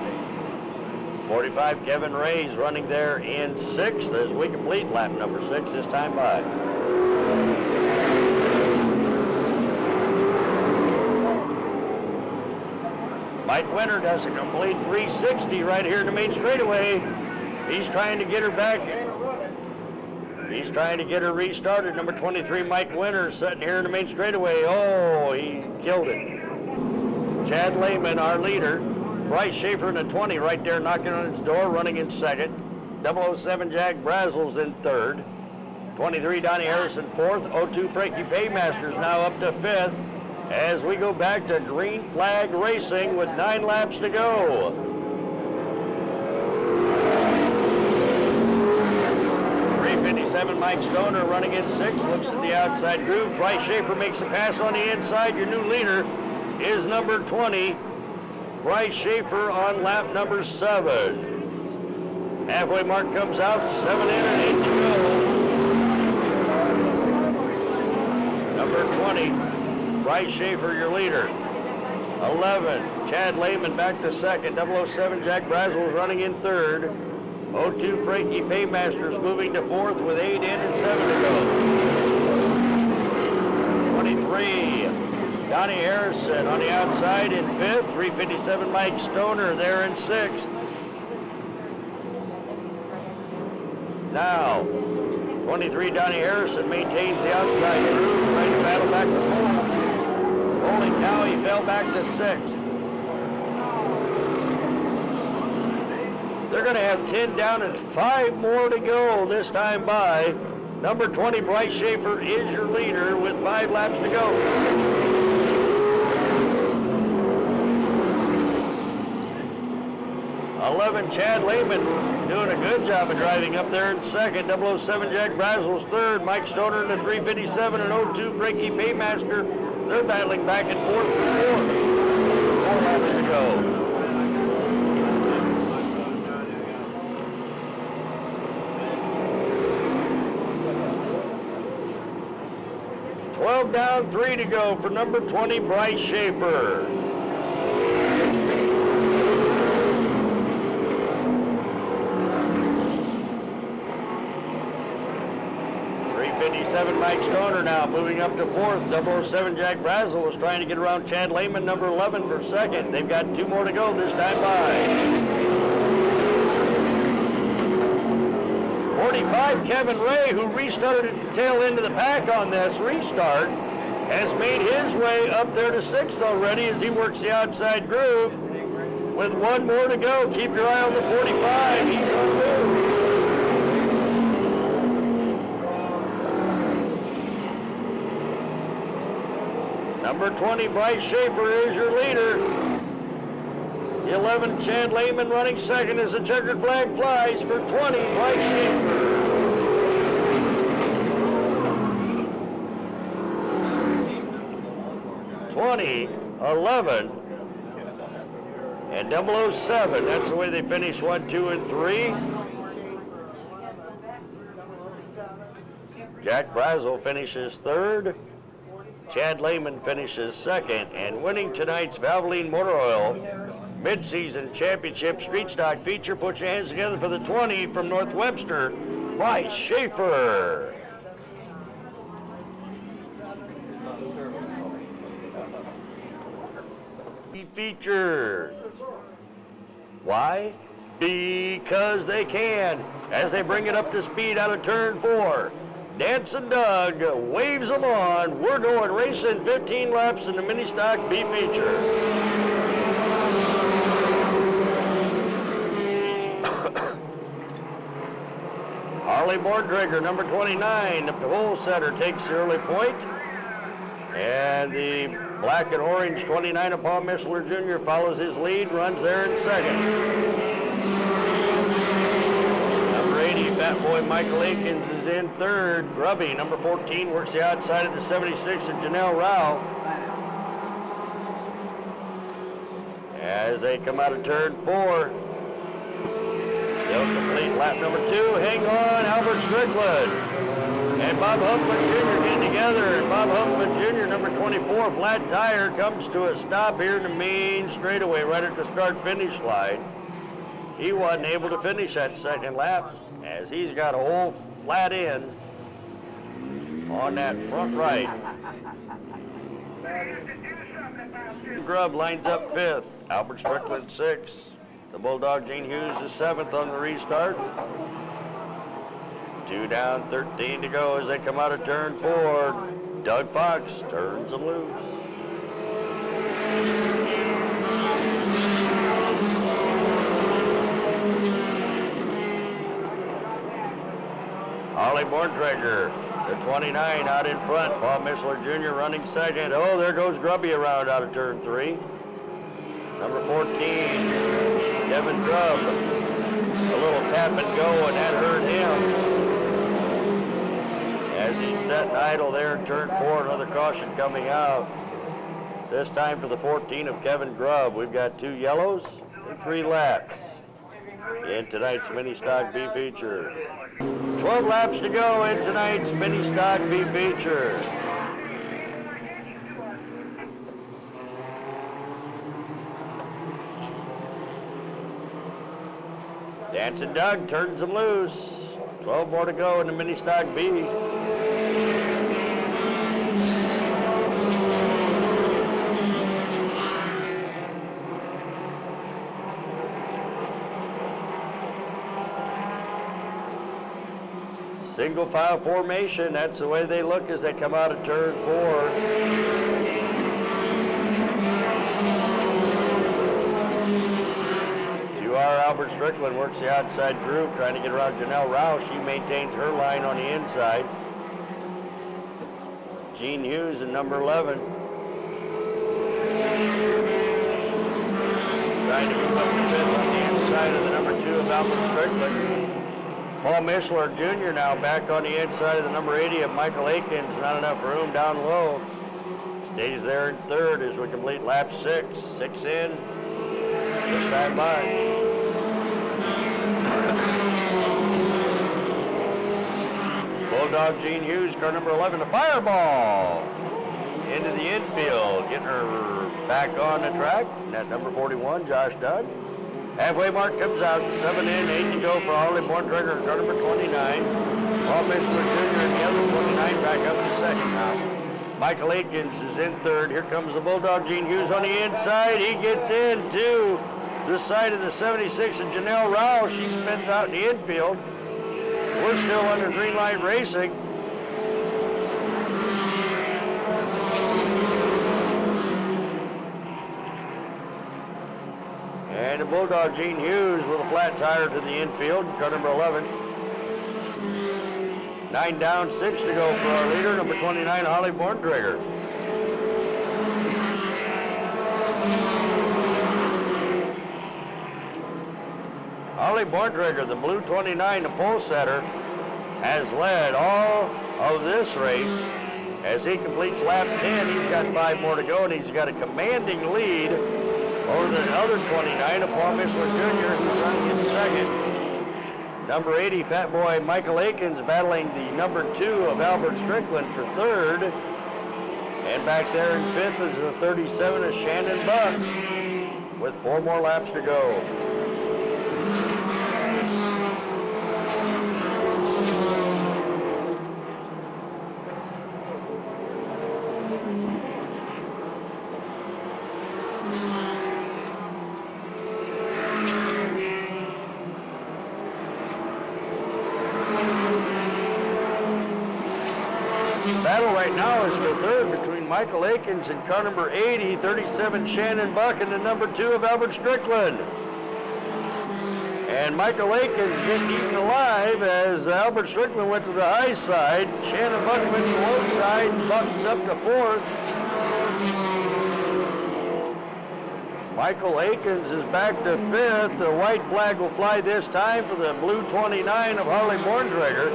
45, Kevin Ray's running there in 6th as we complete lap number 6 this time by. Mike Winter does a complete 360 right here in the main straightaway. He's trying to get her back. He's trying to get her restarted. Number 23, Mike Winter, sitting here in the main straightaway. Oh, he killed it. Chad Lehman, our leader. Bryce Schaefer in the 20 right there knocking on his door, running in second. 007 Jack Brazel's in third. 23 Donnie Harrison fourth. 02 Frankie Paymasters now up to fifth as we go back to green flag racing with 9 laps to go. .357 Mike Stoner running in sixth, looks at the outside groove. Bryce Schaefer makes a pass on the inside. Your new leader is number 20, Bryce Schaefer on lap number 7. Halfway mark comes out, 7 in and 8 to go. Number 20, Bryce Schaefer, your leader. 11, Chad Lehman back to second. 007 Jack Brazel running in third. 02 Frankie Paymasters moving to fourth with 8 in and 7 to go. 23, Donnie Harrison on the outside in fifth. 357 Mike Stoner there in sixth. Now, 23 Donnie Harrison maintains the outside groove, trying to battle back to fourth. Holy cow, he fell back to sixth. They're going to have 10 down and 5 more to go this time by. Number 20, Bryce Schaefer, is your leader with 5 laps to go. 11, Chad Lehman doing a good job of driving up there in second. 007 Jack Brazel's third. Mike Stoner in the 357 and 02 Frankie Paymaster. They're battling back and forth for fourth. 4 laps to go. Down, 3 to go for number 20, Bryce Schaefer. 357 Mike Stoner now moving up to fourth. 007 Jack Brazel was trying to get around Chad Lehman, number 11, for second. They've got 2 more to go this time by. 45 Kevin Ray, who restarted at the tail end of the pack on this restart, has made his way up there to sixth already as he works the outside groove. With 1 more to go, keep your eye on the 45. He's on move. Number 20, Bryce Schaefer, is your leader. The 11, Chad Lehman running second as the checkered flag flies for 20, Bryce Schaefer. 20, 11, and 007. That's the way they finish 1, 2, and 3. Jack Brazel finishes third. Chad Lehman finishes second. And winning tonight's Valvoline Motor Oil Mid-Season Championship Street Stock feature, put your hands together for the 20 from North Webster, Bryce Schaefer. Feature. Why? Because they can, as they bring it up to speed out of turn 4. Dancing Doug waves them on. We're going racing 15 laps in the mini stock B feature. Harley Mordrigger, number 29, the pole setter, takes the early point. And the black and orange 29 of Paul Missler Jr. follows his lead, runs there in second. Number 80, Fat Boy Michael Akins is in third. Grubby, number 14, works the outside of the 76 of Janelle Rao. As they come out of turn 4, they'll complete lap number 2. Hang on, Albert Strickland and Bob Huffman Jr. getting together. And Bob Huffman Jr., number 24, flat tire, comes to a stop here in the main straightaway right at the start-finish line. He wasn't able to finish that second lap as he's got a whole flat end on that front right. Grubb lines up 5th. Albert Strickland 6th. The Bulldog Gene Hughes is 7th on the restart. 2 down, 13 to go as they come out of turn 4. Doug Fox turns them loose. Holly Borntrager, the 29 out in front. Paul Mishler Jr. running second. Oh, there goes Grubby around out of turn 3. Number 14, Kevin Grubb. A little tap and go, and that hurt him. As he's setting idle there in turn 4, another caution coming out. This time for the 14 of Kevin Grubb. We've got 2 yellows and 3 laps in tonight's mini stock B feature. 12 laps to go in tonight's mini stock B feature. Dancing Doug turns them loose. 12 more to go in the mini stock B. Single file formation, that's the way they look as they come out of turn 4. Albert Strickland works the outside groove trying to get around Janelle Roush. She maintains her line on the inside. Gene Hughes in number 11. Trying to move up to 5th on the inside of the number 2 of Albert Strickland. Paul Mishler Jr. now back on the inside of the number 80 of Michael Akins. Not enough room down low. Stays there in 3rd as we complete lap 6. 6 in. Just time by. Bulldog Gene Hughes, car number 11, a fireball into the infield, getting her back on the track. And that number 41, Josh Doug. Halfway mark comes out, 7 in, 8 to go for Harley Borntrager, car number 29. Paul Mishler Jr. and the other 29 back up to 2nd now. Michael Akins is in 3rd. Here comes the Bulldog Gene Hughes on the inside. He gets into the side of the 76 and Janelle Roush. She spins out in the infield. We're still under green light racing. And the Bulldog Gene Hughes with a flat tire to the infield, car number 11. 9 down, 6 to go for our leader, number 29, Holly Borntrager. Holly Borntrager, the blue 29, the pole setter, has led all of this race. As he completes lap 10, he's got 5 more to go, and he's got a commanding lead over the other 29 of Paul Mishler Jr., who's running in 2nd. Number 80, Fat Boy Michael Akins, battling the number 2 of Albert Strickland for 3rd. And back there in 5th is the 37 of Shannon Buck, with 4 more laps to go. Battle right now is for 3rd between Michael Akins and car number 80, 37 Shannon Buck, and the number 2 of Albert Strickland. And Michael Akins getting eaten alive as Albert Strickland went to the high side. Shannon Buck went to the low side, and Buck's up to 4th. Michael Akins is back to 5th. The white flag will fly this time for the blue 29 of Harley Borntrager.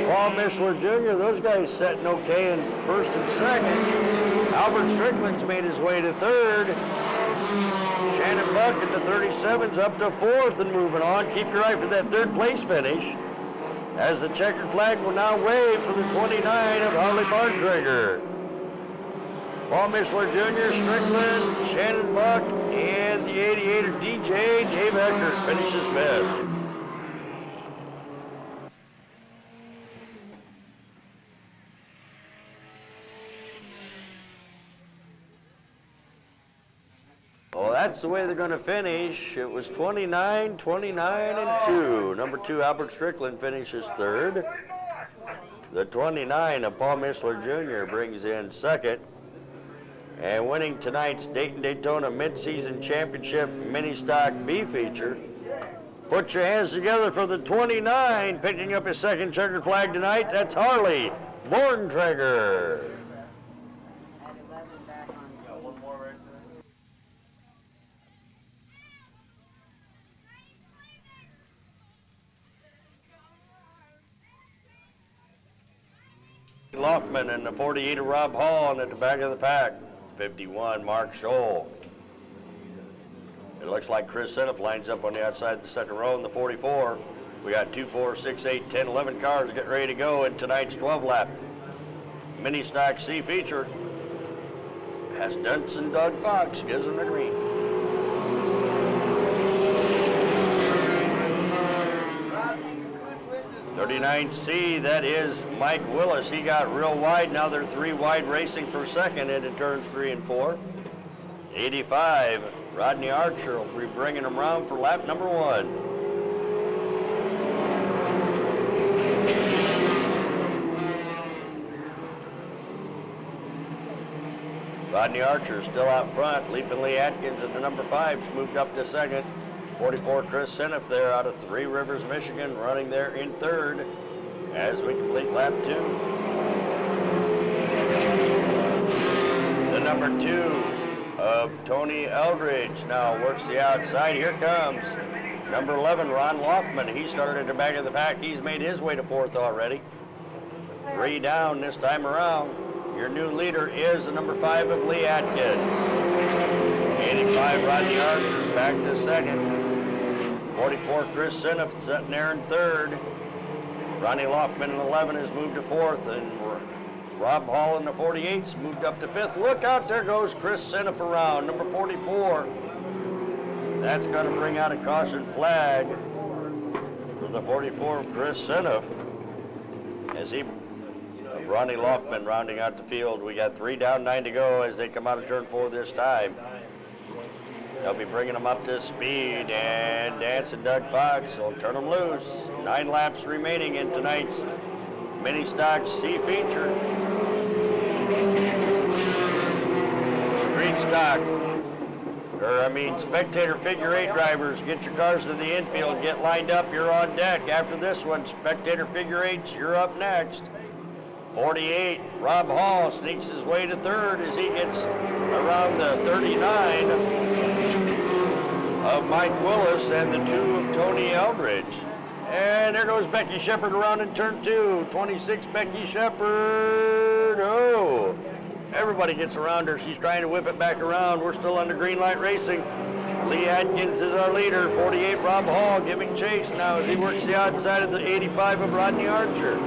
Paul Mishler Jr., those guys setting okay in 1st and 2nd. Albert Strickland's made his way to 3rd. Shannon Buck in the 37's up to 4th and moving on. Keep your eye for that 3rd place finish, as the checkered flag will now wave for the 29 of Harley Borntrager. Paul Mishler Jr., Strickland, Shannon Buck, and the 88 of DJ, Dave Eckert finishes 5th. that's the way they're going to finish. It was 29, 29, and 2. Number 2, Albert Strickland, finishes third. The 29 of Paul Mishler Jr. brings in second. And winning tonight's Dayton-Daytona Mid-Season Championship Mini Stock B feature. Put your hands together for the 29, picking up his second checkered flag tonight. That's Harley Borntrager. Loftman and the 48 of Rob Hall, and at the back of the pack, 51, Mark Scholl. It looks like Chris Seneff lines up on the outside of the second row in the 44. We got 2, 4, 6, 8, 10, 11 cars getting ready to go in tonight's 12-lap Mini Stock C feature. As Dunson Doug Fox gives them the green. 39C, that is Mike Willis. He got real wide. Now they're 3 wide racing for second into turns 3 and 4. 85, Rodney Archer will be bringing them around for lap number 1. Rodney Archer still out front. Leaping Lee Atkins at the number 5's moved up to second. 44, Chris Seneff there out of Three Rivers, Michigan, running there in third as we complete lap 2. The number 2 of Tony Eldridge now works the outside. Here comes number 11, Ron Loftman. He started at the back of the pack. He's made his way to 4th already. 3 down this time around. Your new leader is the number 5 of Lee Atkins. 85, Rodney Archer back to second. 44, Chris Seneff sitting there in third. Ronnie Loftman in 11 has moved to 4th, and Rob Hall in the 48's moved up to 5th. Look out, there goes Chris Seneff around, number 44. That's going to bring out a caution flag for the 44 of Chris Seneff as he Ronnie Loftman rounding out the field. We got 3 down, 9 to go as they come out of turn 4 this time. They'll be bringing them up to speed, and Dancing Doug Fox will turn them loose. 9 laps remaining in tonight's Mini Stock C feature. Street stock, spectator figure 8 drivers, get your cars to the infield, get lined up, you're on deck. After this one, spectator figure 8s, you're up next. 48, Rob Hall sneaks his way to third as he gets around the 39 of Mike Willis and the 2 of Tony Eldridge. And there goes Becky Shepard around in turn 2. 26, Becky Shepard. Oh, everybody gets around her. She's trying to whip it back around. We're still under green light racing. Lee Atkins is our leader. 48, Rob Hall giving chase now as he works the outside of the 85 of Rodney Archer.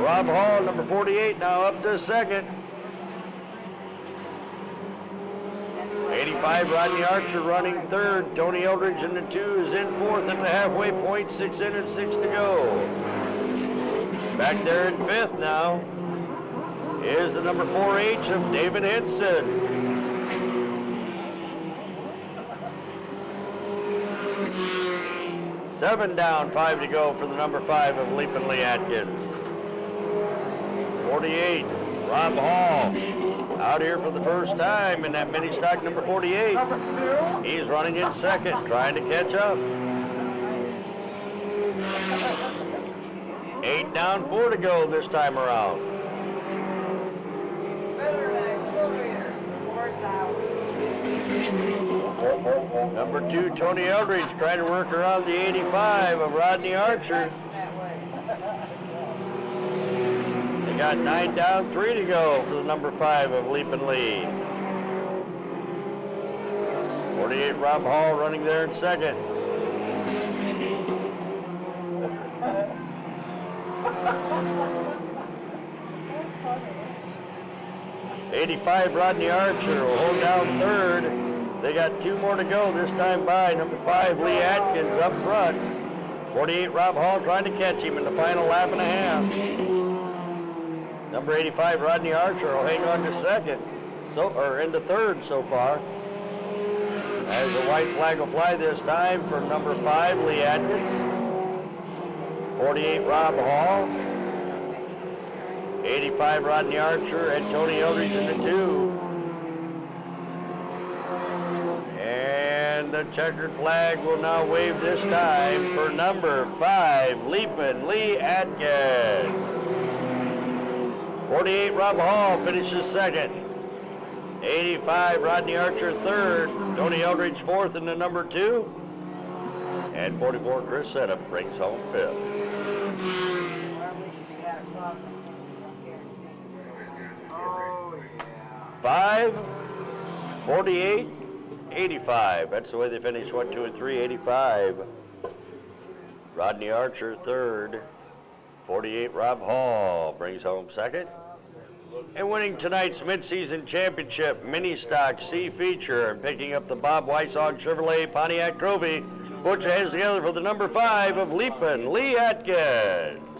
Rob Hall, number 48, now up to second. 85, Rodney Archer running third. Tony Eldridge in the 2 is in 4th at the halfway point. 6 in and 6 to go. Back there in 5th now is the number 4H of David Henson. Seven down, 5 to go for the number 5 of Leaping Lee Atkins. 48, Rob Hall, out here for the first time in that mini stock number 48. He's running in second, trying to catch up. 8 down, 4 to go this time around. Number 2, Tony Eldridge, trying to work around the 85 of Rodney Archer. They got 9 down, 3 to go for the number 5 of Leaping Lee. 48, Rob Hall running there in second. 85, Rodney Archer will hold down third. They got 2 more to go this time by. Number 5, Lee Atkins up front. 48, Rob Hall trying to catch him in the final lap and a half. Number 85, Rodney Archer will hang on to second, into third so far. As the white flag will fly this time for number 5, Lee Atkins. 48, Rob Hall. 85, Rodney Archer, and Tony Eldridge in the 2. And the checkered flag will now wave this time for number 5, Leapin' Lee Atkins. 48, Rob Hall finishes second. 85, Rodney Archer third. Tony Eldridge fourth in the number 2. And 44, Chris Setup brings home fifth. 5, 48, 85. That's the way they finish 1, 2, and 3, 85. Rodney Archer third. 48, Rob Hall brings home second. And winning tonight's midseason championship mini stock C feature and picking up the Bob Weishaupt Chevrolet Pontiac Trophy, put your hands together for the number 5 of Leapin' Lee Atkins.